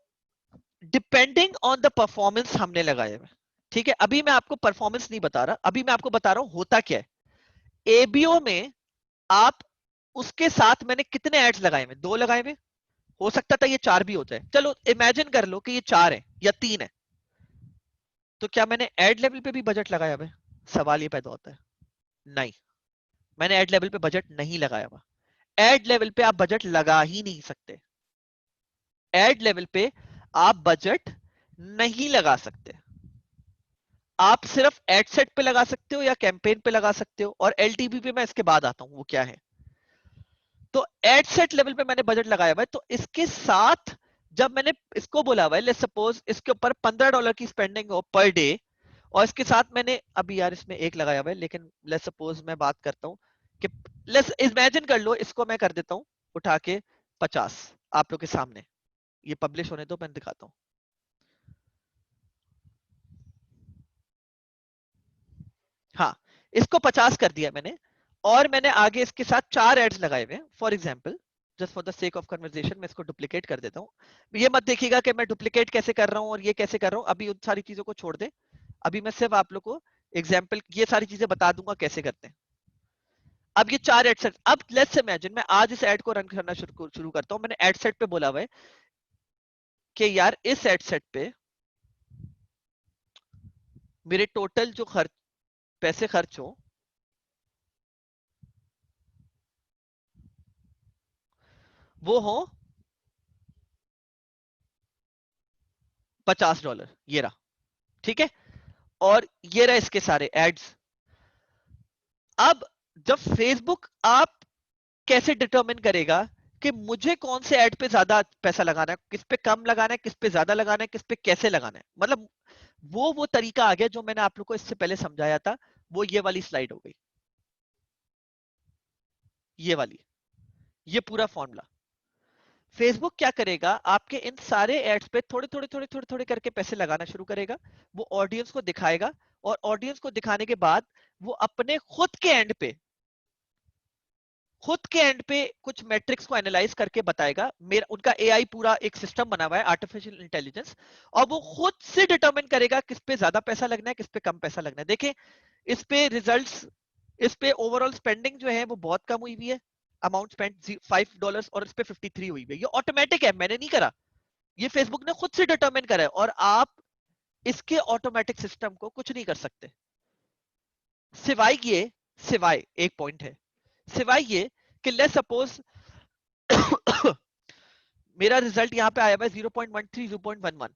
डिपेंडिंग ऑन द परफॉर्मेंस हमने लगाए हुए हैं। ठीक है। अभी मैं आपको परफॉर्मेंस नहीं बता रहा, अभी मैं आपको बता रहा हूं होता क्या है। एबीओ में आप उसके साथ मैंने कितने एड्स लगाए हुए? 2 लगाए हुए। हो सकता था ये 4 भी हो जाए। चलो इमेजिन कर लो कि ये 4 है या 3 है, तो क्या मैंने एड लेवल पे भी बजट लगाया हुआ है? सवाल ये पैदा होता है। नहीं, मैंने एड लेवल पे बजट नहीं लगाया हुआ। एड लेवल पे आप बजट लगा ही नहीं सकते। एड लेवल पे आप बजट नहीं लगा सकते। आप सिर्फ एड सेट पे लगा सकते हो या कैंपेन पे लगा सकते हो, और एलटीवी पे मैं इसके बाद आता हूं वो क्या है। तो एड सेट लेवल पे मैंने बजट लगाया हुआ है, तो इसके साथ जब मैंने इसको बोला हुआ है, लेट्स सपोज इसके ऊपर $15 की स्पेंडिंग हो पर डे, और इसके साथ मैंने अभी यार इसमें एक लगाया हुआ है, लेकिन लेट्स सपोज मैं बात करता हूं कि लेट्स इमेजिन कर लो, इसको मैं कर देता हूं उठा के 50 आप लोग के सामने। ये पब्लिश होने दो, मैं दिखाता हूं। हाँ, इसको 50 कर दिया मैंने, और मैंने आगे इसके साथ 4 एड्स लगाए हुए हैं। For example, just for the sake of conversation मैं इसको डुप्लीकेट कर देता हूँ। ये मत देखिएगा कि मैं डुप्लीकेट कैसे कर रहा हूँ और ये कैसे कर रहा हूँ, अभी उन सारी चीजों को छोड़ दे। अभी मैं सिर्फ आप लोग को एग्जाम्पल ये सारी चीजें बता दूंगा कैसे करते हैं। अब ये 4 एड सेट, अब लेट्स इमेजिन मैं आज इस एड को रन करना शुरू करता हूँ। मैंने एड सेट पे बोला हुआ है कि यार इस एड सेट पे मेरे टोटल जो खर्च पैसे खर्च हो वो हो $50। ये रहा। ठीक है। और ये रहा इसके सारे एड्स। अब जब फेसबुक आप कैसे डिटरमिन करेगा कि मुझे कौन से ऐड पे ज्यादा पैसा लगाना है, किस पे कम लगाना है, किस पे ज्यादा लगाना है, किस पे कैसे लगाना है। मतलब वो तरीका आ गया जो मैंने आप लोग को इससे पहले समझाया था। वो ये वाली स्लाइड हो गई, ये वाली, ये पूरा फॉर्मूला। फेसबुक क्या करेगा, आपके इन सारे एड्स पे थोड़े थोड़े थोड़े थोड़े थोड़े करके पैसे लगाना शुरू करेगा। वो ऑडियंस को दिखाएगा, और ऑडियंस को दिखाने के बाद वो अपने खुद के एंड पे कुछ मैट्रिक्स को एनालाइज करके बताएगा। मेरा उनका एआई पूरा एक सिस्टम बना हुआ है, आर्टिफिशियल इंटेलिजेंस, और वो खुद से डिटरमिन करेगा किस पे ज्यादा पैसा लगना है, किस पे कम पैसा लगना है। देखें इस पे रिजल्ट्स, इस पे ओवरऑल स्पेंडिंग जो है वो बहुत कम हुई हुई है, अमाउंट स्पेंड $5, और इस पे 53 हुई हुई है। ये ऑटोमेटिक है, मैंने नहीं करा, ये फेसबुक ने खुद से डिटरमिन करा है, और आप इसके ऑटोमेटिक सिस्टम को कुछ नहीं कर सकते। सिवाय ये, सिवाय एक पॉइंट है, सिवाय ये कि लेट्स सपोज मेरा रिजल्ट यहाँ पे आया हुआ है 0.13 0.11।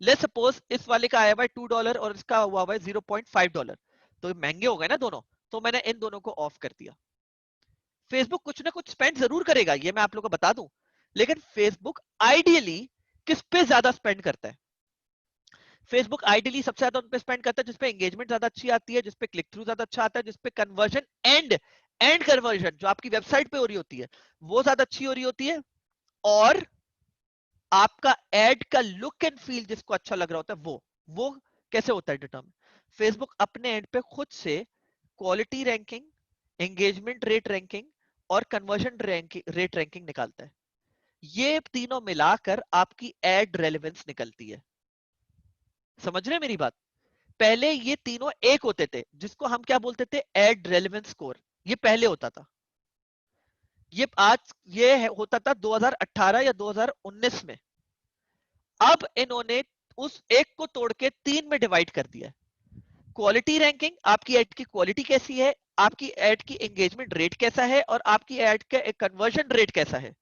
लेट्स सपोज इस वाले का आया हुआ है $2 और इसका हुआ हुआ है $0.5, तो महंगे हो गए ना दोनों। तो मैंने इन दोनों को ऑफ कर दिया। फेसबुक कुछ ना कुछ स्पेंड जरूर करेगा, ये मैं आप लोगों को बता दूं, लेकिन फेसबुक आइडियली किस पे ज्यादा स्पेंड करता है? फेसबुक आइडियली सबसे ज्यादा उन पे स्पेंड करता है जिसपे एंगेजमेंट ज्यादा अच्छी आती है, जिसपे क्लिक थ्रू ज्यादा अच्छा आता है, जिसपे कन्वर्जन एंड कन्वर्जन जो आपकी वेबसाइट पे हो रही होती है वो ज्यादा अच्छी हो रही होती है, और आपका एड का लुक एंड फील जिसको अच्छा लग रहा होता है वो कैसे होता है डिटर्मिन? फेसबुक अपने एंड पे खुद से quality ranking, engagement rate ranking और कन्वर्जन रेट रैंकिंग निकालता है। ये तीनों मिलाकर आपकी एड रेलेवेंस निकलती है। समझ रहे हैं मेरी बात? पहले ये तीनों एक होते थे जिसको हम क्या बोलते थे, एड रेलेवेंस स्कोर। ये पहले होता था, होता था 2018 या 2019 में। अब इन्होंने उस एक को तोड़ के 3 में डिवाइड कर दिया। क्वालिटी रैंकिंग, आपकी एड की क्वालिटी कैसी है, आपकी एड की एंगेजमेंट रेट कैसा है, और आपकी एड का कन्वर्जन रेट कैसा है।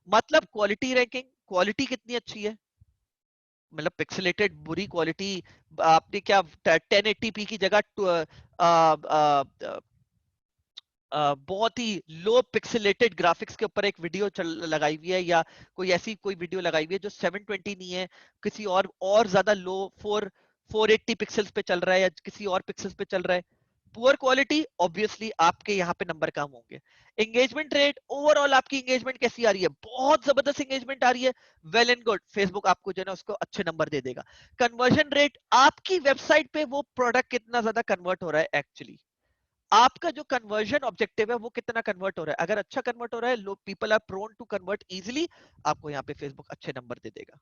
मतलब क्वालिटी रैंकिंग, क्वालिटी कितनी अच्छी है, मतलब पिक्सेलेटेड बुरी क्वालिटी, आपने क्या 1080p की जगह बहुत ही लो पिक्सेलेटेड ग्राफिक्स के ऊपर एक वीडियो लगाई हुई है, या कोई ऐसी कोई वीडियो लगाई हुई है जो 720 नहीं है, किसी और ज्यादा लो 480 पिक्सल्स पे चल रहा है या किसी और पिक्सल्स पे चल रहा है, पुअर क्वालिटी, ऑब्वियसली आपके यहाँ पे नंबर कम होंगे। एंगेजमेंट रेट, ओवरऑल आपकी एंगेजमेंट कैसी आ रही है? बहुत जबरदस्त एंगेजमेंट आ रही है, वेल एंड गुड, फेसबुक आपको जो है ना उसको अच्छे नंबर दे देगा। कन्वर्जन रेट, आपकी वेबसाइट पे वो प्रोडक्ट कितना ज्यादा कन्वर्ट हो रहा है, एक्चुअली आपका जो कन्वर्जन ऑब्जेक्टिव है वो कितना कन्वर्ट हो रहा है। अगर अच्छा कन्वर्ट हो रहा है, लोग people are prone to convert easily, आपको यहाँ पे फेसबुक अच्छे नंबर दे देगा।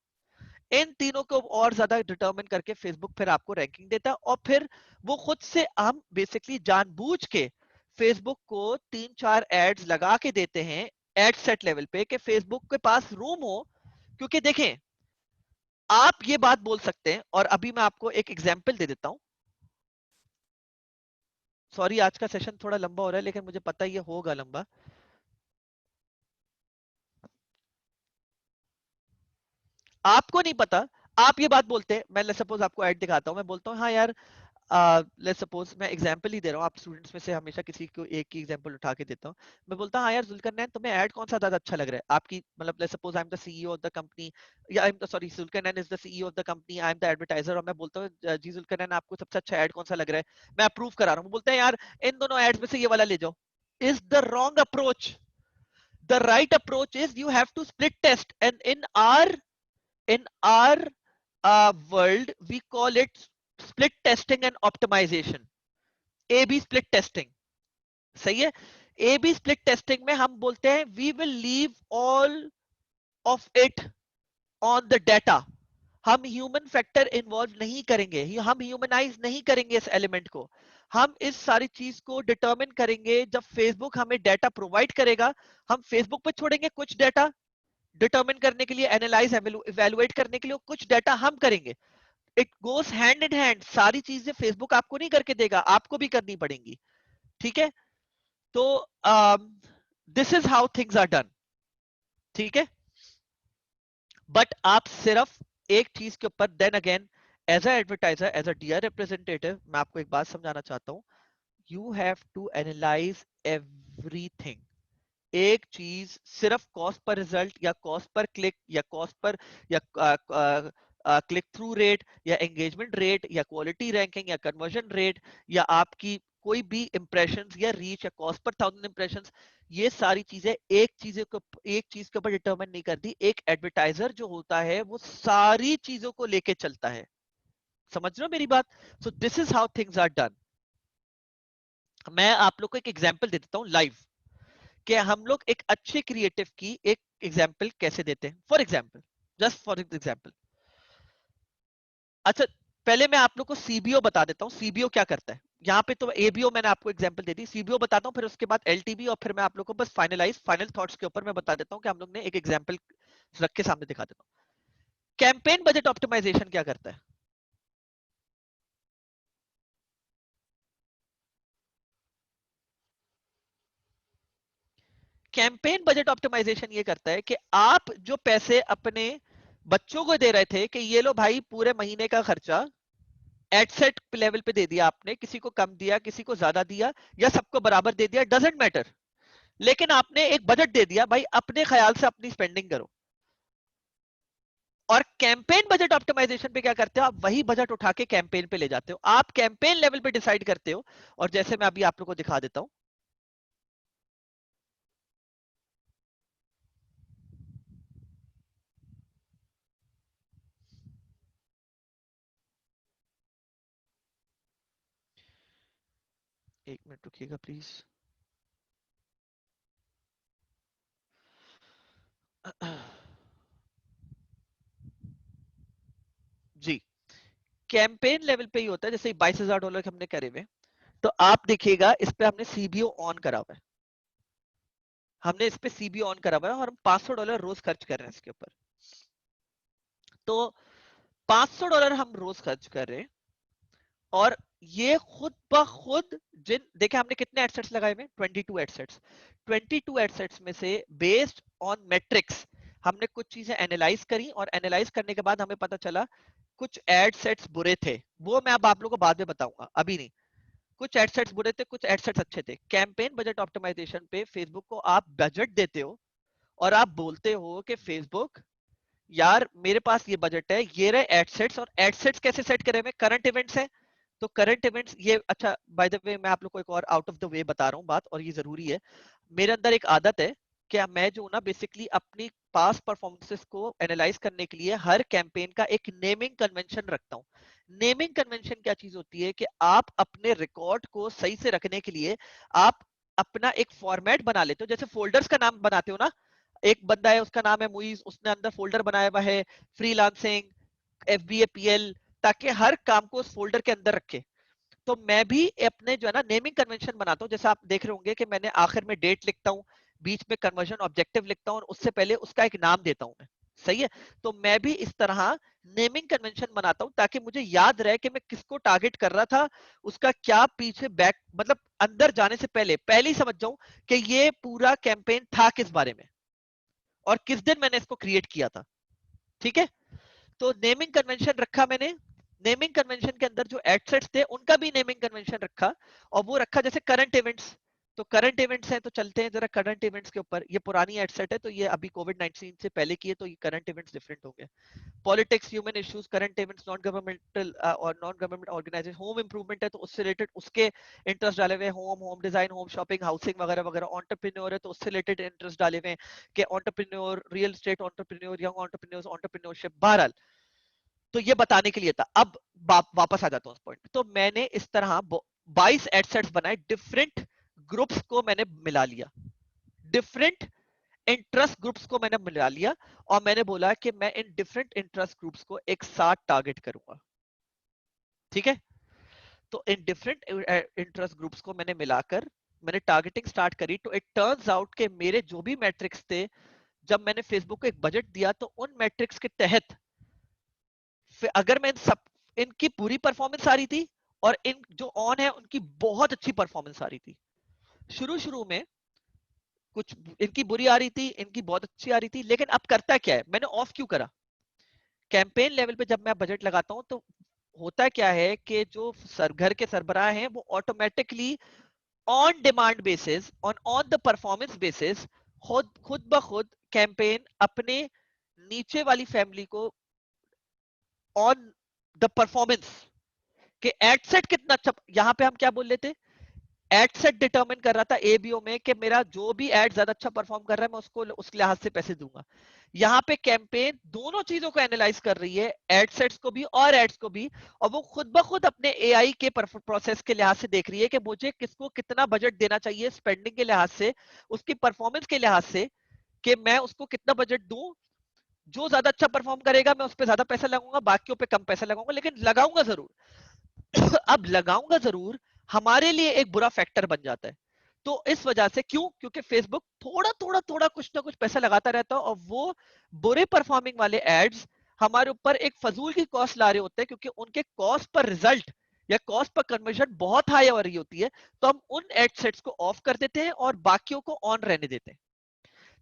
इन तीनों को और ज्यादा डिटरमिन करके फेसबुक फिर आपको रैंकिंग देता है, और फिर वो खुद से हम बेसिकली जानबूझ के फेसबुक को 3-4 एड्स लगा के देते हैं एड सेट लेवल पे कि फेसबुक के पास रूम हो। क्योंकि देखें, आप ये बात बोल सकते हैं, और अभी मैं आपको एक एग्जांपल दे देता हूं। सॉरी आज का सेशन थोड़ा लंबा हो रहा है, लेकिन मुझे पता है ये होगा लंबा। आपको नहीं पता, आप ये बात बोलते हैं, मैं सपोज आपको ऐड दिखाता हूं, मैं बोलता हूँ हाँ यार, लेट्स सपोज मैं एग्जांपल ही दे रहा हूँ, आप स्टूडेंट्स में से हमेशा किसी को एक ही एग्जांपल उठा के देता हूँ। मैं बोलता हूँ हाँ यार जुल्करनैन, तुम्हें ऐड कौन सा ज्यादा अच्छा लग रहा है आपकी, मतलब let's suppose I am the CEO of the company, या I am sorry, Zulqarnain is the CEO of the company, I am the advertiser, और मैं बोलता हूँ जी जुल्करनैन आपको सबसे अच्छा ऐड कौन सा लग रहा है, मैं अप्रूव करा रहा हूँ, बोलते हैं यार इन दोनों एड्स में से ये वाला ले जाओ। Is the wrong approach. The right approach is you have to split test, and in our world we call it split testing and optimization, A-B split testing। सही है? A-B split testing में हम बोलते हैं we will leave all of it on the data। हम human factor involve नहीं करेंगे, हम ह्यूमनाइज नहीं करेंगे इस एलिमेंट को। हम इस सारी चीज को डिटरमिन करेंगे जब फेसबुक हमें डाटा प्रोवाइड करेगा। हम फेसबुक पे छोड़ेंगे कुछ डाटा डिटरमिन करने के लिए, एनालाइज इवेलुएट करने के लिए, कुछ डाटा हम करेंगे। It goes hand in hand, सारी चीजें फेसबुक आपको नहीं करके देगा, आपको भी करनी पड़ेंगी। ठीक है? तो this is how things are done. ठीक है? बट आप सिर्फ एक चीज के ऊपर, then again as a advertiser, as a DR representative, मैं आपको एक बात समझाना चाहता हूं, you have to analyse everything. एक चीज सिर्फ कॉस्ट पर रिजल्ट, या कॉस्ट पर क्लिक, या कॉस्ट पर, या क्लिक थ्रू रेट, या एंगेजमेंट रेट, या क्वालिटी रैंकिंग, या कन्वर्जन रेट, या आपकी कोई भी इंप्रेशंस या रीच, या कॉस्ट पर 1000 इंप्रेशंस, ये सारी चीजें एक चीज के ऊपर डिटरमिन नहीं करती। एक एडवर्टाइजर जो होता है वो सारी चीजों को लेके चलता है। समझ रहे हो मेरी बात? So this is how things are done. मैं आप लोग को एक एग्जांपल दे देता हूं लाइव, कि हम लोग एक अच्छे क्रिएटिव की एक एग्जांपल कैसे देते हैं। For example, just for example, अच्छा पहले मैं आप लोग को सीबीओ बता देता हूं, सीबीओ क्या करता है। यहाँ पे तो एबीओ मैंने आपको एग्जांपल दे दी, सीबीओ बताता हूं, फिर उसके बाद एलटीबी, और फिर मैं आप लोग को बस फाइनल थॉट्स के ऊपर मैं बता देता हूं कि हम लोग ने एक एग्जांपल रख के सामने दिखा देता हूं। कैंपेन बजट ऑप्टिमाइजेशन क्या करता है? कैंपेन बजट ऑप्टिमाइजेशन ये करता है कि आप जो पैसे अपने बच्चों को दे रहे थे कि ये लो भाई पूरे महीने का खर्चा, एट सेट लेवल पे दे दिया आपने, किसी को कम दिया, किसी को ज्यादा दिया, या सबको बराबर दे दिया, डजेंट मैटर, लेकिन आपने एक बजट दे दिया भाई, अपने ख्याल से अपनी स्पेंडिंग करो। और कैंपेन बजट ऑप्टिमाइजेशन पे क्या करते हो, आप वही बजट उठा के कैंपेन पे ले जाते हो, आप कैंपेन लेवल पे डिसाइड करते हो। और जैसे मैं अभी आप लोगों को दिखा देता हूं, एक मिनट रुकिएगा प्लीज। जी, कैंपेन लेवल पे ही होता है, जैसे $22,000 हमने करे हुए, तो आप देखिएगा इस पे हमने सीबीओ ऑन करा हुआ है, हमने इस पे सीबीओ ऑन करा हुआ है, और हम $500 रोज खर्च कर रहे हैं इसके ऊपर। तो $500 हम रोज खर्च कर रहे हैं, और ये खुद ब खुद, जिन देखे हमने कितने एडसेट्स लगाए हुए, 22 एडसेट्स, 22 एडसेट्स में से बेस्ड ऑन मैट्रिक्स हमने कुछ चीजें एनालाइज करी, और एनालाइज करने के बाद हमें पता चला कुछ एड सेट्स बुरे थे, वो मैं अब आप लोगों को बाद में बताऊंगा, अभी नहीं। कुछ एडसेट्स बुरे थे, कुछ एडसेट्स अच्छे थे। कैंपेन बजट ऑप्टिमाइजेशन पे फेसबुक को आप बजट देते हो और आप बोलते हो कि फेसबुक यार मेरे पास ये बजट है, ये रहे एडसेट्स, और एडसेट्स कैसे सेट करें? में करंट इवेंट्स है, तो करंट इवेंट्स ये अच्छा, बाय द वे मैं आप लोग को एक और आउट ऑफ द वे बता रहा हूँ बात, और ये जरूरी है। मेरे अंदर एक आदत है कि मैं जो ना बेसिकली अपनी पास्ट परफॉर्मेंसेस को एनालाइज करने के लिए हर कैंपेन का एक नेमिंग कन्वेंशन रखता हूँ। नेमिंग कन्वेंशन क्या चीज होती है कि आप अपने रिकॉर्ड को सही से रखने के लिए आप अपना एक फॉर्मेट बना लेते हो, जैसे फोल्डर्स का नाम बनाते हो ना। एक बंदा है उसका नाम है मुइज, उसने अंदर फोल्डर बनाया हुआ है फ्रीलांसिंग, FBA, PL, ताकि हर काम को उस फोल्डर के अंदर रखे। तो मैं भी अपने जो है ना नेमिंग कन्वेंशन बनाता हूँ। जैसे आप देख रहे होंगे कि मैंने आखिर में डेट लिखता हूँ, बीच में कन्वर्जन ऑब्जेक्टिव लिखता हूँ, और उससे पहले उसका एक नाम देता हूँ मैं। सही है? तो मैं भी इस तरह नेमिंग कन्वेंशन बनाता हूँ ताकि मुझे याद रहे कि मैं किसको टारगेट कर रहा था, उसका क्या पीछे बैक, मतलब अंदर जाने से पहले पहले ही समझ जाऊं कि ये पूरा कैंपेन था किस बारे में और किस दिन मैंने इसको क्रिएट किया था। ठीक है? तो नेमिंग कन्वेंशन रखा मैंने। नेमिंग कन्वेंशन के अंदर जो एडसेट्स थे उनका भी नेमिंग कन्वेंशन रखा, और वो रखा जैसे करंट इवेंट्स। तो करंट इवेंट्स हैं, तो चलते हैं जरा करंट इवेंट्स के ऊपर। ये पुरानी एडसेट है, तो ये अभी कोविड-19 से पहले की है, तो ये करंट इवेंट्स डिफरेंट होंगे। Politics, human issues, current events, non governmental और non government organisation, home improvement है तो उससे रिलेटेड उसके इंटरेस्ट डाले हुए, home home design, home shopping, housing वगैरह वगैरह। एंटरप्रेन्योर है तो उससे रिलेटेड इंटरेस्ट डाले हुए कि entrepreneur, real estate entrepreneur, young entrepreneurs, entrepreneurship. बहरहाल, तो ये बताने के लिए था। अब वापस आ जाता हूँ उस पॉइंट। तो मैंने इस तरह 22 एडसेट्स बनाए, डिफरेंट ग्रुप्स को मैंने मिला लिया, डिफरेंट इंटरेस्ट ग्रुप्स को मैंने मिला लिया, और मैंने बोला कि मैं इन डिफरेंट इंटरेस्ट ग्रुप्स को एक साथ टारगेट करूंगा। ठीक है? तो इन डिफरेंट इंटरेस्ट ग्रुप्स को मैंने मिलाकर मैंने टारगेटिंग स्टार्ट करी। तो इट टर्न्स आउट के मेरे जो भी मैट्रिक्स थे, जब मैंने फेसबुक को एक बजट दिया तो उन मैट्रिक्स के तहत अगर मैं सब इनकी पूरी परफॉर्मेंस आ रही थी, और इन जो ऑन है उनकी बहुत अच्छी परफॉर्मेंस आ रही थी। शुरू शुरू में कुछ इनकी बुरी आ रही थी, इनकी बहुत अच्छी आ रही थी, लेकिन अब करता क्या है, मैंने ऑफ क्यों करा? कैंपेन लेवल पे जब मैं बजट लगाता हूं तो होता क्या है कि जो घर के सरबराह हैं वो automatically on demand basis, on the performance basis, खुद खुद ब खुद कैंपेन अपने नीचे वाली फैमिली को ऑन द परफॉर्मेंस कि एड सेट कितना अच्छा, यहां पे हम क्या बोल लेते, एड सेट डिटरमिन कर रहा था एबीओ में कि मेरा जो भी एड ज्यादा अच्छा परफॉर्म कर रहा है मैं उसको उस लिहाज से पैसे दूंगा। यहाँ पे कैंपेन दोनों चीजों को एनालाइज कर रही है, एड सेट्स को भी और एड्स को भी, और वो खुद ब खुद अपने एआई के प्रोसेस के लिहाज से देख रही है कि मुझे किसको कितना बजट देना चाहिए, स्पेंडिंग के लिहाज से, उसकी परफॉर्मेंस के लिहाज से, कि मैं उसको कितना बजट दूं। जो ज्यादा अच्छा परफॉर्म करेगा मैं उस पर ज्यादा पैसा लगाऊंगा, बाकियों पे कम पैसा लगाऊंगा, लेकिन लगाऊंगा जरूर। अब लगाऊंगा जरूर हमारे लिए एक बुरा फैक्टर बन जाता है। तो इस वजह से, क्यों? क्योंकि फेसबुक थोड़ा थोड़ा थोड़ा कुछ ना कुछ पैसा लगाता रहता है, और वो बुरे परफॉर्मिंग वाले एड्स हमारे ऊपर एक फजूल की कॉस्ट ला रहे होते हैं, क्योंकि उनके कॉस्ट पर रिजल्ट या कॉस्ट पर कन्वर्जन बहुत हाई हो रही होती है। तो हम उन एड सेट्स को ऑफ कर देते हैं और बाकियों को ऑन रहने देते हैं,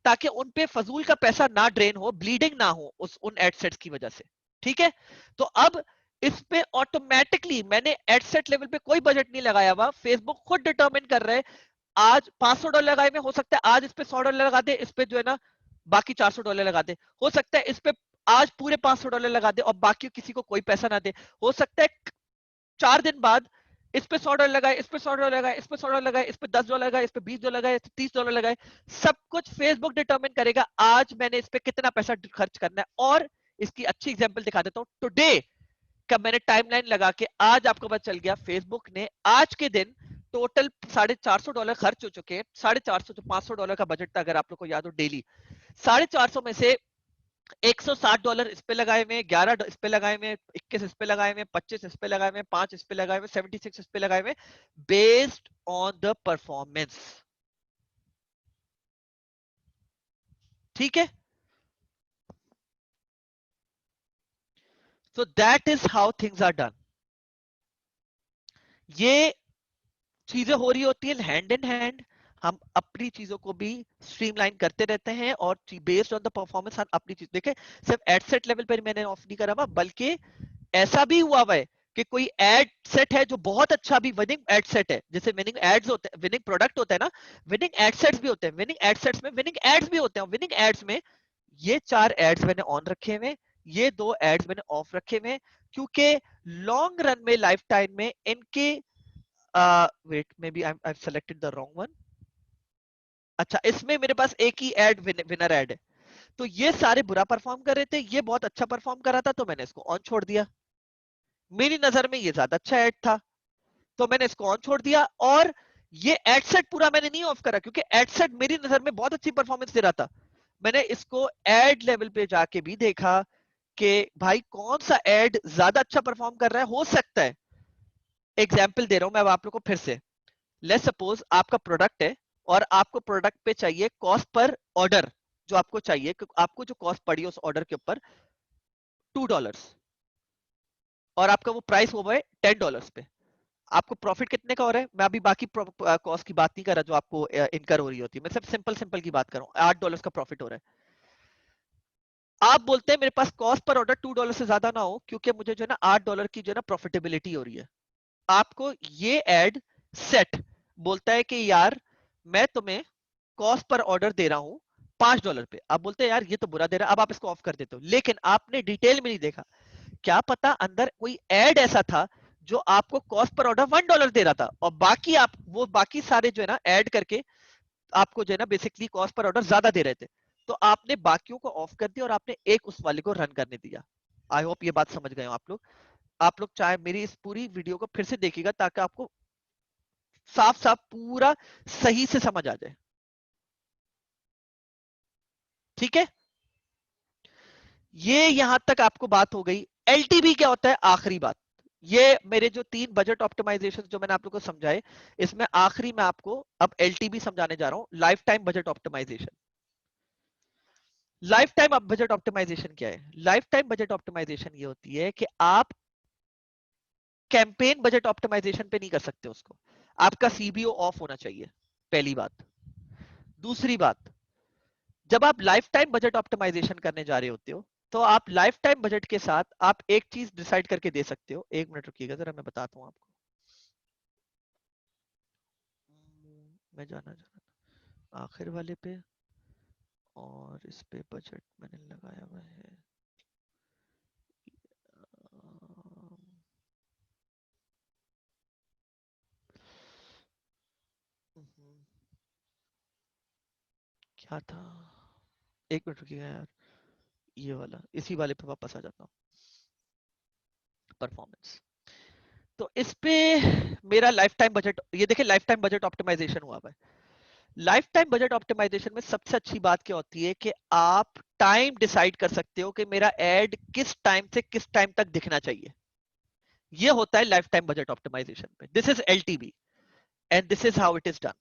ताकि उन पे फजूल का पैसा ना ड्रेन हो, ब्लीडिंग ना हो उस उन एड सेट्स की वजह से। ठीक है? तो अब इस पे ऑटोमेटिकली मैंने एड सेट लेवल पे कोई बजट नहीं लगाया हुआ, फेसबुक खुद डिटरमिन कर रहे हैं। आज $500 लगाए में, हो सकता है आज इस पे $100 लगा दे, इस पे जो है ना बाकी $400 लगा दे। हो सकता है इस पे आज पूरे $500 लगा दे और बाकी किसी को कोई पैसा ना दे। हो सकता है 4 दिन बाद इस पे $100 लगाए, इस पे $100 लगाए, इस पे $100 लगाए, इस पे $10 लगाए, इस पे $20 लगाए, इस पे $30 लगाए। सब कुछ फेसबुक डिटरमिन करेगा आज मैंने इस पे कितना पैसा खर्च करना है। और इसकी अच्छी एग्जांपल दिखा देता हूं। टुडे का मैंने टाइमलाइन लगा के आज आपको पता चल गया, फेसबुक ने आज के दिन टोटल $450 खर्च हो चुके हैं। 450 जो $500 का बजट था, अगर आप लोग को याद हो, डेली 450 में से $160 इस पे लगाए हुए, 11 इस पे लगाए हुए, 21 इस पे लगाए हुए, 25 इस पे लगाए हुए, 5 इस पे लगाए हुए, 76 इस पे लगाए हुए, बेस्ड ऑन द परफॉर्मेंस। ठीक है? So that is how things are done. ये चीजें हो रही होती है हैंड इन हैंड। हम अपनी चीजों को भी स्ट्रीमलाइन करते रहते हैं, और बेस्ड ऑन द परफॉर्मेंस हम अपनी चीज देखें। सिर्फ एट सेट लेवल पर मैंने ऑफ नहीं करा हुआ, बल्कि ऐसा भी हुआ है कि कोई एड सेट है जो बहुत अच्छा भी विनिंग एड सेट है, जैसे विनिंग एड्स होते हैं, विनिंग प्रोडक्ट होता है ना, विनिंग एड सेट्स भी होते हैं, विनिंग एड सेट्स में विनिंग एड्स भी होते हैं। विनिंग एड्स में ये 4 एड्स मैंने ऑन रखे हुए, ये 2 एड्स मैंने ऑफ रखे हुए, क्योंकि लॉन्ग रन में लाइफ टाइम में इनके wait maybe I selected the wrong one. अच्छा, इसमें मेरे पास एक ही एड विनर एड है, तो ये सारे बुरा परफॉर्म कर रहे थे, ये बहुत अच्छा परफॉर्म कर रहा था, तो मैंने इसको ऑन छोड़ दिया। मेरी नजर में ये ज्यादा अच्छा एड था, तो मैंने इसको ऑन छोड़ दिया। और ये एड सेट पूरा मैंने नहीं ऑफ करा, क्योंकि एड सेट मेरी नजर में बहुत अच्छी परफॉर्मेंस दे रहा था। मैंने इसको एड लेवल पे जाके भी देखा कि भाई कौन सा एड ज्यादा अच्छा परफॉर्म कर रहा है। हो सकता है, एग्जाम्पल दे रहा हूं मैं अब आप लोग को फिर से। लेट्स सपोज आपका प्रोडक्ट है और आपको प्रोडक्ट पे चाहिए कॉस्ट पर ऑर्डर, जो आपको चाहिए, आपको जो कॉस्ट पड़ी है उस ऑर्डर के ऊपर $2, और आपका वो प्राइस हुआ है $10 पे। आपको प्रॉफिट कितने का हो रहा है? मैं अभी बाकी कॉस्ट की बात नहीं कर रहा जो आपको इनकर हो रही होती है, मैं सिर्फ सिंपल सिंपल की बात कर रहा हूँ। $8 का प्रॉफिट हो रहा है। आप बोलते हैं मेरे पास कॉस्ट पर ऑर्डर $2 से ज्यादा ना हो, क्योंकि मुझे जो है ना $8 की जो है ना प्रॉफिटेबिलिटी हो रही है। आपको ये एड सेट बोलता है कि यार मैं तुम्हें कॉस्ट पर ऑर्डर दे रहा हूं $5 पे। आप बोलते हैं यार ये तो बुरा दे रहा है, अब आप इसको ऑफ कर देते हो। लेकिन आपने डिटेल में नहीं देखा, क्या पता अंदर कोई एड ऐसा था जो आपको कॉस्ट पर ऑर्डर $1 दे रहा था, और बाकी आप वो बाकी सारे जो है ना ऐड करके आपको जो है ना बेसिकली कॉस्ट पर ऑर्डर ज्यादा दे रहे थे। तो आपने बाकियों को ऑफ कर दिया और आपने एक उस वाले को रन करने दिया। आई होप ये बात समझ गए हो आप लोग। आप लोग चाहे मेरी इस पूरी वीडियो को फिर से देखिएगा, ताकि आपको साफ साफ पूरा सही से समझ आ जाए। ठीक है, ये यहां तक आपको बात हो गई। एलटीवी क्या होता है, आखिरी बात। ये मेरे जो 3 बजट ऑप्टिमाइजेशन जो मैंने आप लोगों को समझाए, इसमें आखिरी मैं आपको अब एलटीवी समझाने जा रहा हूं, lifetime budget optimization. Lifetime budget optimisation क्या है? लाइफ टाइम बजट ऑप्टिमाइजेशन ये होती है कि आप कैंपेन बजट ऑप्टिमाइजेशन पे नहीं कर सकते उसको। आपका सीबीओ ऑफ होना चाहिए, पहली बात। दूसरी बात, जब आप लाइफ टाइम बजट ऑप्टिमाइजेशन करने जा रहे होते हो, तो आप लाइफ टाइम बजट के साथ आप एक चीज डिसाइड करके दे सकते हो। एक मिनट रुकिएगा जरा, मैं बताता हूं आपको। मैं जाना चाह रहा था आखिर वाले पे, और इस पे बजट मैंने लगाया हुआ है। क्या था, एक मिनट रुकिएगा यार, ये वाला, इसी वाले पे वापस आ जाता हूँ, परफॉर्मेंस। तो इस पे मेरा लाइफ टाइम बजट, ये देखिए लाइफ टाइम बजट ऑप्टिमाइजेशन हुआ हुआ है। लाइफ टाइम बजट ऑप्टिमाइजेशन में सबसे अच्छी बात क्या होती है कि आप टाइम डिसाइड कर सकते हो कि मेरा एड किस टाइम से किस टाइम तक दिखना चाहिए। ये होता है लाइफ टाइम बजट ऑप्टिमाइजेशन पे। This is LTV and this is how it is done.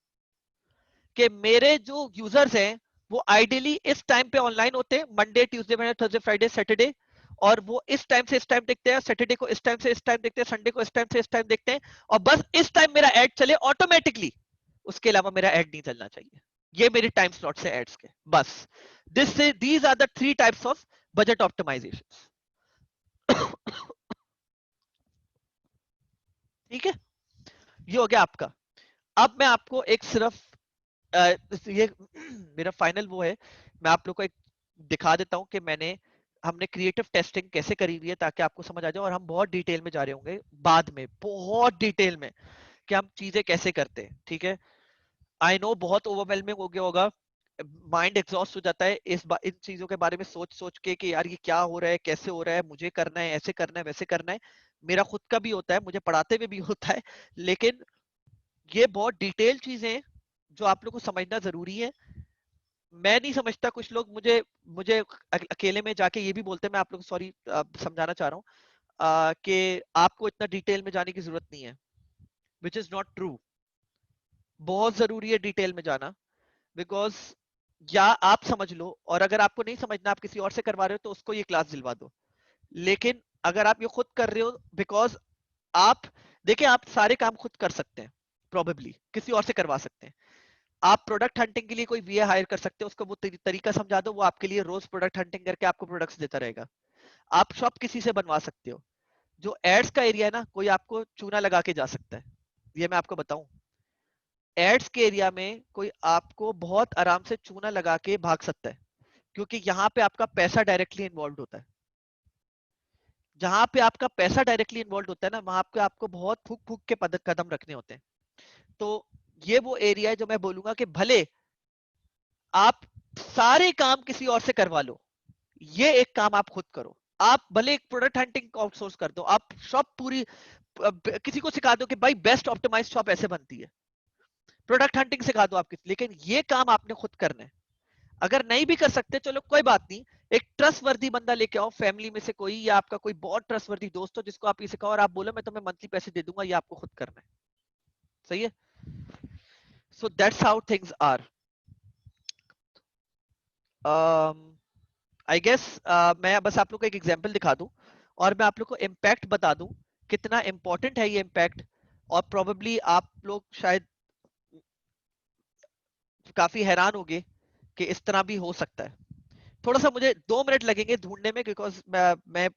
कि मेरे जो यूजर्स हैं वो आइडियली इस टाइम पे ऑनलाइन होते हैं, Monday Tuesday Wednesday Thursday Friday Saturday, और वो इस टाइम से इस टाइम देखते हैं, सैटरडे को इस टाइम से इस टाइम देखते हैं, संडे को इस टाइम से इस टाइम देखते हैं, और बस इस टाइम मेरा एड चले ऑटोमेटिकली, उसके अलावा मेरा एड नहीं चलना चाहिए। ये मेरे टाइम स्लॉट्स है एड्स के, बस। This these are the 3 types of budget optimization. ठीक है, ये हो गया आपका। अब मैं आपको एक सिर्फ ये मेरा फाइनल वो है, मैं आप लोग को एक दिखा देता हूं कि हमने क्रिएटिव टेस्टिंग कैसे करी हुई है, ताकि आपको समझ आ जाए। और हम बहुत डिटेल में जा रहे होंगे बाद में, बहुत डिटेल में, कि हम चीजें कैसे करते हैं। ठीक है, आई नो बहुत ओवरवेलमिंग हो गया होगा, माइंड एग्जॉस्ट हो जाता है इन चीजों के बारे में सोच सोच के कि यार ये क्या हो रहा है, कैसे हो रहा है, मुझे करना है, ऐसे करना है, वैसे करना है। मेरा खुद का भी होता है, मुझे पढ़ाते हुए भी होता है। लेकिन ये बहुत डिटेल चीजें हैं जो आप लोग को समझना जरूरी है। मैं नहीं समझता, कुछ लोग मुझे मुझे अकेले में जाके ये भी बोलते हैं, मैं आप लोग को सॉरी समझाना चाह रहा हूँ कि आपको इतना डिटेल में जाने की जरूरत नहीं है, विच इज नॉट ट्रू। बहुत जरूरी है डिटेल में जाना, बिकॉज या आप समझ लो, और अगर आपको नहीं समझना, आप किसी और से करवा रहे हो, तो उसको ये क्लास दिलवा दो। लेकिन अगर आप ये खुद कर रहे हो, बिकॉज आप देखिए, आप सारे काम खुद कर सकते हैं, प्रोबेबली किसी और से करवा सकते हैं। आप प्रोडक्ट हंटिंग के लिए कोई वीए हायर कर सकते हो, उसको वो तरीका समझा दो, वो आपके लिए रोज प्रोडक्ट हंटिंग करके आपको प्रोडक्ट्स देता रहेगा। आप शॉप किसी से बनवा सकते हो, जो एड्स का एरिया है ना, कोई आपको चूना लगा के जा सकता है, ये मैं आपको बताऊं। एड्स के एरिया में कोई आपको बहुत आराम से चूना लगा के भाग सकता है, क्योंकि यहाँ पे आपका पैसा डायरेक्टली इन्वॉल्व होता है। जहां पे आपका पैसा डायरेक्टली इन्वॉल्व होता है ना, वहां पे आपको बहुत फूक फूक के कदम रखने होते हैं। तो ये वो एरिया है जो मैं बोलूंगा कि भले आप सारे काम किसी और से करवा लो, ये एक काम आप खुद करो। आप भले एक प्रोडक्ट हंटिंग आउटसोर्स कर दो, आप शॉप पूरी किसी को सिखा दो कि भाई बेस्ट ऑप्टिमाइज शॉप ऐसे बनती है, प्रोडक्ट हंटिंग सिखा दो आप किसी, लेकिन ये काम आपने खुद करना है। अगर नहीं भी कर सकते चलो कोई बात नहीं, एक ट्रस्ट वर्दी बंदा लेके आओ फैमिली में से कोई, या आपका कोई बहुत ट्रस्ट वर्दी दोस्त हो जिसको आप ये सिखाओ और आप बोलो मैं तुम्हें मंथली पैसे दे दूंगा, ये आपको खुद करना है। सही है? So that's how things are. I guess मैं बस आप लोग को एक एग्जांपल दिखा दूं और मैं आप लोग को इम्पैक्ट बता दूं कितना इंपॉर्टेंट है ये इम्पैक्ट। और प्रोबेबली आप लोग शायद काफी हैरान होंगे कि इस तरह भी हो सकता है। थोड़ा सा मुझे 2 मिनट लगेंगे ढूंढने में, बिकॉज मैं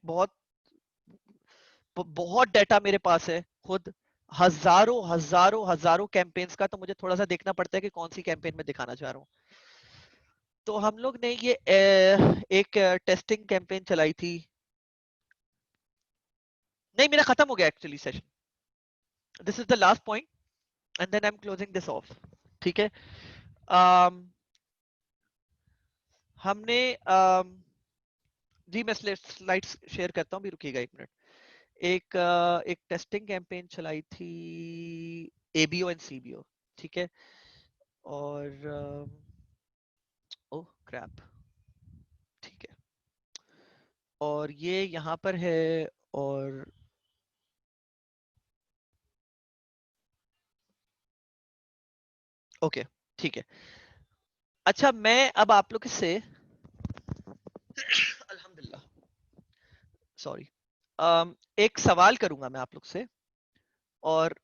बहुत डाटा मेरे पास है खुद, हजारों हजारों हजारों कैंपेन्स का, तो मुझे थोड़ा सा देखना पड़ता है कि कौन सी कैंपेन में दिखाना चाह रहा हूँ। तो हम लोग ने ये एक टेस्टिंग कैंपेन चलाई थी। नहीं, मेरा खत्म हो गया actually session. This is the last point and then I am closing this off. ठीक है? um, हमने जी मैं स्लाइड्स शेयर करता हूँ, भी रुकिएगा 1 मिनट। एक टेस्टिंग कैंपेन चलाई थी, एबीओ एंड सीबीओ। ठीक है? और ओह क्रैप, ठीक है, और ये यहाँ पर है। और ओके, ठीक है। अच्छा, मैं अब आप लोग से अल्हम्दुलिल्लाह, सॉरी, एक सवाल करूंगा मैं आप लोग से, और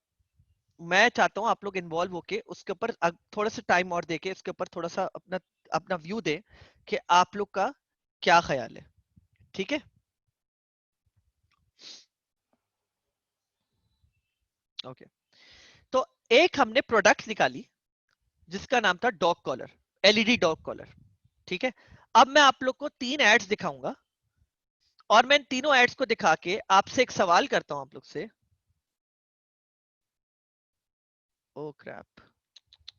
मैं चाहता हूं आप लोग इन्वॉल्व होके उसके ऊपर थोड़ा सा टाइम और देके इसके ऊपर थोड़ा सा अपना अपना व्यू दें कि आप लोग का क्या ख्याल है। ठीक है? ओके। तो एक हमने प्रोडक्ट निकाली जिसका नाम था dog collar, LED dog collar. ठीक है? अब मैं आप लोग को 3 एड्स दिखाऊंगा और मैं इन तीनों एड्स को दिखा के आपसे एक सवाल करता हूं आप लोग से। ओ क्रैप,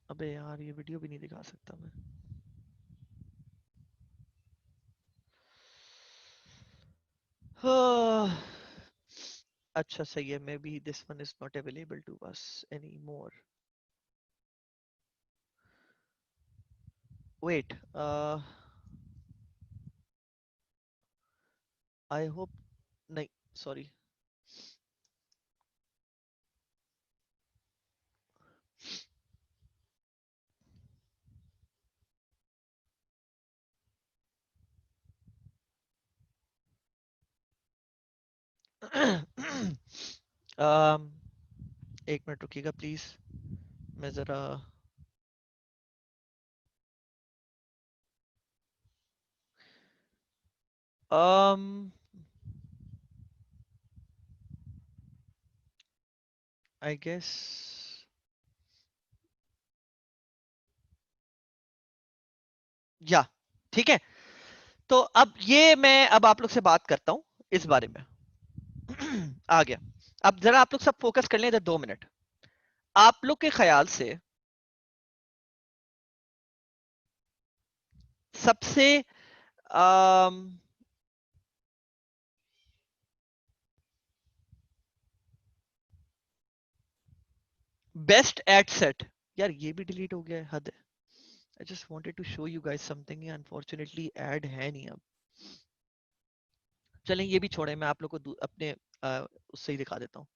अबे यार ये वीडियो भी नहीं दिखा सकता मैं। अच्छा सही है, maybe this one is not available to us any more. Wait, I hope, नहीं, सॉरी। um, 1 मिनट रुकिएगा प्लीज, मैं जरा आई गेस, या ठीक है। तो अब ये मैं अब आप लोग से बात करता हूं इस बारे में। आ गया। अब जरा आप लोग सब फोकस कर लें इधर 2 मिनट। आप लोग के ख्याल से सबसे बेस्ट एड सेट, यार ये भी डिलीट हो गया है, हद है। I just wanted to show you guys something, unfortunately ad है नहीं अब। चलें ये भी छोड़ें, मैं आप लोग को अपने उससे ही दिखा देता हूँ।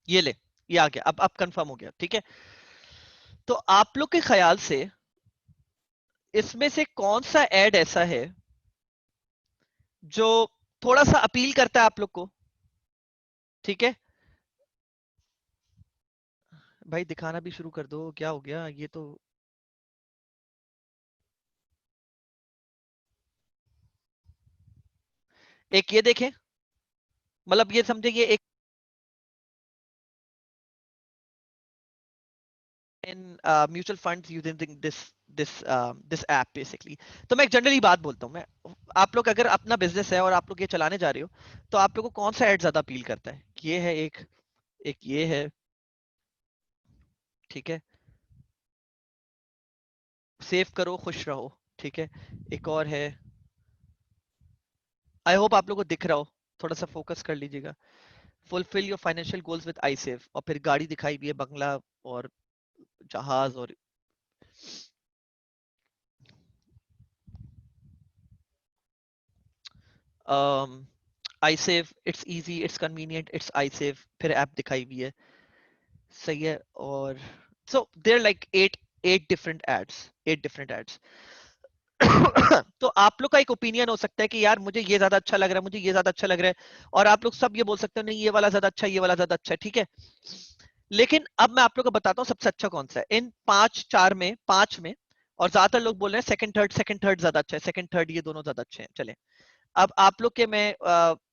ये ले, ये आ गया, अब कंफर्म हो गया। ठीक है? तो आप लोग के ख्याल से इसमें से कौन सा एड ऐसा है जो थोड़ा सा अपील करता है आप लोग को? ठीक है? भाई दिखाना भी शुरू कर दो, क्या हो गया ये तो। एक ये देखें, मतलब ये समझे ये एक in mutual funds using this app basically. तो मैं एक जनरली बात बोलता हूँ, मैं आप लोग अगर अपना बिजनेस है और आप लोग ये चलाने जा रहे हो, तो आप लोग को कौन सा ऐड ज्यादा अपील करता है? ये है एक, एक ये है, ठीक है, सेव करो खुश रहो, ठीक है, एक और है, आई होप आप लोग को दिख रहा हो, थोड़ा सा फोकस कर लीजिएगा, fulfil your financial goals with I save, और फिर गाड़ी दिखाई भी है, बंगला और जहाज और I save, it's easy, it's convenient, it's I save, फिर ऐप दिखाई भी है, सही है। और so there like eight different ads, eight different ads. तो आप लोग का एक ओपिनियन हो सकता है कि यार मुझे ये ज्यादा अच्छा लग रहा है, मुझे ये ज्यादा अच्छा लग रहा है, और आप लोग सब ये बोल सकते हो नहीं ये वाला ज्यादा अच्छा है, ये वाला ज्यादा अच्छा है, ठीक है। लेकिन अब मैं आप लोग को बताता हूँ सबसे अच्छा कौन सा है इन पांच चार में, पांच में। और ज्यादातर लोग बोल रहे हैं सेकंड थर्ड ज्यादा अच्छा है, सेकंड थर्ड ये दोनों ज्यादा अच्छे हैं। चले, अब आप लोग के मैं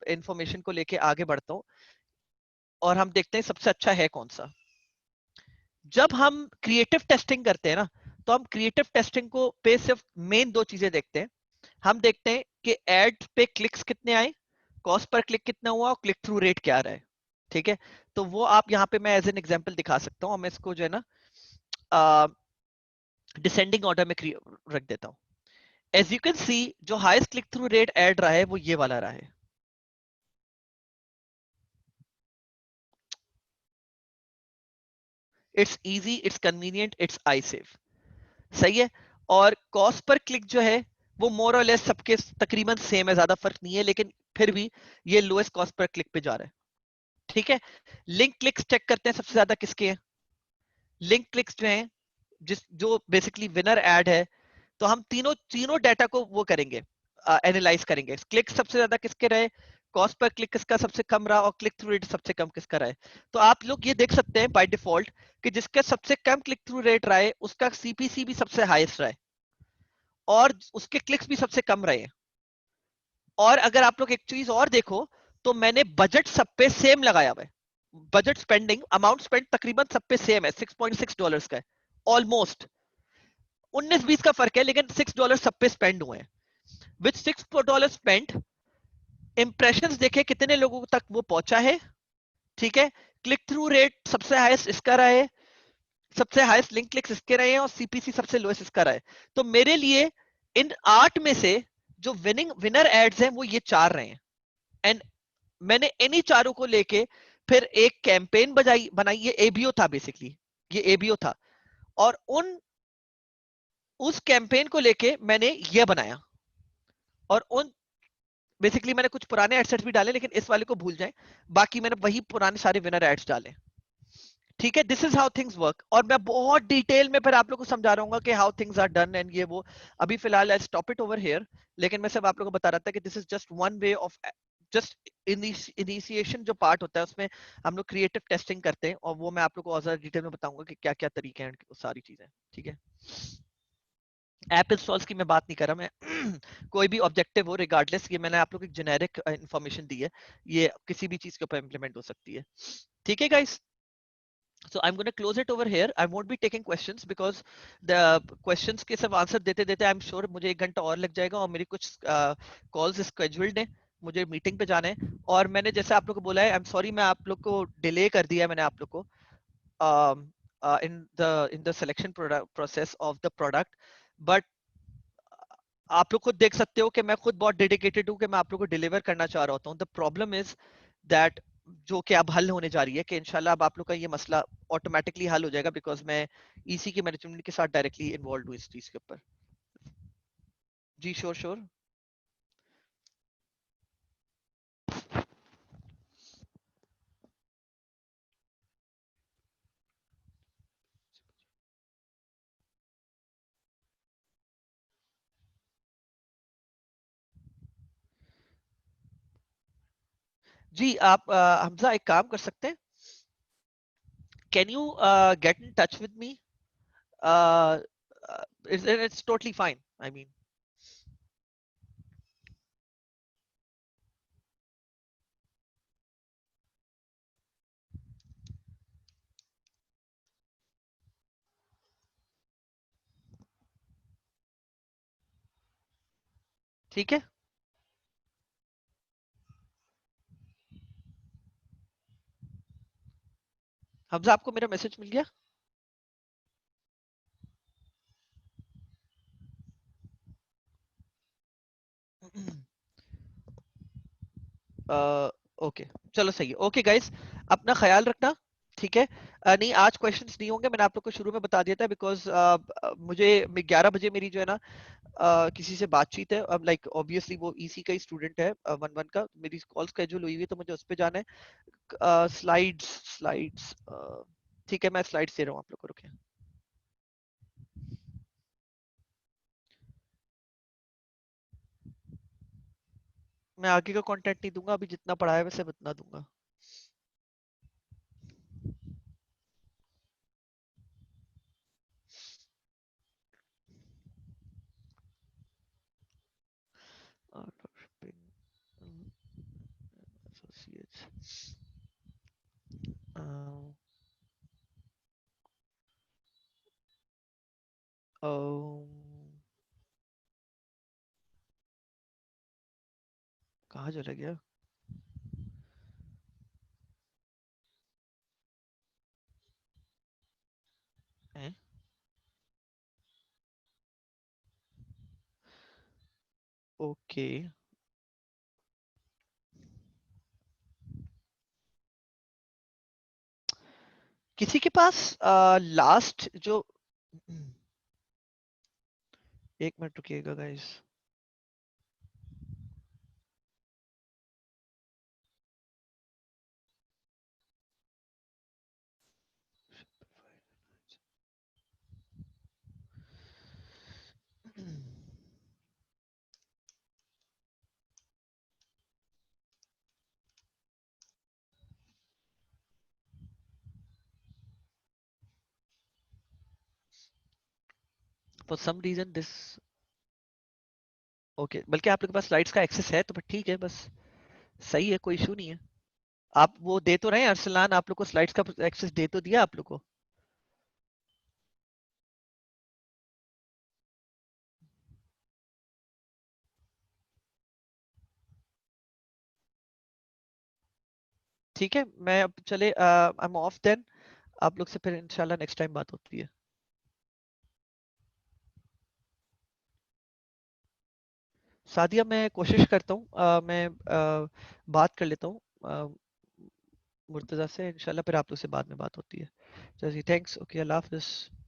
इंफॉर्मेशन को लेके आगे बढ़ता हूँ और हम देखते हैं सबसे अच्छा है कौन सा। जब हम क्रिएटिव टेस्टिंग करते हैं ना, तो हम क्रिएटिव टेस्टिंग को पे सिर्फ मेन दो चीजें देखते हैं। हम देखते हैं कि एड पे क्लिक्स कितने आए, कॉस्ट पर क्लिक कितना हुआ, और क्लिक थ्रू रेट क्या रहा है, ठीक है। तो वो आप यहाँ पे मैं एज एन एग्जांपल दिखा सकता हूँ, मैं इसको जो है ना डिसेंडिंग ऑर्डर में रख देता हूँ। एज यू कैन सी, जो highest click through rate add रहा है वो ये वाला रहा है। It's easy, it's convenient, it's I save, सही है। और कॉस्ट पर क्लिक जो है वो मोर और लेस सबके तकरीबन सेम है, ज्यादा फर्क नहीं है, लेकिन फिर भी ये लोएस्ट कॉस्ट पर क्लिक पे जा रहा है, ठीक है। लिंक क्लिक्स चेक करते हैं सबसे ज्यादा किसके हैं। लिंक क्लिक्स जो हैं, जिस जो बेसिकली विनर ऐड है, तो हम तीनों तीनों डाटा को वो करेंगे, एनालाइज करेंगे। क्लिक सबसे ज्यादा किसके रहे, कॉस्ट पर क्लिक किसका सबसे कम रहा, और क्लिक थ्रू रेट सबसे कम किसका रहा है। तो आप लोग ये देख सकते हैं बाय डिफॉल्ट कि जिसका सबसे कम क्लिक थ्रू रेट रहा है उसका सीपीसी भी सबसे हाईएस्ट रहा है, और उसके क्लिक्स भी सबसे कम रहे हैं। और अगर आप लोग एक चीज और देखो, तो मैंने बजट सब पे सेम लगाया हुआ है। बजट स्पेंडिंग अमाउंट स्पेंड तकरीबन सब पे सेम है, $6.6 का है, ऑलमोस्ट 19-20 का फर्क है, लेकिन $6 सब पे स्पेंड हुए हैं। विथ $6 स्पेंड, इंप्रेशन देखे कितने लोगों तक वो पहुंचा है, ठीक है। क्लिक थ्रू रेट सबसे हाईएस्ट इसका रहा है, सबसे हाईएस्ट लिंक क्लिक्स इसके रहे हैं, और सीपीसी सबसे लोएस्ट इसका रहा है। तो मेरे लिए इन 8 में से जो विनिंग विनर एड्स हैं वो ये चार रहे हैं। एंड मैंने इन्हीं चारों को लेके फिर एक कैंपेन बनाई, ये एबीओ था बेसिकली, ये एबीओ था। और उन उस कैंपेन को लेके मैंने ये बनाया, और उन बेसिकली मैंने कुछ पुराने एडसेट्स भी डाले, लेकिन इस वाले को भूल जाएं, बाकी मैंने वही पुराने सारे विनर एड्स डाले, ठीक है। This is how things work, और मैं बहुत डिटेल में फिर आप लोगों को समझा रहा हूँ कि how things are done and ये वो। अभी फिलहाल I stop it over here, लेकिन मैं सिर्फ आप लोगों को बता रहा था कि this is just one way of, just initiation जो पार्ट होता है उसमें हम लोग क्रिएटिव टेस्टिंग करते हैं, और वो मैं आप लोगों को और ज्यादा डिटेल में बताऊंगा कि क्या क्या तरीके हैं, सारी चीजें, ठीक है। ऐप इंस्टॉल्स की मैं बात नहीं कर रहा, मैं कोई भी ऑब्जेक्टिव हो रिगार्डलेस, ये मैंने आप लोग को एक जेनेरिक इंफॉर्मेशन दी है, ये किसी भी चीज के ऊपर इंप्लीमेंट हो सकती है, ठीक है guys. So I'm going to close it over here. I won't be taking questions because the questions के सब आंसर देते देते I'm sure मुझे 1 घंटा और लग जाएगा, और मेरी कुछ कॉल्स स्केड्यूल्ड हैं, मुझे मीटिंग पे जाना है। और मैंने जैसे आप लोग को बोला है, आई एम सॉरी मैं आप लोग को डिले कर दिया है, मैंने आप लोग को in the selection process of the product, but आप लोग खुद देख सकते हो कि मैं खुद बहुत डेडिकेटेड हूँ कि मैं आप लोग को डिलीवर करना चाह रहा होता हूँ। द प्रॉब्लम इज दैट, जो कि अब हल होने जा रही है, कि इंशाल्लाह अब आप लोग का ये मसला ऑटोमेटिकली हल हो जाएगा, बिकॉज मैं ईसी के मैनेजमेंट के साथ डायरेक्टली इन्वॉल्व हूँ इस चीज के ऊपर। जी श्योर श्योर। जी आप हमजा एक काम कर सकते हैं can you get in touch with me? It's totally fine. I mean, ठीक है. हमजा, आपको मेरा मैसेज मिल गया? ओके, चलो सही है. ओके गाइस, अपना ख्याल रखना. ठीक है. नहीं, आज क्वेश्चंस नहीं होंगे. मैंने आप लोग को शुरू में बता दिया था बिकॉज मुझे 11 बजे मेरी जो है ना किसी से बातचीत है. अब लाइक ऑब्वियसली वो ईसी का ही स्टूडेंट है, 1-1 का. मेरी कॉल स्केड्यूल हुई हुई है तो मुझे उस पर जाना है. स्लाइड्स स्लाइड्स ठीक है, मैं स्लाइड्स दे रहा हूँ आप लोग को. रुके, मैं आगे का कंटेंट नहीं दूंगा अभी. जितना पढ़ा है वैसे उतना दूंगा. Associates. Uh, um, कहाँ चला गया? ओके. किसी के पास लास्ट जो एक मिनट रुकिएगा guys. For some reason this. Okay, बल्कि आप लोग के पास स्लाइड्स का एक्सेस है तो फिर ठीक है. बस सही है, कोई इशू नहीं है. आप वो दे तो रहे हैं अरसलान, आप लोग को स्लाइड्स का एक्सेस दे तो दिया आप लोग को. ठीक है, मैं अब चले, आई एम ऑफ देन. आप लोग से फिर इंशाल्लाह नेक्स्ट टाइम बात होती है. सादिया, मैं कोशिश करता हूँ, मैं बात कर लेता हूँ मुर्तज़ा से. इंशाल्लाह फिर आप लोग से बाद में बात होती है. चलिए, थैंक्स. ओके, अल्लाह हाफिज़.